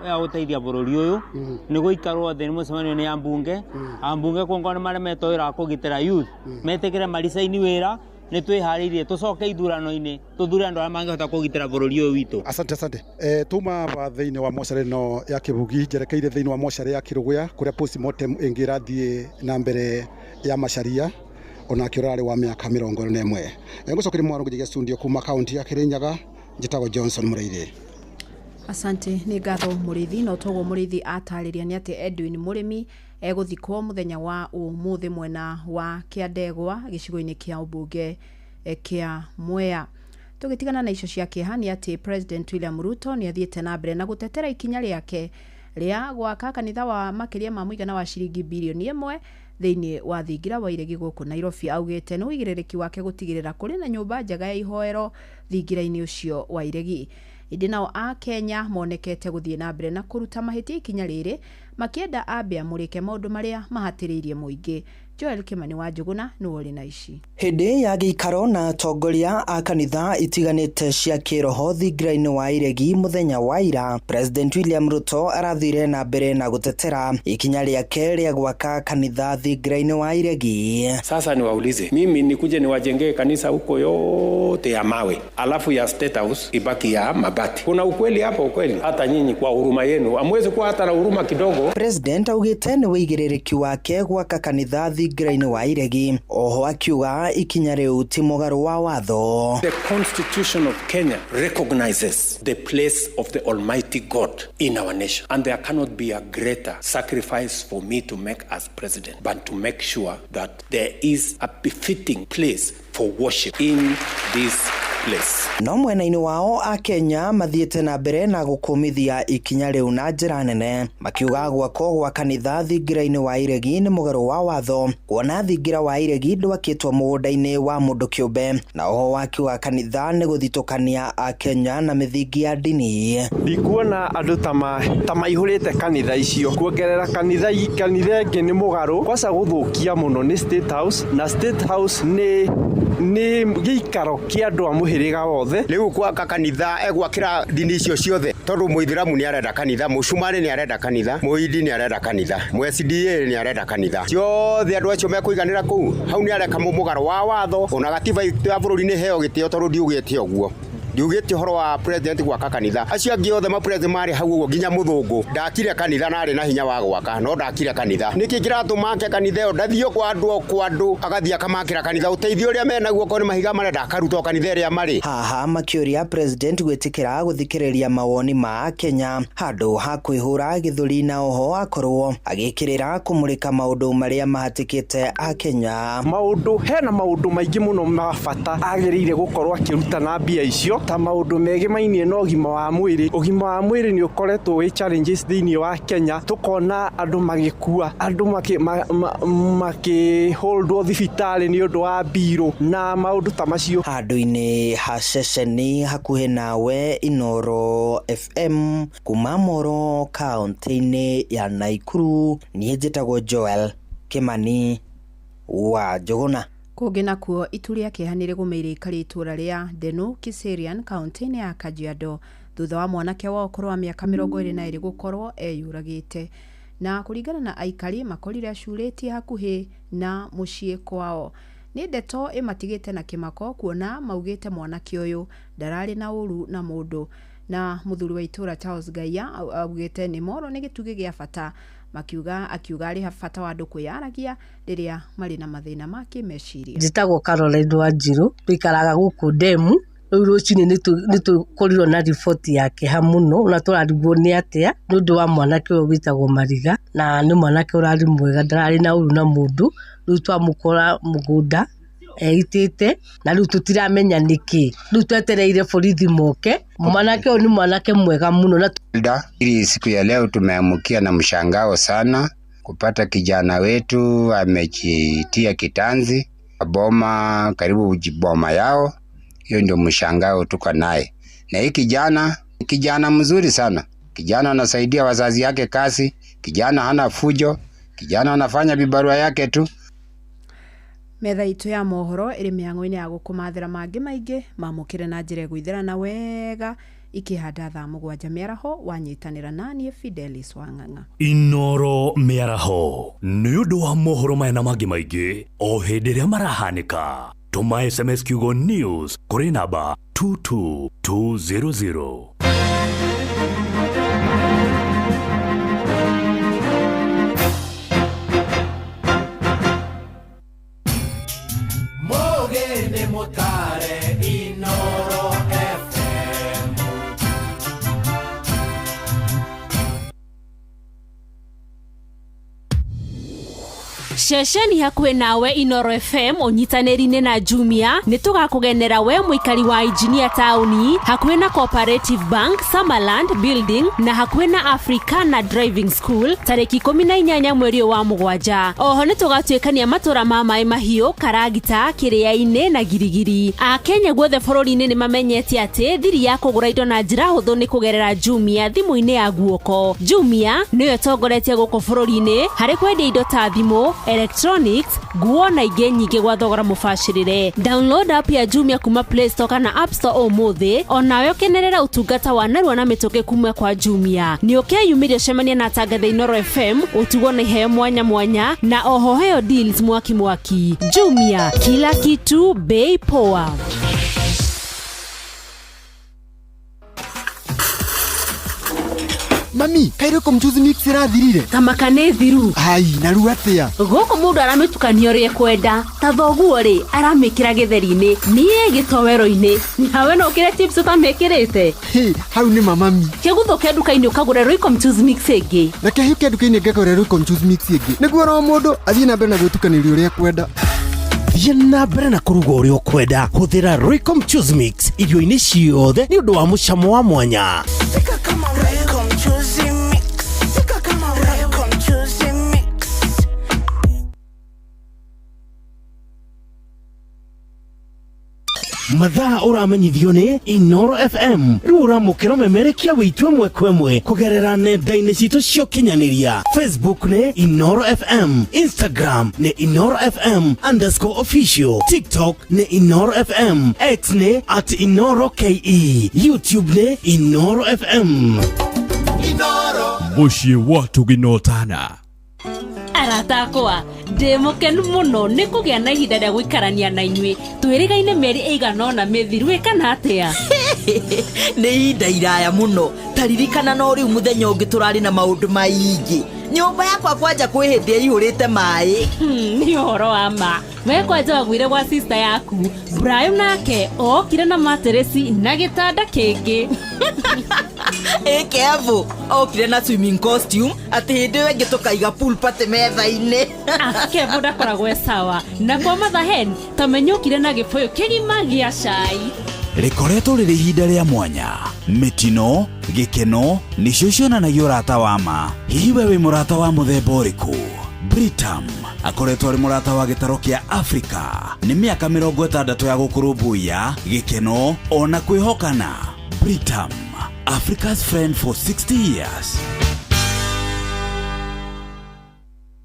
ya gũteithia bũrũri ũyũ nĩ gũikarwo thĩ nĩ mũcemanio nĩ ambunge ambunge kũngĩkorwo nĩ maremetwo wĩra wa kũgitĩra youth metĩkĩre maricaini wĩra nĩ twĩharĩirie tũcoke ithurano-inĩ tũthure andũ arĩa mangĩhota kũgitĩra bũrũri ũyũ witũ. Asante. Tuma thĩinĩ wa mocarĩ no ya Kibugi njerekeire thĩinĩ wa mocarĩ ya Kĩrũgũya kũrĩa postmortem ĩngĩ ĩrathiĩ na mbere ya Macharia ona kĩrarĩ wa mĩaka 41. Ngũcokeria mwarũ ngĩgĩa studio kuma kaunti ya Kirinyaga njĩtagwo Johnson Mũrĩithi. Asante nĩ ngatho Mũrĩithi no toguo Mũrĩithi atarĩria nĩ atĩ Edwin Mũrĩmi egũthikwo mũthenya wa ũmũthĩ mwena wa Kĩandegwa gĩcigo-inĩ kĩa ũmbunge kĩa Mwea. Tũgĩtigana na icio cia kĩeha nĩ atĩ President William Ruto nĩ athiĩte na mbere na gũtetera ikinya rĩake ria gwaka kanitha wa makiria ma muigana wa ciringi bilioni 1 thiini wa thingira wa Iregi guku Nairobi. Augite no igirereki wake gutigirira kuri na nyumba njega ya ihoero thingira-ini ucio wa Iregi. Indi nao a Kenya monekete guthie na mbere na kuruta mahiti ikinya riri makienda ambe amurike maundu maria mahatiriirie muingi. Joel Kimani wa Njuguna ni wori na ici. Hindi ya giikaro na atongoria a kanitha itiganite cia kiroho thingira-ini wa Iregi muthenya wa ira, President William Ruto arathire na mbere na gutetera ikinya riake ria gwaka kanitha thingira-ini wa Iregi. Sasa niwaulize, mimi nikuje niwajengee kanisa huko yote ya mawe alafu ya State House ibaki ya mabati? Kuna ukweli hapo? Ukweli hata nyinyi kwa huruma yenu hamwezi kuwa hata na huruma kidogo. President augite ni wigirereki wake gwaka kanitha thingira-ini wa Iregi, oho akiuga ikinya riu ti mugaru wa watho. The Constitution of Kenya recognizes the place of the Almighty God in our nation, and there cannot be a greater sacrifice for me to make as president but to make sure that there is a befitting place for worship in this place. No mwena-ini wao a Kenya mathiete na mbere na gukumithia ikinya riu na njira nene, makiuga gwako gwa kanitha thingira-ini wa Iregi ni mugaru wa watho, kuona thingira wa Iregi ndwakitwo mugunda-ini wa mundu kiumbe, na oho wakiuga kanitha ni guthitukania a Kenya na mithingi ya dini. Ndikuona andu ta maihurite kanitha icio kuongerera kanitha ingi ni mugaru kwasa guthukia muno ni State House, na State House ni giikaro kia andu a muhiriga wothe. Riu gwaka kanitha egwakira dini icio ciothe, tondu muithiramu ni arenda kanitha, mucumari ni arenda kanitha, muhindi ni arenda kanitha, SDA ni arenda kanitha, ciothe andu acio mekuiganira kuu. Hau ni areka mumugaro wa watho, ona gatiba ya bururi ni heo gitio tondu ndiugite uguo. Ndiugite horo wa president gwaka kanitha. Acio angi othe ma president mari hau uguo nginya muthungu ndakire kanitha na ari na hinya wa gwaka, no ndakire kanitha. Niki kiratuma kanitha yo ndathio kwa andu agathia akamakira kanitha uteithio ria mena guoko ni mahiga marenda akaruta kanitha ria mari. Haha makiuria president gwitikira guthikiriria mawoni ma Kenya handu ha kwihura githuri na oho akorwo agikirira kumurika maundu maria mahatikite a Kenya. Hena maundu maingi muno mabata agirire gukorwo akiruta na mbia icio, ta maundu megimainie no ugima wa mwiri ni ukoretwo wi challenges thiini wa Kenya. Tukona andu magikua, andu makiholdwo thibitari ni undu wa biro na maundu ta macio. Handu-ini ha ceceni hakuhi nawe Inoro FM kuma Moro kaunti-ini ya Naikuru, nie njitagwo Joel Kimani wa Njuguna. Kungi nakuo itu ria kihanire gumeire ikari itura ria Deno Kiserian kaunti-ini ya Kajiado thutha wa mwanake wa ukuru wa miaka 22 gukorwo eyuragite, na kuringana na aikari makorire acurĩtie hakuhi na muciĩ kwao. Ni ndeto imatigite na kimako kuona maugite mwanake uyu ndarari na uru na mundu, na muthuri wa itura Charles Gaya augite ni moro ni gitugi gia bata, akiuga ari bata wa andu kwiyaragia riria mari na mathina ma kimeciria. Njitagwo Caroline Wanjiru, twikaraga guku demu. Riu rucini ni tukorirwo na riboti yake ha muno na turarigwo ni atia nundu wa mwanake uyu witagwo Mariga, na ni mwanake urari mwega ndarari na uru na mundu. Riu twamukora mugunda eitite na riu tutiramenya niki. Riu twetereire borithi moke. Mwanake uyu ni mwanake mwega muno. Na hili siku ya leo tumeamukia na mshangao sana kupata kijana wetu amejitia kitanzi boma karibu ujiboma yao. Hiyo ndio mshangao tuko naye. Na hii kijana mzuri sana. Kijana anasaidia wazazi yake kazi, kijana hana fujo, kijana anafanya bibarua yake tu. Metha itu ya mohoro iri miango-ini ya gukumathira mangi maingi mamukire na njira gwithira na wega ikihanda thaa 7 miaraho wanyitanira nanie Fidelis Wang'ang'a. Inoro miaraho ni undu wa mohoro maya na mangi maingi o hindi ria marahanika. Tuma SMS kiugo news kuri namba 22200. Mogene motare Inoro FM. Shesheni hakuhe nawe Inoro FM onyitaneri-inĩ na Jumia nĩtũgakũgenera we mũikari wa Engineer Town hakuhe na Cooperative Bank, Summerland Building na hakuhe na Africana Driving School tarĩki 18 mweri wa Mũgwanja. Oho nĩtũgatuĩkania matũra ma Maĩ Mahiũ, Karagita, Kĩrĩa-inĩ na Girigiri. Akenya guothe bũrũri-inĩ nĩmamenyete atĩ thiri ya kũgũra indo na njĩra hũthũ nĩ kũgerera Jumia thimũ-inĩ ya guoko. Jumia nĩyo ĩtongoretie gũkũ bũrũri-inĩ harĩ kwendia indo ta thimũ, electronics, nguo na ingĩ nyingĩ gwa thogora mũbacĩrĩre. Download app ya Jumia kuma Play Store kana App Store ũmũthĩ, onawe ũkenerera ũtungata wa narua na mĩtũkĩ kuma kwa Jumia. Nĩ ũkeyumĩria cemania na Tangatha Inoro FM ũtugwo na iheo mwanya mwanya na oho heo deals mwaki mwaki. Jumia, kila kitu bei poa. Mami, kairo komchuzi mix irathirire. Tamakane thiru. Hai, naru atia. Goko mundu aramitukanio rie kwenda. Ta thoguo ri aramikira githeri-ini. Nie gitowero-ini. Nawe no kire tips utamekirite. Hey, hau ni mami. Keguthoke nduka-ini ukagura Royco Mchuzi mix igi. Na kehiuke nduka-ini ngagura Royco Mchuzi mix igi. Niguo ro mundu athie na mbere na gwitukanirio ria kwenda. Thie na mbere na kuruga uria ukwenda. Huthira Royco Mchuzi mix irio-ini ciothe ni undu wa mucamo wa mwanya. Mathaa uramenyithio ni Inoro FM. Riu uramukira memerekia witwe mwekwemwe kugerera nenda-inĩ citũ cia ũkinyanĩria. Facebook ni Inoro FM, Instagram ni Inoro FM_official, TikTok ni Inoro FM, X ni @InoroKE, YouTube ni Inoro FM. Inoro muciĩ wa tũginotana. Aratakwa ndemokenu muno nĩ kũgĩa na ihinda rĩa gũikarania na inyuĩ. Twĩrĩgaine mĩeri ĩigana ũna mĩthiru ĩkana atĩa? Nĩ ihinda iraya muno. Taririkana no rĩu mũthenya ũngĩ tũrarĩ na maũndũ maingĩ. Nyũmba yakwa kwanja kwĩ hĩndĩ ĩihũrĩte maĩ. Nĩ ũhoro wa ma. We kwanja wagwire gwa sister yaku Brian nake okire na materesi na gĩtanda kĩngĩ. Kevo okire na swimming costume atĩ hĩndĩ ĩyo ĩngĩ tũkaiga pool party metha-inĩ. Kevo ndakoragwo sawa. Na kwa mathahen tamenyũkire na gĩbũyũ kĩgima gĩa cai. Rĩkoretwo rĩrĩ ihinda rĩa mwanya. Mĩtino, gĩkeno nĩcio cionanagia ũrata wa ma. Hihi we wĩ mũrata wa mũthemba ũrĩkũ? Britam akoretwo arĩ mũrata wa gĩtaro kĩa Africa. Nĩ mĩaka 60 ya gũkũrũmbũiya gĩkeno ona kwĩhokana. Britam, Africa's friend for 60 years.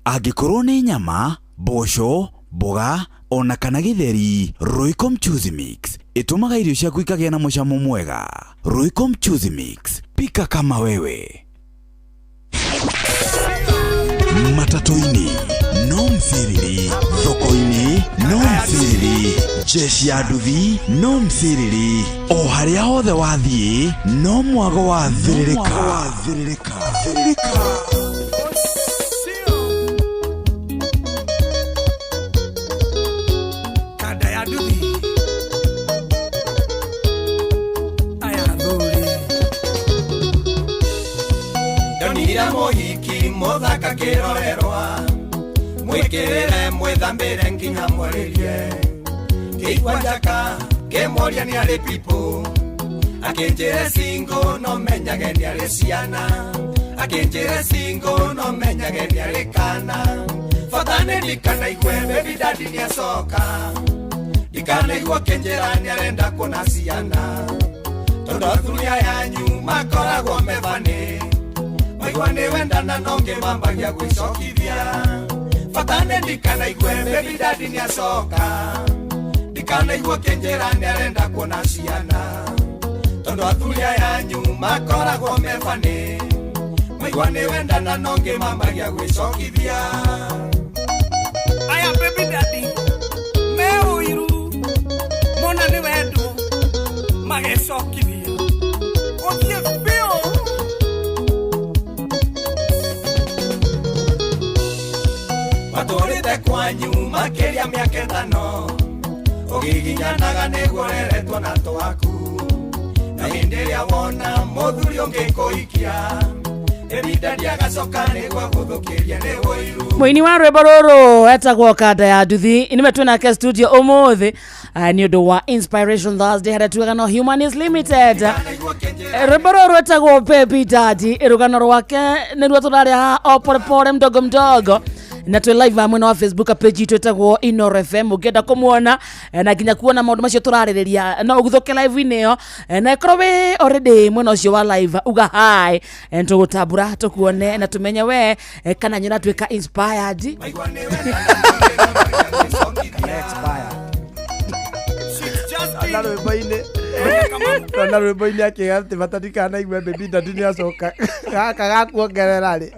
Angĩkorwo nĩ nyama, mboco, mboga ona kana gĩtheri, Royco Mchuzi mix ĩtũmaga irio ciaku ikagĩa na mũcamo mwega. Royco Mchuzi mix, pika kama wewe. Matatu-ini no msiriri, thoko-ini no msiriri, jeshi ya nduthi no msiriri, o harĩa hothe wathiĩ no mwago wa thiririka. Kada ya nduthi aya thuri ndonira mũhiki mũthaka kĩrorerwa mwĩkĩrĩre mwĩthambĩre nginya mwarĩrie kĩigua njaka kĩmoria nĩ arĩ pipo akĩnjĩre singo no menyage nĩ arĩ ciana akĩnjĩre singo no menyage nĩ arĩ kana fatane ndikanaigue baby daddy nĩ acoka ndikanaigua kĩnjĩra nĩ arenda kuona ciana tondũ athuri yanyu makoragwo methane maigua nĩ wendana no ngĩmambagia gwĩcokithia fatane ndikanaigwe baby daddy nĩ acoka ndikanaigua kĩnjĩra nĩ arenda kuona ciana tondũ athuri yanyu makoragwo methane maigua nĩ wendana no ngĩmambagia gwĩcokithia. Aya baby daddy me ũiru mona nĩ wendo magecokithia ũthiĩ biũ matũrĩte kwanyu makĩria mĩaka 5 ũgiginyanaga nĩguo reretwo na twaku na hĩndĩ ĩrĩa wona mũthuri ũngĩ kũikia ihinda ndiagacoka nĩguo gũthũkĩria nĩ wũiru. Mũini wa rwĩmbo rũrũ etagwo Kanda ya Nduthi nimetwe nake studio ũmũthĩ nĩ ũndũ wa Inspiration Thursday harĩa tuagano Human is Limited. Rwĩmbo rũrũ etagwo Baby Daddy, rũgano rwake nĩruo tũrarĩa o polepole mdogo mdogo na tu live mwena wa Facebook page yetu etagwo Inoro FM. Ukienda kumuona na nginya kuona maundu macio turarĩrĩria no ũgũthoke live ineo na ikorowe already mwena ũcio wa live uga hi tũgũtambũra tũkuone na tumenye we kana nyona twĩka inspired. Na rwĩmbo-inĩ akĩgati matandikana igwe Baby Daddy nĩ acoka gaka gakuongerera rĩ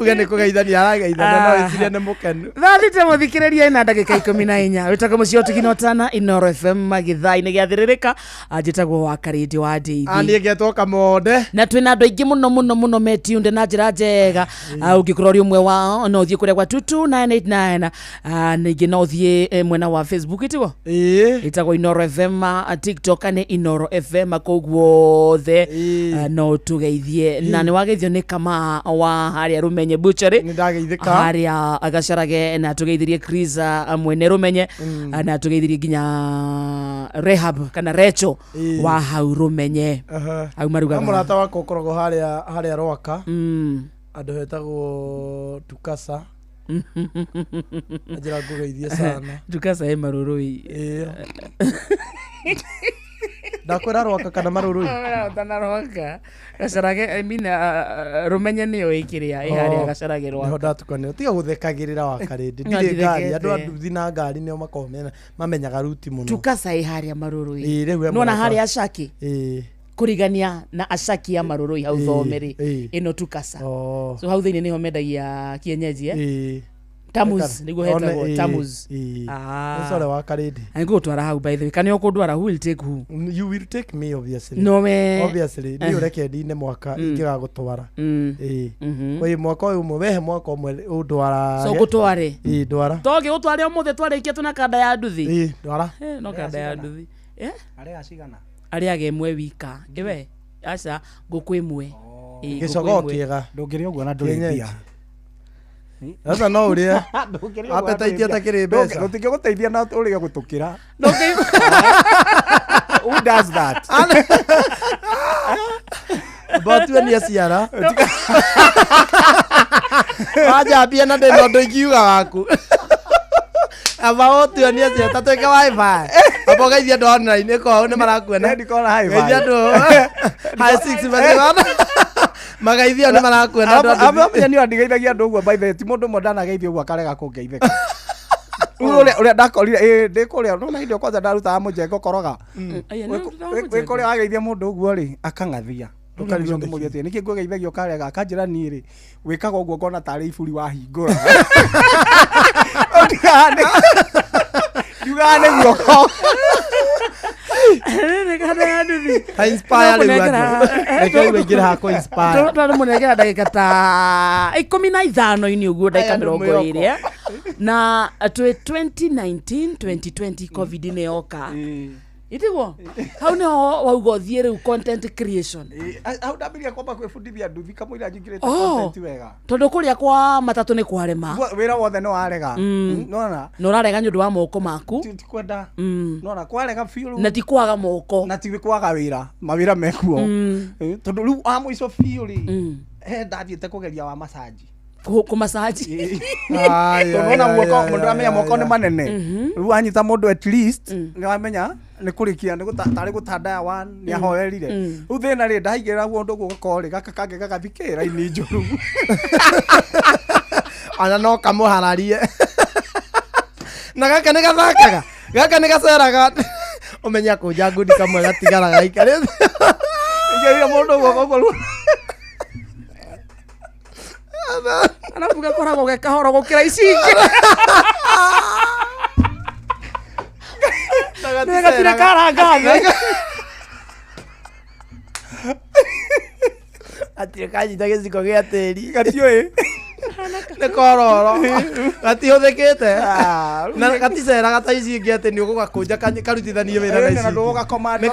uga nĩ kũgeithania arageithania no ĩcirie nĩ mũkenu. Thathite mũthikĩrĩria ina ndagĩka 14 wĩtagwo mũcio tukinotana Inoro FM magithaa-inĩ gĩathĩrĩrĩka njĩtagwo wa Karĩndĩ wa Ndeithi. Niĩ ngetwo Kamonde na twĩna andũ aingĩ mũno metiunde na njĩra njega. Ũngĩkorwo ũrĩ ũmwe wao no ũthiĩ kũrĩa gwa 22989 ningĩ no ũthiĩ mwena wa Facebook ĩtagwo ĩtagwo Inoro FM, TikTok nĩ Inoro FM, koguo no tũgeithie na nĩ wageithio nĩ Kama wa harĩa Rumenye Butchery harĩa agacarage na tugeithirie Chris mwene Rumenye na tugeithirie nginya Rehab kana Recho wa hau Rumenye au maruga murata wako korogo harĩa Rwaka andũ hetagwo Tukasa ajira ngugeithie sana Tukasa e marurui ndakwĩra Rwaka kana marurui tana Rwaka gacarage I mean Rumenye nĩyo ĩkĩrĩa harĩa gacarage Rwaka nĩho ndatukanĩra tiga gũthekagĩrĩra wa Karĩndĩ ndirĩ ngari andũ a nduthi na ngari nĩo makomena mamenyaga ruti mũno. Tukasa ĩ harĩa marurui nona harĩa Ashaki kurigania na Ashaki ya marurui hau Thomeri ĩno Tukasa so hau thĩinĩ nĩho mendagia kienyeji Tamuz niguo hetagwo Tamuz. Sore wa Karĩndĩ ngo twara hau by the way kana ukundwara who will take who? You will take me obviously. No me obviously ni urekendi-inĩ mwaka ingiga gutwara oyi mwaka uyu mubehe mwaka umwe udwara so gutware ndwara toge utware umuthe twarĩkia tuna Kanda ya Nduthi ndwara no Kanda ya Nduthi arĩa acigana arĩa gemwe wika iwe aca ngũkũ ĩmwe gicogo kiega ndũngĩrĩ ũguo na ndũrĩthia sasa no uria apetaitia takiri mbeca utige guteithia na ulige gutukira who does that but when you see ara aja bia na ndeno ndo ikiuga waku about you ni cia tatweka wifi apo gaithia ndo online ko ni marakuona ndikona highway gaithia ndo high 6 basi magaithia ni marakuona ndo aba ni andigeithagia ndo uguo by the ti mundu mo ndanageithia uguo karega kungeitheka ule ndakorire ndikuria no na indo kwanza ndaruta mujengo koroga wikuria ageithia mundu uguo ri akangathia ukario ngimuria tie niki ngugeithagio karega akanjira ni ri wikaga uguo ngona tari iburi wa hingura yugane guoko inspire inspire munegera ndagĩka ta 15 uguo ndagĩka 20 na 2019 2020 covid nĩ yoka itigo hau nĩho wauga ũthiĩ rĩu content creation hau ndambiria kwamba kwĩbundithia nduthi kamũira njingĩrĩte content wega tondũ kũrĩa kwa matatũ nĩ kwarema wĩra wothe nĩ warega nona no ũrarega nĩ ũndũ wa moko maku ti kwenda nona kwarega biũ na ti kwaga moko na ti kwaga wĩra mawĩra mekuo tondũ rĩu wa mũico biũ rĩ ndathiĩte kũgeria wa masaji kumasaji tunaona guoko mundu amenya moko ni manene riu anyita mundu at least ni amenya ni kurikia ni tari gutanda ya one ni ahoerire riu thina ri ndaigera mundu guko ri gaka kange gagathikira ini njuru ana no kamuhararie na gaka ni gathakaga gaka ni gaceraga umenya kuja ngudi kamwe gatigaraga ikare ngeira mundu guko ru arabu gakoragwo gekahoro gukira ici ingĩ gatire karangathĩ atire kanyita gĩciko gĩa tĩri gatiũĩ nĩ kororo gatihũthĩkĩte na gaticeraga ta ici ingĩ atĩ nĩ ũgũgakũnja karutithanie wĩra na ici na ndũgakoma nĩ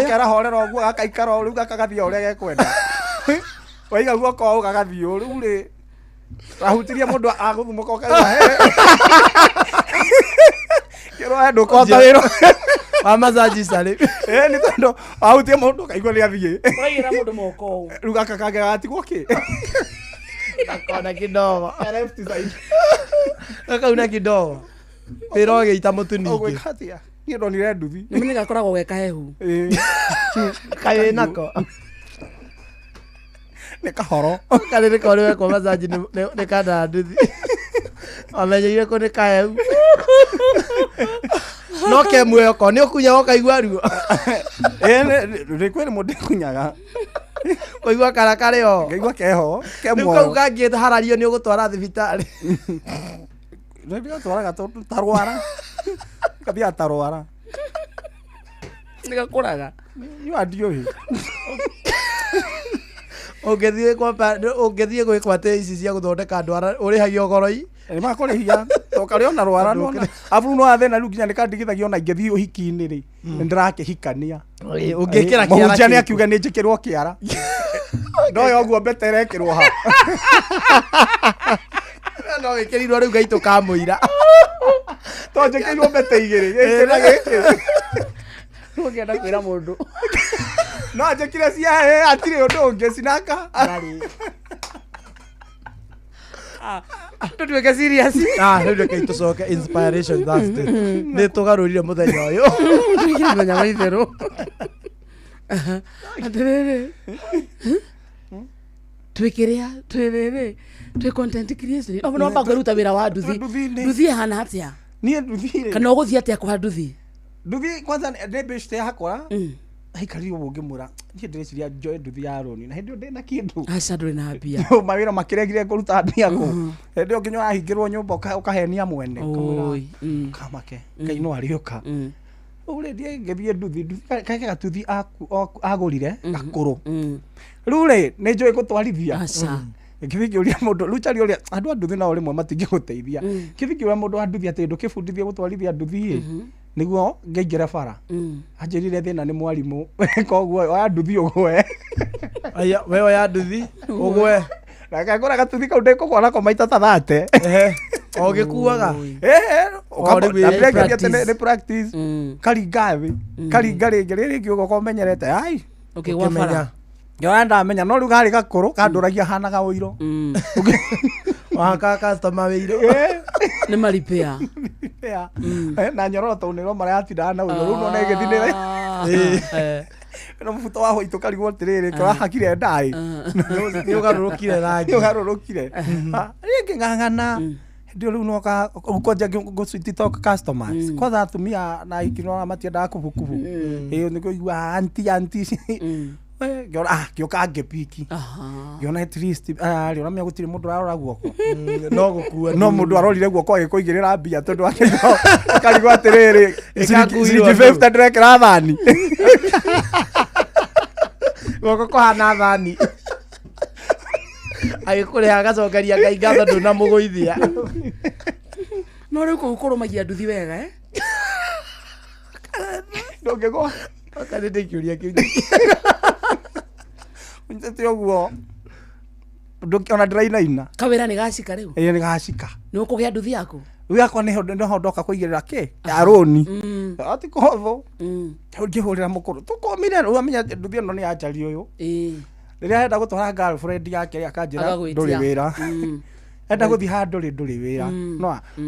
ũkera horera ũguo gakaikara rĩu gakagathiĩ ũrĩa gekwenda waiga guoko gagathio riu ri rahutiria mundu aguthumoka ukaiga kero ndo kota wiro wa massage sale ni tondo ahutie mundu kaigwa ri athie waigira mundu moko riu gaka kage gatigwo ki akona kidogo left side akauna kidogo pero geita mutu ningi ogwe khatia ni ndo ni renduthi ni mwenye gakoragwo geka hehu kae nako ne kahoro kale ne kore ko massage ne kada nduthi amenyeire ko ne kae no ke muyo ko ni okunya okaigwa ruo ni kwere mundu kunyaga koigwa karakare yo ngaigwa keho ke muyo kau kangieta harario ni ugutwara thibitari ndio twaraga tarwara kabia tarwara nigakuraga you adio hi ungethie gwĩkwate ici cia gũthondeka ndwara ũrĩhagio goro-i makũrĩhia tokarĩ ona rwara abu no athĩna rĩu nginya nĩkandigithagia ona ingĩthiĩ ũhiki-inĩ rĩ nĩndĩrakĩhikania ũngĩkĩra mũhunjia nĩ akiuga nĩ njĩkĩrwo kĩara ndoyo ũguo mbete ĩrekĩrwo ha no wĩkĩrirwo rĩu gaitũ ka mũira to njĩkĩirwo mbete igĩrĩ gĩkĩra gĩkĩ ũngĩenda kwĩra mũndũ no njĩkire cia atirĩ ũndũ ũngĩ cinaka tutuweke serious rĩu reke tũcoke inspiration Thursday nĩ tũgarũrire mũthenya ũyũ mũthenya wa itherũ atĩrĩrĩ twĩkĩrĩa twĩrĩrĩ twĩ content creation no no bakũruta wĩra wa nduthi hana atĩa niĩ nduthi kana ũgũthiĩ atĩa kwa nduthi kwanza nĩ bĩcite yakwa aikarire ũguo ngĩmũra niĩ ndĩreciria njoe nduthi ya roni na hĩndĩ ĩyo ndĩna kĩndũ aca ndũrĩ na mbia mawĩra makĩregire kũruta mbia kũ hĩndĩ ĩyo nginya wahingĩrwo nyũmba ũkahenia mwene kamake Ngai no arĩũka rĩu rĩndĩ ngĩthiĩ nduthi kake gatuthi agũrire gakũrũ rĩu rĩ nĩ njũĩ gũtwarithia ngĩthiĩ ngĩũria mũndũ rĩu cari ũrĩa andũ a nduthi nao rĩmwe matingĩgũteithia ngĩthiĩ ngĩũria mũndũ wa nduthi atĩ ndũkĩbundithie gũtwarithia nduthi nĩguo ngĩingĩra bara anjĩrire thĩna nĩ mwarimũ koguo oya nduthi ũgwe aya we oya nduthi ũgwe na ngakora gatuthi kau ndĩkũgwa nako maita ta 30 o gĩkuaga nĩ practice karinga thĩ karinga rĩngĩ rĩngĩ ũgoka ũmenyerete ai ũkĩmenya njoya ndamenya no rĩu garĩ gakũrũ kandũragia hanaga ũiro waka customer wĩiro nĩ maripea na nyoroto nĩro maratindaga na ũiro rĩu nona ĩgĩthinĩre no mũbuto wa hũitũ karigwo atĩrĩrĩ kĩrahakire ndaĩ nĩ ũgarũrũkire rangi ũgarũrũkire rĩngĩ ng'ang'ana ndio rĩu noka ũkonja gũcititok customers kwanza atumia na ikinora matiendaga kubukubu ĩyo nĩ kũigua anti gĩoka ngĩpiki ngĩona at least rĩona mĩa gũtirĩ mũndũ ararora guoko no gũkua no mũndũ arorire guoko agĩkũigĩrĩra mbia tondũ akarigwo atĩrĩrĩ ciringi 50 ndĩrekĩra thani guoko kũhana thani agĩkũrĩha agacokeria Ngai ngatho ndũnamũgũithia no rĩu kũu kũrũmagia nduthi wega ndũngĩgwa akanĩ ndĩkĩũria kĩu njĩte ũguo ona ndĩrainaina kawĩra nĩ gacika rĩu nĩ gacika nĩ ũkũgĩa nduthi yaku rĩu yakwa nĩho ndoka kũigĩrĩra kĩ ya rũni ati kũhũthũ ngĩhũrĩra mũkũrũ tũkomire rĩu amenya nduthi ĩno nĩ ya njari ũyũ rĩrĩa enda gũtwara girlfriend yake akanjĩra ndũrĩ wĩra enda gũthiĩ handũ ndũrĩ wĩra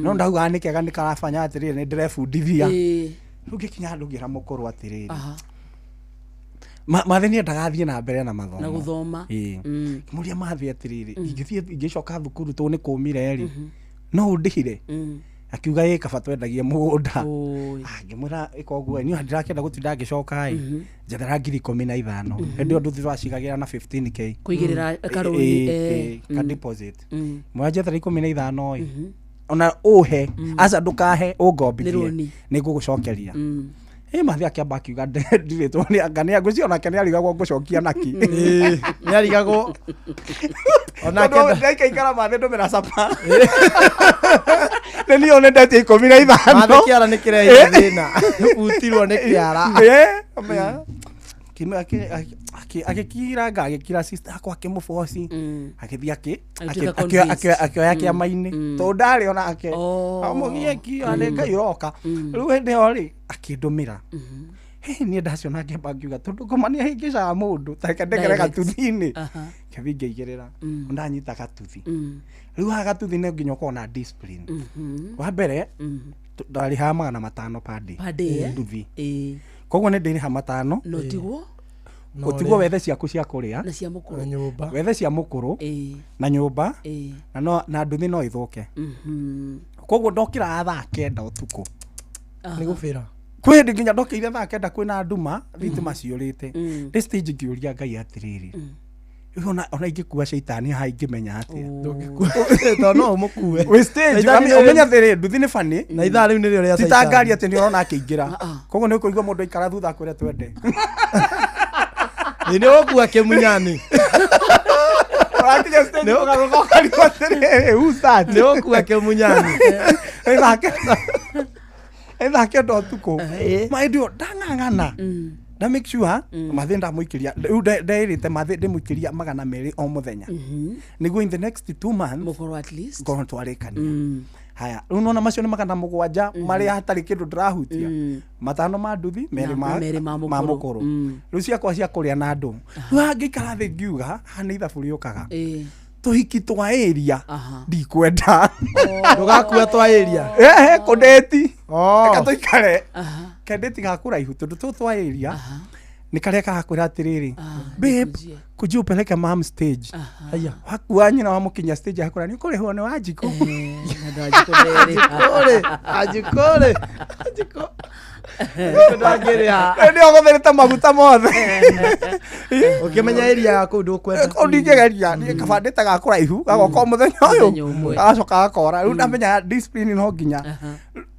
no ndauga nĩ kega nĩ karabanya atĩrĩrĩ nĩ ndĩrebundithia rĩu ngĩkinya handũ ngĩra mũkũrũ atĩrĩrĩ mathĩ nĩ ndagathiĩ na mbere na mathomo na gũthoma mũria mathĩ atĩrĩrĩ ingĩthiĩ ingĩcoka thukuru tũ nĩ kũmire rĩ no ũndĩhire akiuga ĩ kaba twendagie mũgũnda ngĩmwĩra ĩka ũguo niĩ ndirakĩenda gũtinda ngĩcoka njethera 15,000 hĩndĩ ĩyo nduthi twacigagĩra na 15k kũigĩrĩra karũni ka deposit mwa njethera 15,000 ona ũhe aca ndũkahe ũngombithie nĩ ngũgũcokeria mathĩ akĩamba akiuga ndirĩtwo nĩ anga nĩ ngũcio nake nĩ arigagwo ngũcokia naki nĩ arigagwo onake ndaikaikara mathĩ ndũmĩra capa nĩ niĩ one ndetie 15 mathĩ kĩara nĩ kĩrehe thĩna utirwo nĩ kĩara agĩkiranga agĩkira sister akwa akĩmũboci agĩthiĩ akĩoya kĩama-inĩ tondũ ndarĩ onake amũgieki ane Ngai ũroka rĩu hĩndĩ ĩyo rĩ akĩndũmĩra niĩ ndaciona ngĩamba ngiuga tondũ ngoma nĩ ahĩngĩcaga mũndũ tareke ndekere gatuthi-inĩ kĩambi ngĩigĩrĩra ndanyita gatuthi rĩu haha gatuthi nĩ nginya ũkorwo na discipline wa mbere ndarĩhaga 500 per day nduthi koguo nĩ ndĩrĩha 5 ũtigwo wethe ciaku cia kũrĩa wethe cia mũkũrũ na nyũmba na nduthi no ĩthũke koguo ndokĩra thaa 9 ũtukũ nĩ gũbĩra kwĩ hĩndĩ nginya ndokĩire thaa 9 kwĩna nduma thitima ciũrĩte ndĩ stage ngĩũria Ngai atĩrĩrĩ ona ingĩkua shaitani haha ingĩmenya atĩa tondũ no ũmũkue wĩ stage ũmenya thĩrĩ nduthi nĩ funny na ithaa rĩu nĩrĩo rĩa shaitani ti ta ngari atĩ nĩ ũrona akĩingĩra koguo nĩ ũkũigua mũndũ aikara thutha kwĩra twende nĩ ũgũkua kĩmunyani ũrakinya stage ũgarũka ũkarigwo atĩrĩrĩ who's that nĩ ũgũkua kĩmunyani ethake ndo tuko maindio ndang'ang'ana na make sure mathe ndamũikĩria rĩu nderĩte mathe ndĩmũikĩria 200 o mũthenya nĩguo in the next 2 months mũkorwo at least ngorwo twarĩkania haya rĩu nona macio nĩ 700 marĩa hatarĩ kĩndũ ndĩrahutia 5 ma nduthi merĩ ma mũkũrũ rĩu ciakwa cia kũrĩa na andũ rĩu ngĩikara thĩ ngiuga haha nĩ ithabu rĩũkaga tũhiki twa area ndikwenda ndũgakua twa area kũndĩti reka tũikare kendĩti gakũraihu tondũ twa area nĩ karĩa kagakwĩra atĩrĩrĩ babe could you peleke mom stage haya wakua nyina wa mũkinya stage hakũra nĩ ũkũrĩhwo nĩ Wanjikũ Ajikore nĩ ũgũthĩrĩte maguta mothe ũkĩmenya area ya kũu ndũkwenda ndingĩgeria niĩ kabandĩte gakũraihu gagoka mũthenya ũyũ gagacoka gakora rĩu ndamenya discipline no nginya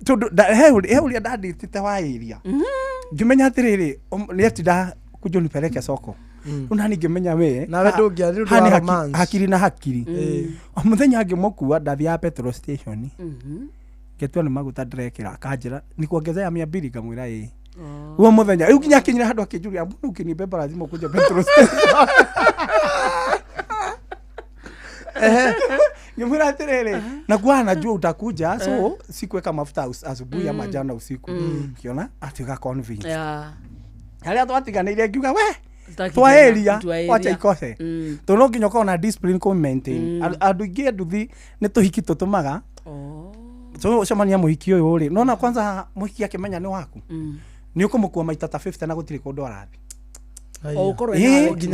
tondũ he ũrĩa ndandĩtĩte wa area ngĩmenya atĩrĩrĩ nĩ atinda kuja nipeleke soko unani ngĩmenya we nawe ndũngĩarĩ hakiri na hakiri o mũthenya ngĩmũkua ndathia petrol station ngetua nĩ maguta ndĩrekĩra akanjĩra nikuongezea 200 ngamwĩra huo mũthenya rĩu nginya kinyira handũ akĩnjuria mbona ũkĩnipe lazima kuja petrol station ngĩmwĩra atĩrĩrĩ nakuwa najua utakuja so sikuweka mafuta asubuhi ama jana usiku kiona atiga convince harĩa twatiganĩire ngiuga we twaeria wacha ikose tono nginya ukorwo na discipline ku maintain andũ ingĩ nduthi nĩ tũhiki tũtũmaga so cemania mũhiki ũyũ rĩ nona kwanza mũhiki akĩmenya nĩ waku nĩ ũkũmũkua maita ta 50 na gũtirĩ kũndũ arathiĩ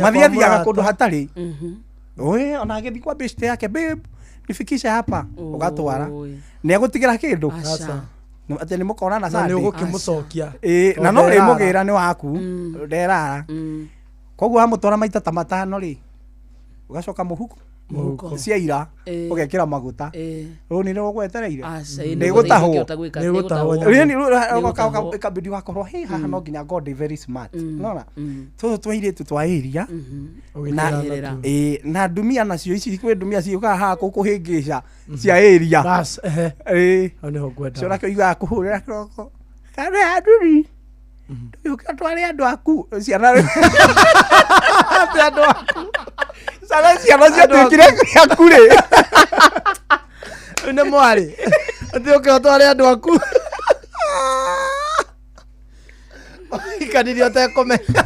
mathiathiaga kũndũ hatarĩ oe ona agĩthiĩ kwa beshte yake babe nifikishe hapa ugatwara nĩ agũtigĩra kĩndũ atĩ nĩ mũkona na sande nĩ ũgũkĩmũcokia na no rĩmũgĩra nĩ waku nderara koguo amũtwara maita ta 5 rĩ ugacoka mũhuko ciaira ũgekĩra maguta rĩu nĩ ũgwetereire nĩgũtahwo ikabidi wakorwo haha no nginya God very smart nona twairĩtu twa area na ndumia nacio ici kwĩ ndumia ciũkaga haha kũhĩngĩca cia area cio nakĩo igaga kũhũrĩra kĩroko karĩ anduri ndũgĩũka tware andũ aku ciana andũ aku sana ciana ciatuĩkire yaku rĩ nĩ mwarĩ atĩ ũkĩra tware andũ aku ikanirie ũtekũmenya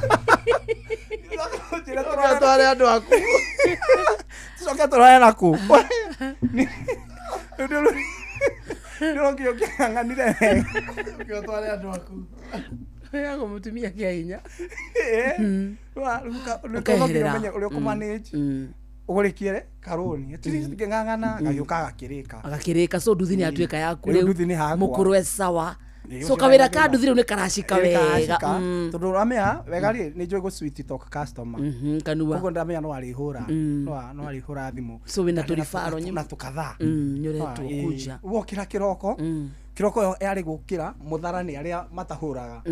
tware andũ aku tucoke tũrare naku nĩrongio kĩang'anire ũkĩra tware andũ aku yago mutumia kia hinya ũrĩa ũkũmanage ũgũrĩkiere karoni at least ng'ang'ana agĩũka agakĩrĩka so nduthi nĩ atuĩka yaku rĩu mũkũrũ e sawa so kawĩra ka nduthi rĩu nĩ karacika wega tondũ ũramenya wega rĩ nĩ njũĩ gũ sweet talk customer kanua koguo ndamenya no arĩhũra no arĩhũra thimũ so wĩna tũribaro na tũkathaa nyoretwo kuja wokĩra kĩroko kiroko yarĩ gũkĩra mũthara nĩ arĩa matahũraga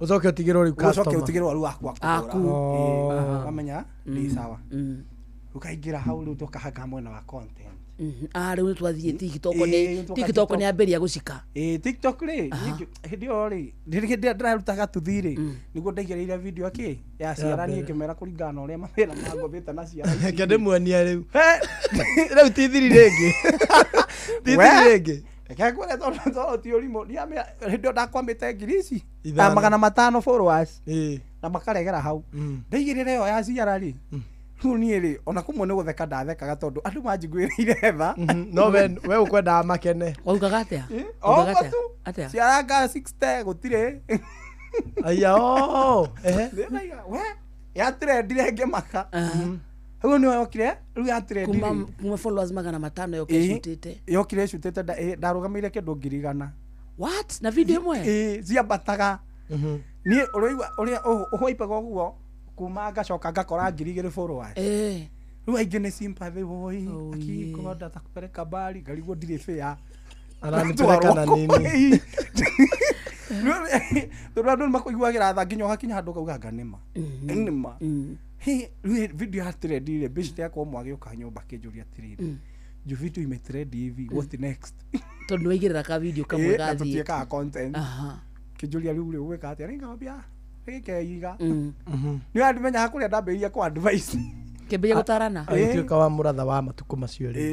ucoke ũtigĩrwo rĩu customer ucoke ũtigĩrwo rĩu aku amenya ni sawa ukaingira hau riu tukahanga mwena wa content riu twathie TikTok ni amberia gucika TikTok ri hindio ri ndirarutaga tuthiri niguo ndaigereire video ya ciara ni ngimera kuringana na uria mawira magothite na ciara kende muania riu tithiri ringi Kagwele to tiorimo niamia hindio ndakwamite ngirici 500 followers na makaregera hau ndaigirire yo ya ciara ri ni ri ona kumwe ni gutheka ndathekaga tondu andu manjiguireire tha no we ukwenda makene waugaga atia atia ciaranga 60 gutire aya we ya trendire ngimaka Hugo ni okire riu ya trend kuma followers 500 yokire shutete ndarugamire kindu 100 what na video imwe ciambataga ni uria uhoipaga guo kuma ngacoka ngakora 2,000 followers riu aingi ni sympathy boy akikonda takupeleka bali ngarigwo ndire fair ananipeleka na nini tondu makuiguagira tha nginya gakinya handu kauga nganima nima video ya trend ile bishop yako mwagiuka nyumba kijuria tiriri ju video ime trend hivi what next tondu waigirira ka video kamwe gathi tutieka content kijuria riu weka atia ngambia ikeiga ni andimenya hakuria ndambiria kwa advice kembia gutarana tuika wa muratha wa matuko macio ri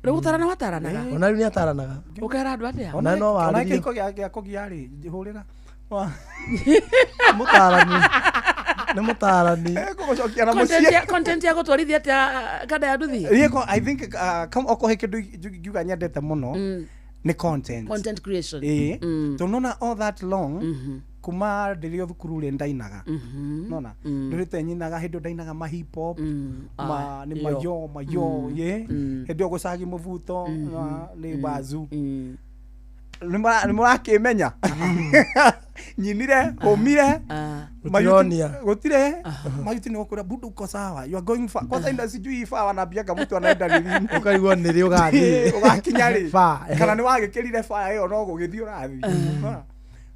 riu gutarana wataranaga ona riu ni ataranaga ukera andu atia ona no wa ona kiko gya kugia ri hurira mutarani ni mutarani kugucokia na mucie content ya gutwarithia atia kada ya nduthi I think come okohe kindu ngiuga nyendete muno ni content creation tonona all that long kuma ndirio thukuru ri ndainaga nona ndirite nyinaga hindu ndainaga ma hip hop ma ni mayo ye hindu gucagi muvuto ni bazu ni murakimenya nyinire umire gutire mayuti ni okura budu uko sawa you are going far kwanza inda sijui fa wanabiaga mtu anaenda nini ukarigwa niri ugathi ugakinya ri kana ni wagikirire fa iyo no gugithii urathi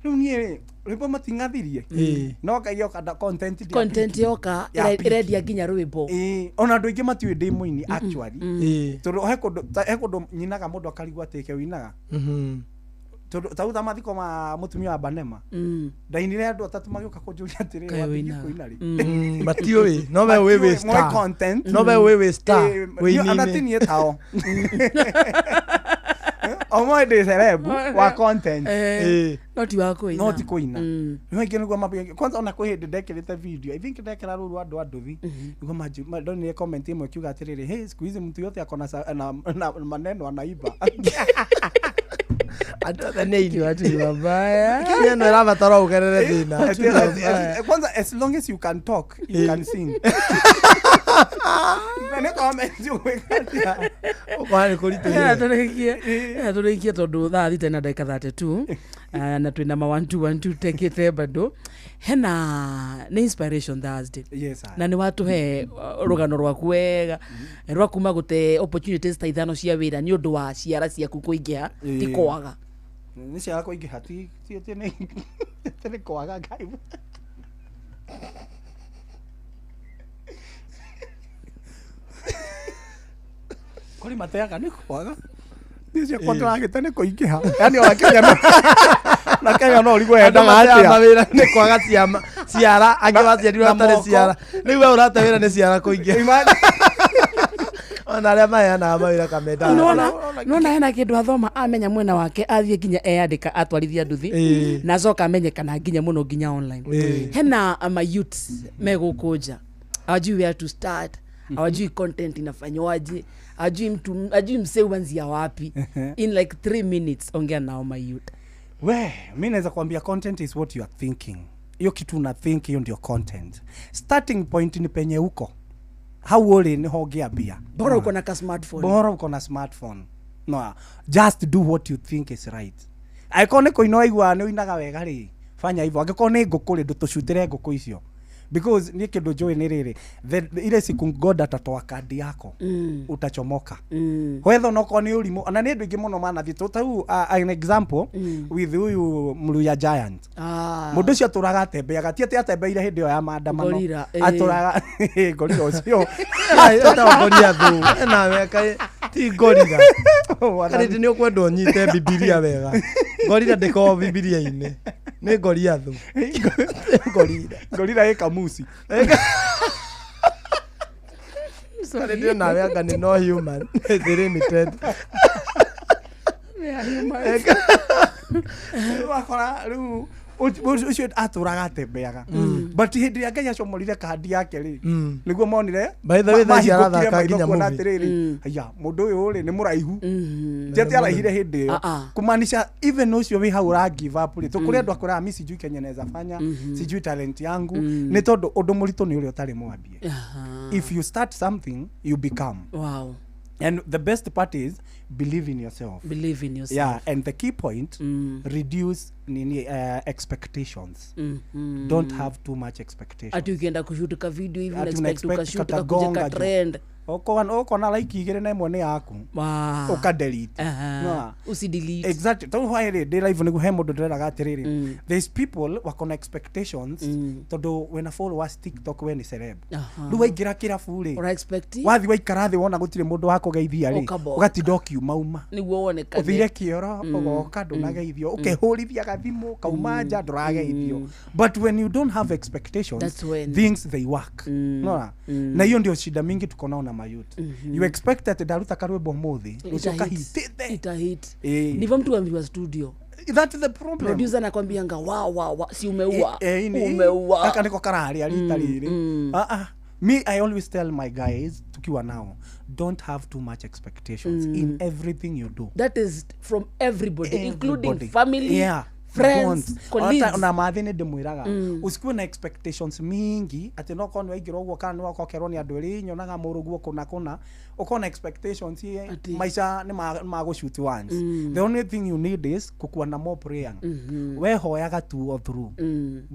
riu nie rwimbo matingathirie no kaio kada content yoka irendia nginya rwimbo ona andu ingi matiwe ndi muini actually tondu he kundu nyinaga mundu akarigwa teke winaga tauta mathiko ma mutumia wa Banema ndainire andu atatu magioka kunjuria atiriri wathiki kuina ri matioi no we we star content no we we star we ni anatinie tao omo de cerebu wa content not wa kuina not kuina no ingine kwa mapi kwanza ona kuhindi ndekirite video I think ndekira ruru andu anduthi ngo maji ndonire comment imwe kiuga atiriri hey squeeze mtu yote akona na maneno anaiba Ando neili watu wabaya kile no era batara ugerere thina kwanza as long as you can talk you can sing nene comment uwekatia kwani kulite turikie tondu thaa thite na ndagika 32 na twina ma 1 tekete bado hena ni inspiration Thursday na ni watu he rugano rwaku wega rwa kuma gute opportunities ta ithano cia wira ni undu wa ciara ciaku kuingia ti kwaga ni ciara kuingia hati tene kwaga ngai kuri mateaga ni kwaga Nisi kwa turagite ni kuingiha yani wakenya na Kenya no rigwe endaga atia mawira ni kwaga ciara angi waciarirwo atari ciara riu we urate wira ni ciara kuingia ona aria mayana mawira kamenda nona hena kindu athoma amenya mwena wake athie nginya eandika atwarithia nduthi na coka amenye kana nginya muno nginya online hena ama youths megukunja ajui where to start awajui content inafanywaje ajui msee uanzia wapi in like 3 minutes ongea nao my youth mimi naweza kuambia content is what you are thinking hiyo kitu una think hiyo ndio content starting point ni penye huko how uri ni hongea bia bora uko na smartphone no just do what you think is right aikone koino igwa ni uinaga wega ri fanya hivyo angikone ngukuri ndutushutire nguku icio because ni kindu joy ni riri ile siku God atatoa kadi yako utachomoka whether noko ni ulimu ona ni ndingi muno mana thitu tau an example with huyu Mluya Giant mundu cio aturaga tembeaga tiete atembeire hindi yo ya maandamano aturaga gorira ucio ata gorira thu na weka ti gorira kandi ni ukwenda nyite Biblia wega gorira ndiko Biblia-ini ni gorira thu gorira kamusi sorry ndio na wega ni no human they limited wakora ru ucio aturaga tembeaga but hindi ya Ngai acomorire kandi yake ri niguo monire by the way they are thaka nginya movie aya mundu uyu ri ni muraihu jeti arahire hindi yo kumaanisha even ucio wi hau ra give up ri tukuri andu akora mimi sijui Kenya naweza fanya sijui talent yangu ni tondu undu murito ni uri utari mwambie if you start something you become wow. And the best part is believe in yourself. Believe in yourself. Yeah, and the key point, reduce expectations. Don't have too much expectations. Ati ukienda kushutuka video hivi expect ukashutuka kuja trend. Oko na like igere na imwe ni yaku. Uka delete. No. Usi delete. Exactly. Don't worry, they live ni guhe mundu ndera gatiriri. There's people wako na expectations todo when a followers TikTok when is celeb. Du waigira kira fule. Or expect. Wathi waikara thi wona gutire mundu wako geithia ri. Ugati docu mauma. Ni wone kane. Uthire kioro ugoka ndunageithio. Ukehurithia gathimu kauma nja ndurageithio. But when you don't have expectations, things they work. No. Na hiyo ndio shida mingi tuko nao na mayouth. You expect that daruta karwebo muthi ucoka hit nivo mtu ambiwa studio that's the problem. Producer anakwambianga wow si umeua umeua akaniko karari alitariri me I always tell my guys tukiwa nao don't have too much expectations in everything you do. That is from everybody. Including family, friends, colleagues. Na mathini ndimwiraga usikuwe na expectations mingi ati no konwe igiro gwo kana no kokerwo ni andu ri nyonaga muruguo kuna ukona expectations maisha ni mago shoot once. The only thing you need is kukuwa na more prayer. We hoyaga tu all through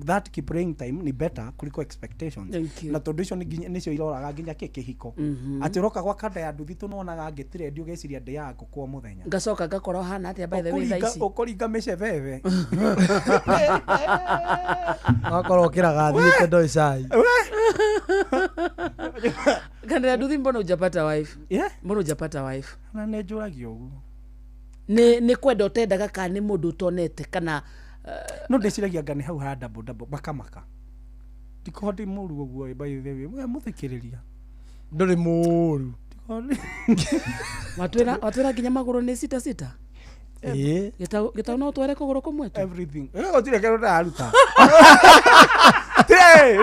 that keep praying time ni better kuliko expectations. Na tradition nicio iroraga nginya kihiko ati roka gwa kada ya nduthi tunonaga ngitire ndio geciria ndi yako kwa muthenya ngacoka ngakora hana ati by the way thaici ukoringa mecebebe akoro kiraga thiite ndoi cai kana nduthi mbona hujapata wife mbona hujapata wife na nejuragio ugu ni kwenda utendaga kana ni mundu utonete kana no ndeciragia ngani hau ha double makamaka tikodi muru uguo by the way muthikiriria nduri muru watwira nginya maguru ni sita gita no twere kuguru kumwe tu everything gotire kero ndaruta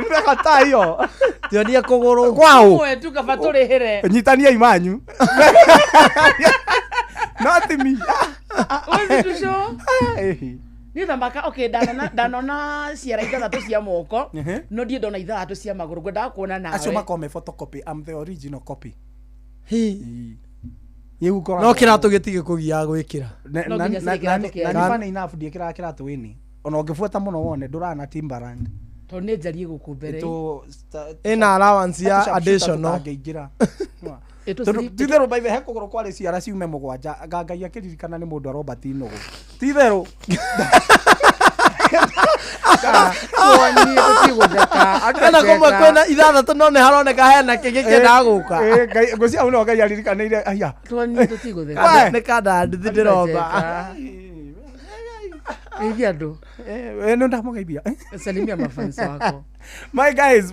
ndeka tayo tionia kuguru kwao we tu kabaturi here nyitania imanyu not me was it show ni thambaka okay danona ciara ithathatu cia moko no die ndona ithathatu cia maguru ngwenda kuona nawe acio makome photocopy I'm the original copy no kiratu gitige kugia gwikira na fana enough die kiratu wini ona ungifuata muno wone ndurana Timberland to ne njari guku mbere ina allowance ya additional tithero by the heck kugoro kwale ciara ciume mugwanja ngangai akiririkana ni mundu Robert Inogo tithero ana koma kwena ithathatu no ne haroneka hena kigikenda guka ngoci au no ngai aririkanire aya twani tutigutheka ne kada ndithi ndiromba hivi ando no ndamugeithia salimia mafans wako my guys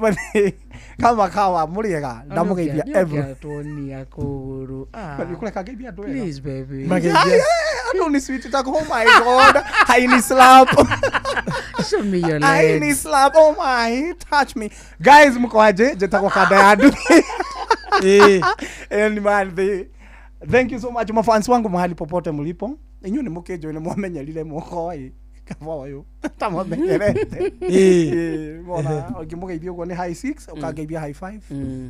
kama kawa muriega ndamugeithia every toni yakuru nikuleka geithia ndo please baby mageithia ando ni sweet tak oh my god haini slap show me your legs haini slap oh my touch me guys mko aje jetako kada ya nduthi and man thank you so much mafans wangu mahali popote mlipo inyu ni mukejo ni mwamenyerire mukoi kaboyo tamamenyerete mona ogimugeithio go ni high 6 ukageithia high 5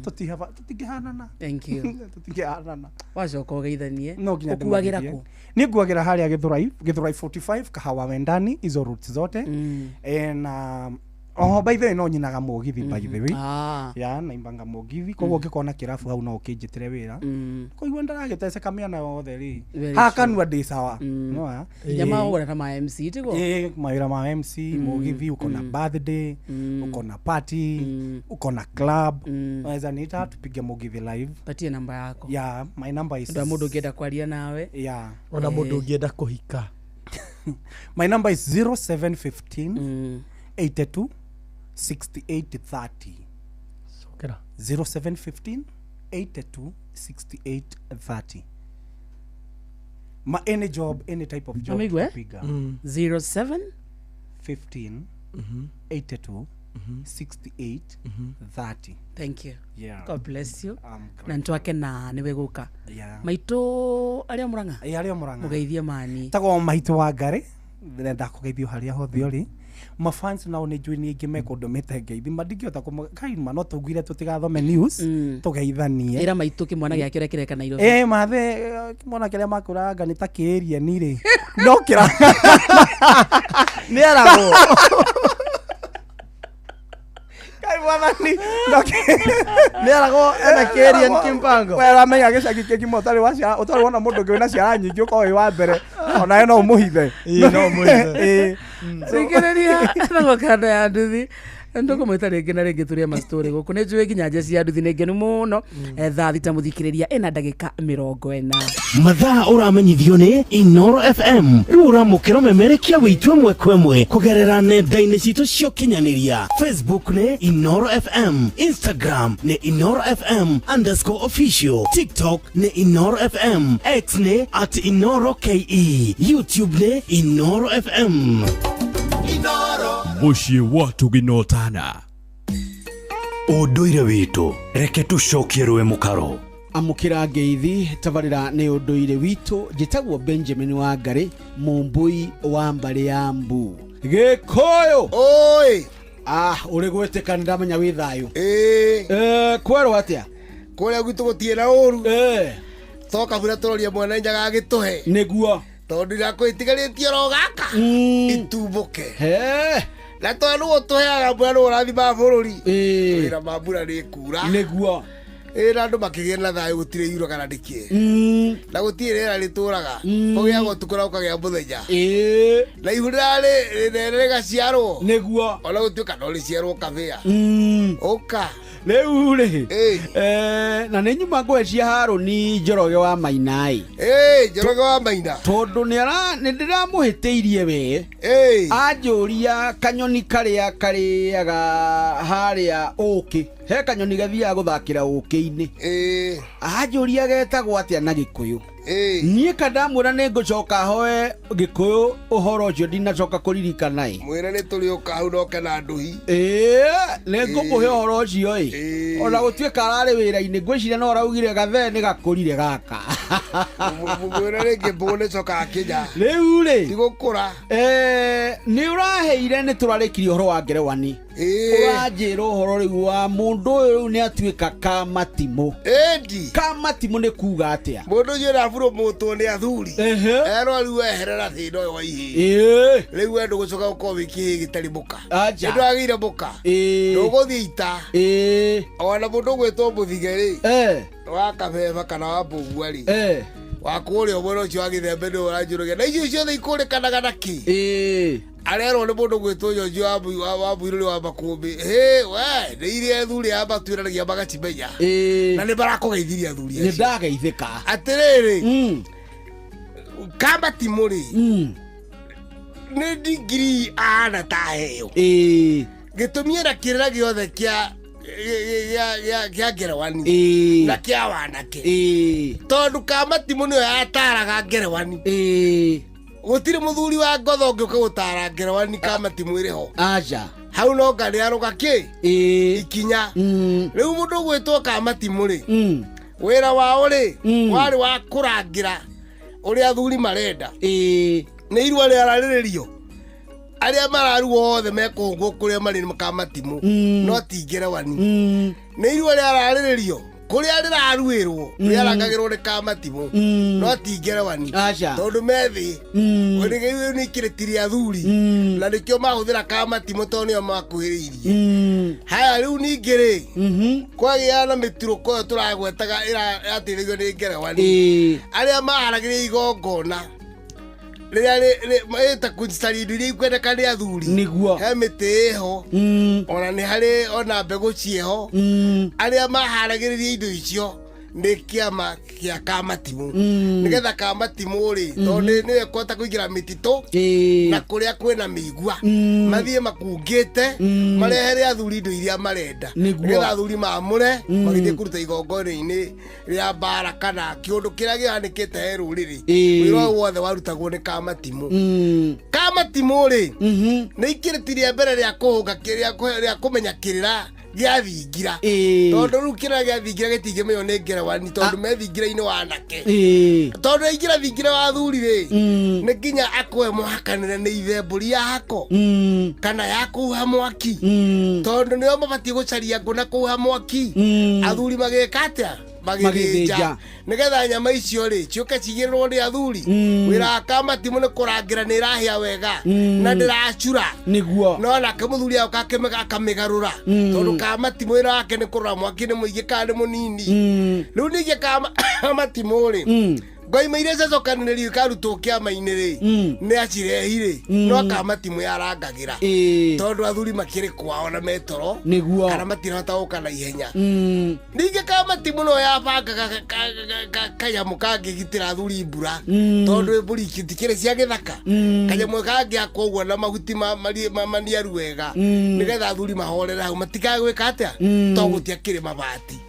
tutigihanana thank you tutigihanana wacoka ugeithanie no ginya ukuagira ku ni nguagira haria Githurai 45 kahawa wendani hizo routes zote and by the way no nyinaga mugithi by the way ya naimbanga mugithi koguo ngikona kirabu hau no ukinjitire wira koigua ndaragiteceka miana yothe ri hakanua ndi sawa no jamaa ugora ta ma MC tigo mawira ma MC mugithi uko na birthday uko na party uko na club unaweza nita tupige mugithi live patie namba yako my number is ndo mundu ungienda kwaria nawe ona mundu ungienda kuhika my number is 0715 82 6830 sokera 0715 82 6830 ma any job any type of job piga 07 15 82 68 30. Thank you. God bless you. Na ntwake na niwe guka maito aria muranga mugeithie mani tago maito wa ngari ndenda kugeithio haria hothe uri ma fans nao ni njui ni ingi mekondo metengeithi mandingiota kaima no tugwire tutigathome news tugeithanie ira maito kimwana gya kire kireka Nairobi mathe kimwana kiria makuranga ni ta kiria ni ri no kira ni arago kai mwathani ni arago ena kiria ni kimpango wera menya gicagi kimo tari wacia utari wona mundu ngi wina ciara nyingi uko wi wa mbere ona eno muhithe no muhithe sikireria na kanda ya nduthi ndoko mwita ringi na ringi turia ma story guku ne njue ginya nje cia nduthi nengenu muno thaa thita muthikiriria ena ndagika 40 mathaa uramenyithio ni Inoro FM uramukiro memerekia witwe mwekwemwe kugerera nenda-ini citu cio kinyaniria Facebook ni Inoro FM, Instagram ni Inoro FM_official, TikTok ni Inoro FM, X ni @InoroKE, YouTube ni Inoro FM. Muciĩ watu ginotana unduire witu reke tucokie rwe mukaro amukira ngeithi tabarira ni unduire witu jitagwo Benjamin Wangari mumbui wa mbari ya Mbu Gikuyu oi uri gweteka ndamenya wi thayu kwero atia kuria gwitu gutiena uru toka bura turoria mwana njaga agituhe niguo tondu irakwitigaritio ro gaka itumbuke na tondu gutuheaga mbura no rathima bururi wira mambura ni kura niguo na andu makigia na thayu gutire yuro kana ndikie na gutire rera rituraga ugia gutukura ukagia muthenya na ihurira ri gaciarwo niguo ona gutuika no riciarwo kabia uka riu ri na ni nyuma ngwecia Haruni Njoroge wa Mainai Njoroge wa Maina tondu ni ndiramuhitiirie we anjuria kanyoni karia kariaga haria uki he kanyoni gathia guthakira uki-ini anjuria getagwo atia na Gikuyu nie kadamura ne ngucoka hoe Gikuyu uhoro ucio ndinacoka kuririkana mwire ni turi ukau no kana nduhi ne ngumuhe uhoro ucio ona gutuika arari wira-ini ngwiciria no raugire gathe ni gakurire gaka mwire ringi mbugu ni coka akinya riu ri tigukura ni uraheire ni turarikirie uhoro wa ngerewani uranjira uhoro riu wa mundu uyu ni atuika Kamatimu Kamatimu ni kuga atia mundu uyu rafuro mutwo ni athuri ero riu eherera thino yo ihi riu endu gucoka uko wiki gitari muka ndu agire muka nduguthie ita ona mundu gwitwo muthigeri wa kabeba kana wa mbugua ri wa kuria mwena ucio wa githembe ni uranjurugia na icio ciothe ikurikanaga na ki arero ni mundu gwitwo njonjo wa Bwiruri wa Makumbi we ni iria thuri ya matwiranagia magacimenya na ni barakugeithiria thuri ni ndageithika atiriri Kamatimu ri ni digiri ana ta heyo gitumira kirira giothe kia ngerewani na kia wanake tondu Kamatimu niyo yataraga ngerewani gutire muthuri wa ngotho ngiuka gutara ngerewani Kamatimu iriho aja hau no ngari aruga ki ikinya riu mundu gwitwo Kamatimu ri wira wao ri wari wa kurangira uria athuri marenda ni irua ria rariririo aria mararuo othe mekungwo kuria mari Kamatimu no ti ngerewani ni irua ria rariririo kuria riraruirwo riarangagirwo ni kamatimu no tingerewani tondu methi urigeire ni kiretiria athuri na nikio mahuthira kamatimu tonio makuhiriirie haya riu ningiri kwagia na mituruko yo turagwetaga irateithio ni ngerewani aria maharagiria igongona riria eta kunstari ndiri kwendeka ni athuri niguo he miti ho ona ni hari ona mbegu cieho aria maharagiriria indo icio ni kiama kia kamatimu nigetha kamatimu ri tondu niwe kwota kuingira mitito na kuria kwina migwa mathie makungite marehere athuri indo iria marenda nigetha athuri maamure magithie kuruta igongona-ini ria bara kana kiundu kiria gihanikite he ruriri wira wothe warutagwo ni kamatimu kamatimu ri ni ikiritirie mbere ria kuhunga ria kumenya kirira giathingira tondu riu kira giathingira gitingimenyo ni ngerewani tondu methingira-ini wa anake tondu ingira thingira wa athuri ri ni nginya akwe muhakanire ni ithe mburi yako kana ya kuha mwaki tondu nio mabatie gucaria nguna kuha mwaki athuri magika atia magithija nigetha nyama icio ri ciuke cigirwo ni athuri wira kamatimu ni kurangira ni irahia wega na ndiracura niguo no na kamuthuri akamigarura tondu kamatimu ira wake ni kurora mwaki ni muingi kana ni munini riu ninge kamatimu ri ngoima iria cokanĩrĩrio ikarutwo kĩama-inĩ rĩ nĩ acirehire no kamatimu yarangagira tondu athuri makĩrĩ kwao na metoro niguo kana matirahota gũka na ihenya ningĩ kamatimu no yabangaga kanyamu kangĩgitĩra athuri mbura tondu mbũri itikĩrĩ cia gĩthaka kanyamu kangĩakwo ũguo na mahuti maniaru wega nĩgetha athuri mahorere hau matikagwĩka atĩa to gũtiakĩrĩ mabati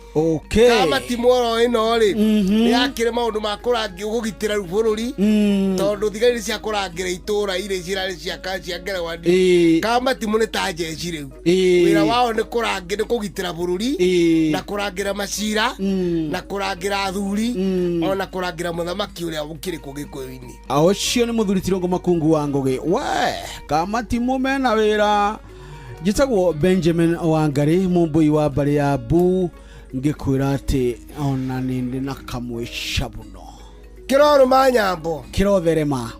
kamatimu oro ĩno rĩ nĩ yakĩrĩ maũndũ ma kũgitĩra bũrũri tondu thigari cia kũrangira itũra iria cirarĩ cia ngerewani kamatimu nĩ ta njeci rĩu wĩra wao nĩ kũgitĩra bũrũri na kũrangira macira na kũrangira athuri ona kũrangira mũthamaki ũrĩa ũkĩrĩ kũ Gĩkũyũ-inĩ. Ũcio nĩ mũthuri Tirongo Makungu wa Ngũgĩ. We kamatimu mena wĩra. Njĩtagwo Benjamin Wangari mũmbũi wa mbarĩ ya Mbu ngikwira ati ona nindi na kamwisha buno kiroro manyambo kirotherema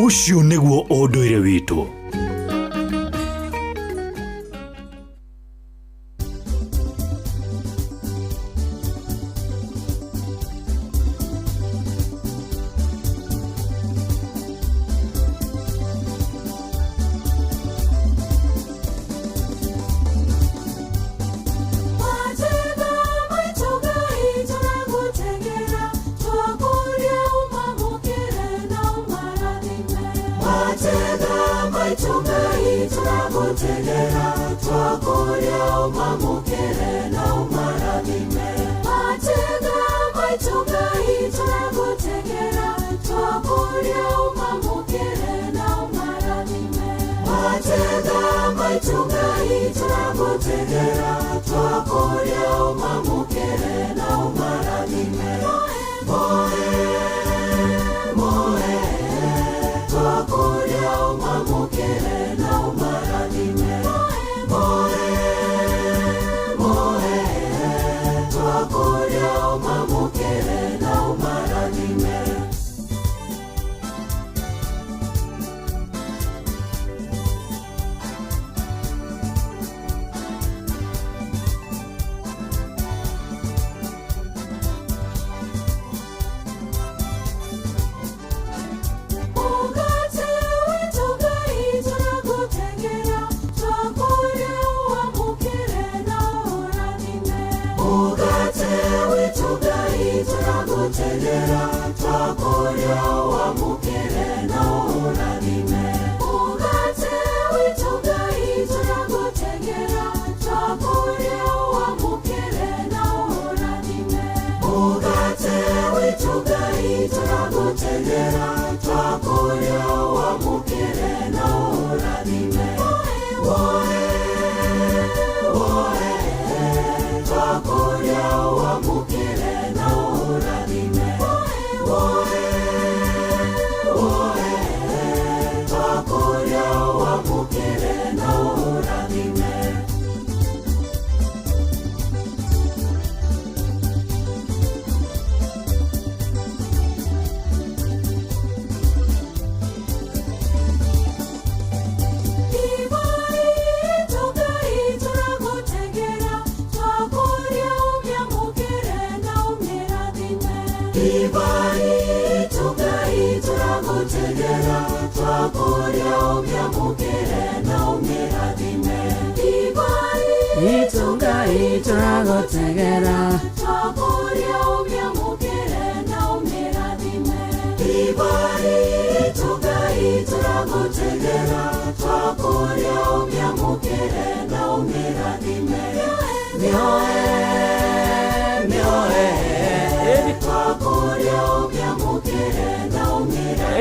ucio niguo unduire witu. Ibai tugai turagutegera twakuria umyamukire na umirathime. Ibai tugai turagutegera twakuria umyamukire na umirathime. Ibai tugai turagutegera twakuria umyamukire na umirathime. Mioe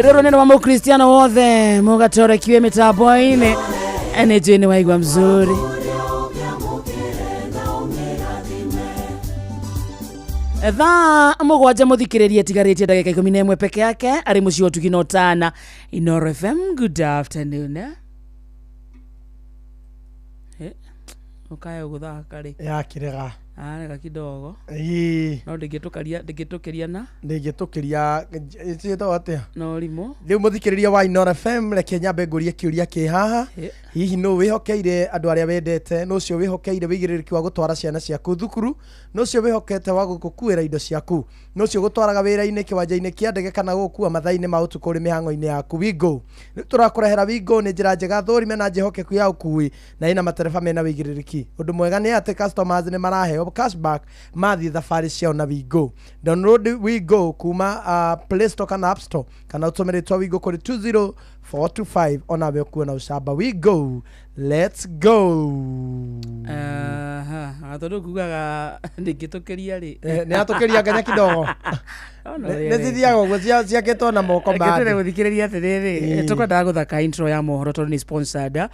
Rero neno wa Mkristiano wothe mugatorekiwe mitambo-ini enejeni waigwa mzuri Thaa mugwanja muthikiririe tigaritie ndagika 11 peke yake ari mucio tuginotana Inoro FM. Good afternoon. Ukaya guthaka ri ya kirega arega kidogo no ndingitukiria na ndingitukiria ito atia no rimo riu muthikiriria wa Inoro FM reke nyambe ngurie kiuria ki haha hihi no wihokeire andu aria wendete no cio wihokeire wigiririki wa gutwara ciana ciaku thukuru no cio wihokete wa gukukuira indo ciaku no cio gutwaraga wira-ini kiwanja-ini kia ndege kana gukua mathaini ma utuku ri mihango-ini yaku Wingo turakurehera Wingo ni njira njega thorime na njehokeku ya ukui na ina matereba mena wigiririki undu mwega ni ati customers ni maraheo cashback mathi thafari ciao na Wingo. Download Wingo kuma Play Store kana App Store kana utomeretwa Wingo kuri 20425 ona we kuona ushamba. Wingo, let's go. Atodo kugaga ndingitukiria ri ni atukiria ganya kidogo nezithiago gũcia ciakĩtwo na moko mbandi ngĩtũre gũthikĩrĩria atĩrĩrĩ tũkwendaga gũthaka intro ya mohoro tondũ nĩ sponsored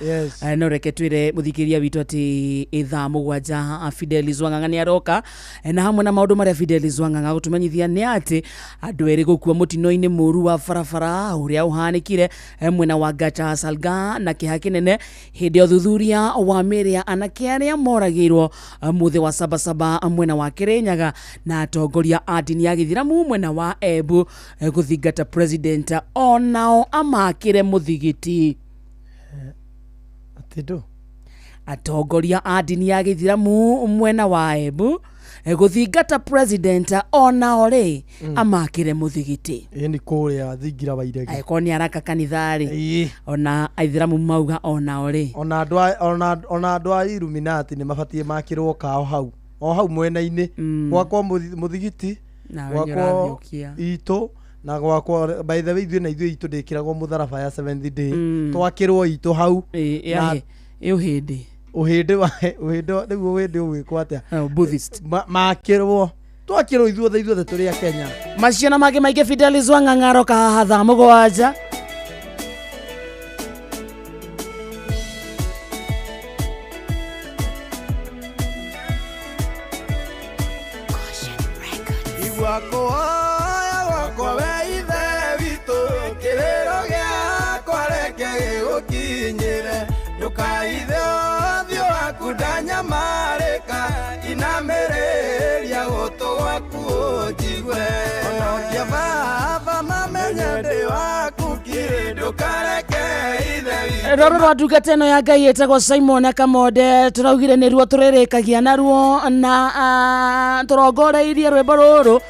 no reke twĩre mũthikĩrĩria witũ atĩ ithaa mũgwanja Fidelis Wang'ang'a nĩ aroka na hamwe na maũndũ marĩa Fidelis Wang'ang'a gũtũmenyithia nĩ atĩ andũ erĩ gũkua mũtino-inĩ mũru wa barabara ũrĩa ũhanĩkire mwena wa Gata Salga na kĩeha kĩnene hĩndĩ ya ũthuthuria wa mĩĩrĩ ya anake arĩa moragĩirwo mũthĩ wa Sabasaba mwena wa Kĩrĩnyaga na atongoria a ndini ya Gĩthiramu mwena wa Embu guthingata president onao amakire muthigiti atindo atongoria a ndini ya Gĩthiramu mwena wa Embu guthingata president onao ri amakire muthigiti ni kuria thingira wa iregi aiko ni araka kanithari ona Aithiramu mauga onao ri ona andu a Illuminati ni mabatie makirwo kao hau o hau mwena-ini gwakwa muthigiti gwakwa ito na gwakwa by the way ithuĩ na ithuĩ itũ ndĩkĩragwo mũtharaba ya 7th day twakĩrwo itũ hau uhindi nĩguo wĩndĩ ũgwĩkwo atĩa Buddhist makĩrwo twakĩrwo ithuothe tũrĩ a Kenya. Macio na mangĩ maingĩ Fidelis Wang'ang'a aroka haha thaa mũgwanja wakwa weithe witũ kĩrĩro gĩakwa reke gĩgũkinyĩre ndũkaithe ũthiũ waku ndanyamarĩka inamĩrĩria gũtũ gwaku ũnjigue ona ũngĩababa mamenye ndĩ waku kĩrĩ ndũkareke ithe witũ. Roro rwa ndungata ĩno ya Ngai ĩtagwo Simon Kamode tũraugire nĩruo tũrĩrĩkagia naruo na tũrongoreirie rwĩmbo rũrũ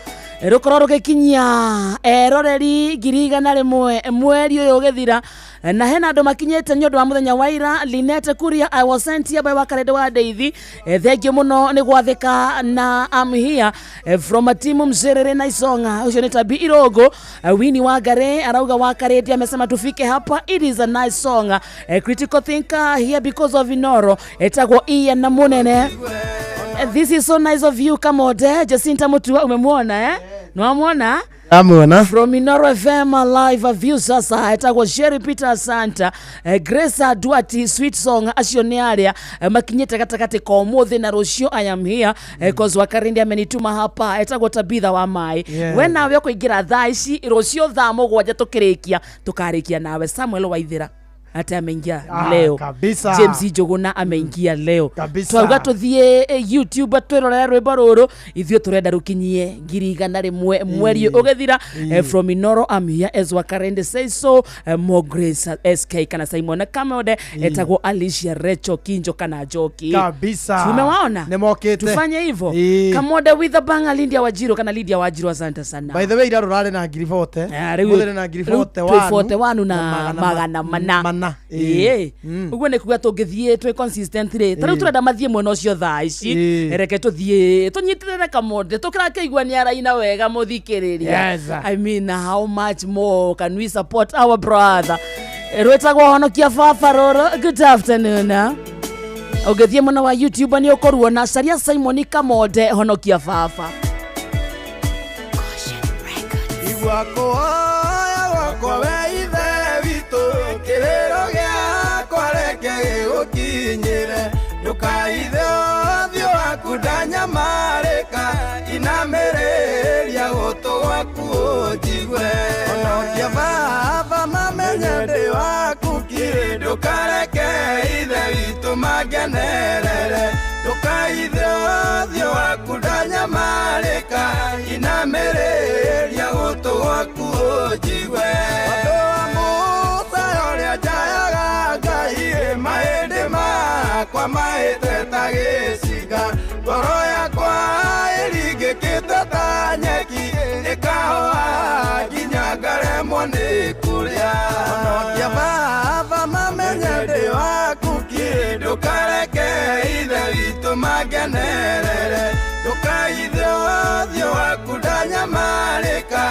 rukorwo rugikinyia eroreri 100,000 mweri uyu ugithira na hena andu makinyete nyondo wa muthenya wa ira. Linette Kuria, I was sent here by Wakarede wa Deithi. Thank you muno ni gwathika na I'm here from a team Mzerere na Isonga. Ucio ni Tabi Irogo. Winnie Wangare arauga Wakarede amesema tufike hapa. It is a nice song. Critical thinker here because of Inoro. Etagwo Ian na Munene. This is so nice of you Kamode. Jacinta Mutua umemwona Nwamwona? Amwona. From Inoro FM live view sasa etagwo Sherry Peter Santa. Grace Duati sweet song acioniaria makinyete katakati kwa umuthi na rucio I am here cause Wakarindi amenituma hapa etagwo Tabitha wa mai. We nawe kuingira thaa ici rucio thaa mũgwanja tukirikia tukarikia nawe Samuel Waithira. hata ameingia leo kabisa. James Njuguna ameingia leo kabisa. Twauga tuthie YouTube twirorera rwimbo ruru ithio turenda rukinyie 100 mweri ugethira. From Inoro I'm here as Wakarende says so. More Grace SK kana Simon Kamode etagwo Alicia Recho Kinjo kana Joki kabisa. Tumewaona nemokete tufanye hivyo Kamode with the banga Lydia Wajiro kana Lydia Wajiro asante sana. By the way irarorare na ngirifote muthire na ngirifote wanu na magana mana uguo ne kuga tungithie twi consistent ri tariu turenda mathie mwena ucio thaa ici reke tuthie tunyitirire Kamode tukira keigua ni araina wega muthikiriria. I mean how much more can we support our brother rwetagwo honokia baba roro. Good afternoon. Ugethie mwena wa YouTube ni ukoruona caria Simon Kamode honokia baba igwako wakwa weithe witũ kĩrĩro gĩakwa reke gĩgũkinyĩre ndũkaithe ũthiũ waku ndanyamarĩka inamĩrĩria gũtũ gwaku ũnjigue onokia baba mamenye ndĩ waku kiri ndũkareke ithe witũ mangenerere ndũkaithe ũthiũ waku ndanyamarĩka inamĩrĩria gũtũ gwaku ũnjigue andũ a Musa ũrĩa njayaga Ngai mahĩndĩ makwa mahĩte ta gĩciga ngoro yakwa ĩringĩkĩte ta nyeki ĩkahũa nginya ngaremwo nĩ kũrĩa onokia baba mamenye ndĩ waku kiri ndũkareke ithe witũ mangenerere ndũkaithe ũthiũ waku ndanyamarĩka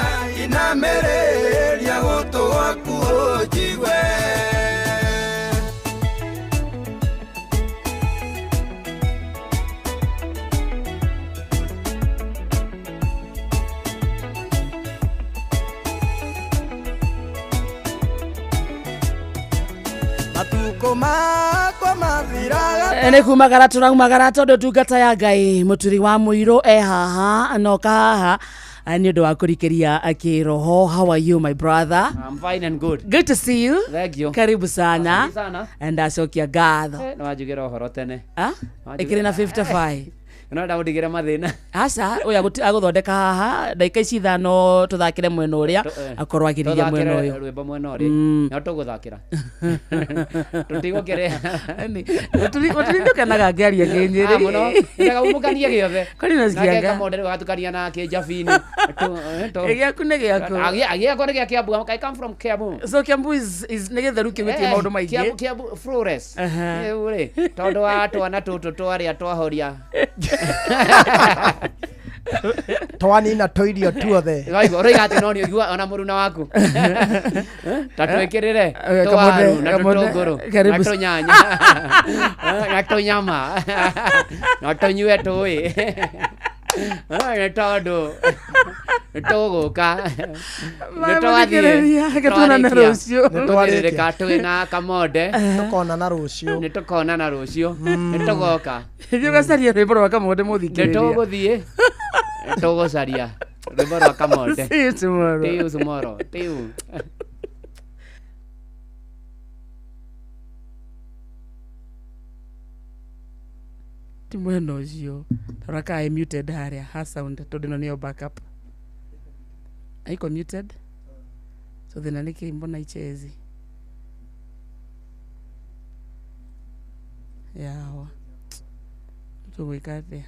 inamĩrĩria gũtũ gwaku ũnjigue matuko makwa mathiraga ne kumagara turaumagara tondu tungata ya Ngai muturi wa muiro haha anoka haha ni undu wa kurikiria akiroho. How are you my brother? I'm fine and good. Good to see you. Thank you. Karibu sana. Asante sana. And acokia gatho. No wajugira uhoro tene. Ikiri na 55. No ndagudigira mathina. Aca uya aguthondeka haha ndaika ici ithano tuthakire mwena uria akorwo agiriria mwena uyu rwimbo mwena uria no tuguthakira tutigukire turindukenaga ngiaria nginyiri muno ndaga umukanie giothe kari na cianga Kamode gatukania na kijabini giaku ne giaku agia ni gia Kiambu. I come from Kiambu. So Kiambu is ne getheruki witie maundu maingi Kiambu Flores uri tondu wa twana tutu twaria twahoria twani na toirio tuothe gaigo roigate no ni ogua ona muruna waku tatwekirire twaru na tutunguru na tunyanya na tunyama na tunywe tui na tondu tuguka nitwathie na rucio nitwarika twina Kamode tukona na rucio nitugoka nitugacaria rwimbo rwa Kamode muthikiriria nituguthie tugucaria rwimbo rwa Kamode. See you tomorrow. See you tomorrow. See you. Timwena ucio taraka muted haria ha sound tondu no nio backup aiko muted so thina ni kimbo na ichezi yawa tuwekate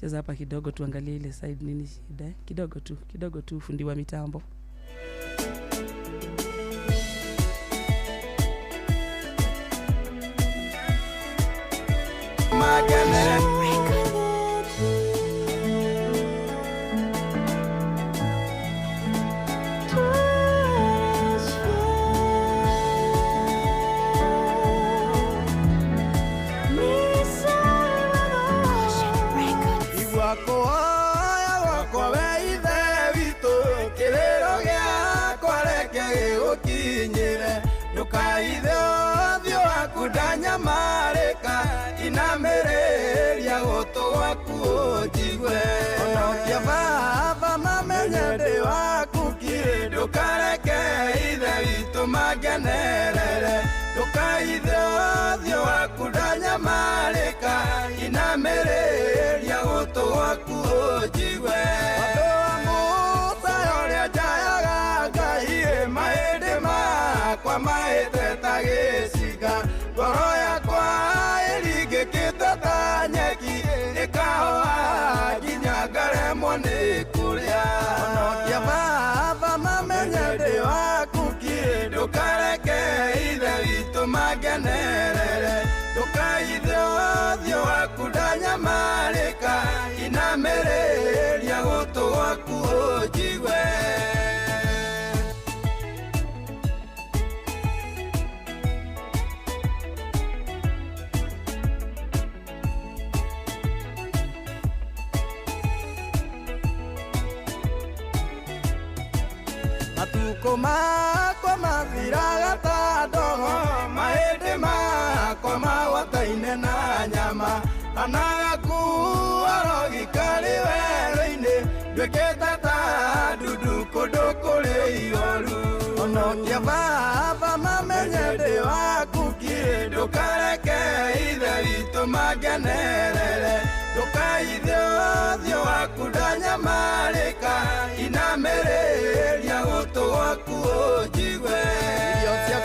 cheza hapa kidogo tuangalie ile side nini shida kidogo tu fundi wa mitambo inamĩrĩria gũtũ gwaku ũnjigue onokia baba mamenye ndĩ waku kiri ndũkareke ithe witũ mangenerere nyamarĩka inamĩrĩria gũtũ gwaku ũnjigwe andũ a Musa ũrĩa njayaga Ngai mahĩndĩ makwa mahĩte ta gĩcinga ngoro yakwa ĩringĩkĩte ta nyeki ĩkahoha nginya ngaremwo nĩ kũrĩa onokia baba mamenye ndĩ waku kĩ ndũkareke ithe witũ mangenerere ndũkaithe ũthiũ waku ndanyamarĩka inamĩrĩria gũtũ gwaku ũnjigwe matuko makwa mathiraga ta ndogo mahĩndĩ makwa magwataine na nyama anagakuo rogikari werũ-inĩ nduĩkĩte ta ndundu kũndũ kũrĩ ihoru onokia baba mamenye ndĩ waku kĩ ndũkareke ithe witũ mangenerere ndũkaithe ũthiũ waku ndanyamarĩka inamĩrĩria gũtũ gwaku ũnjigwe irio cia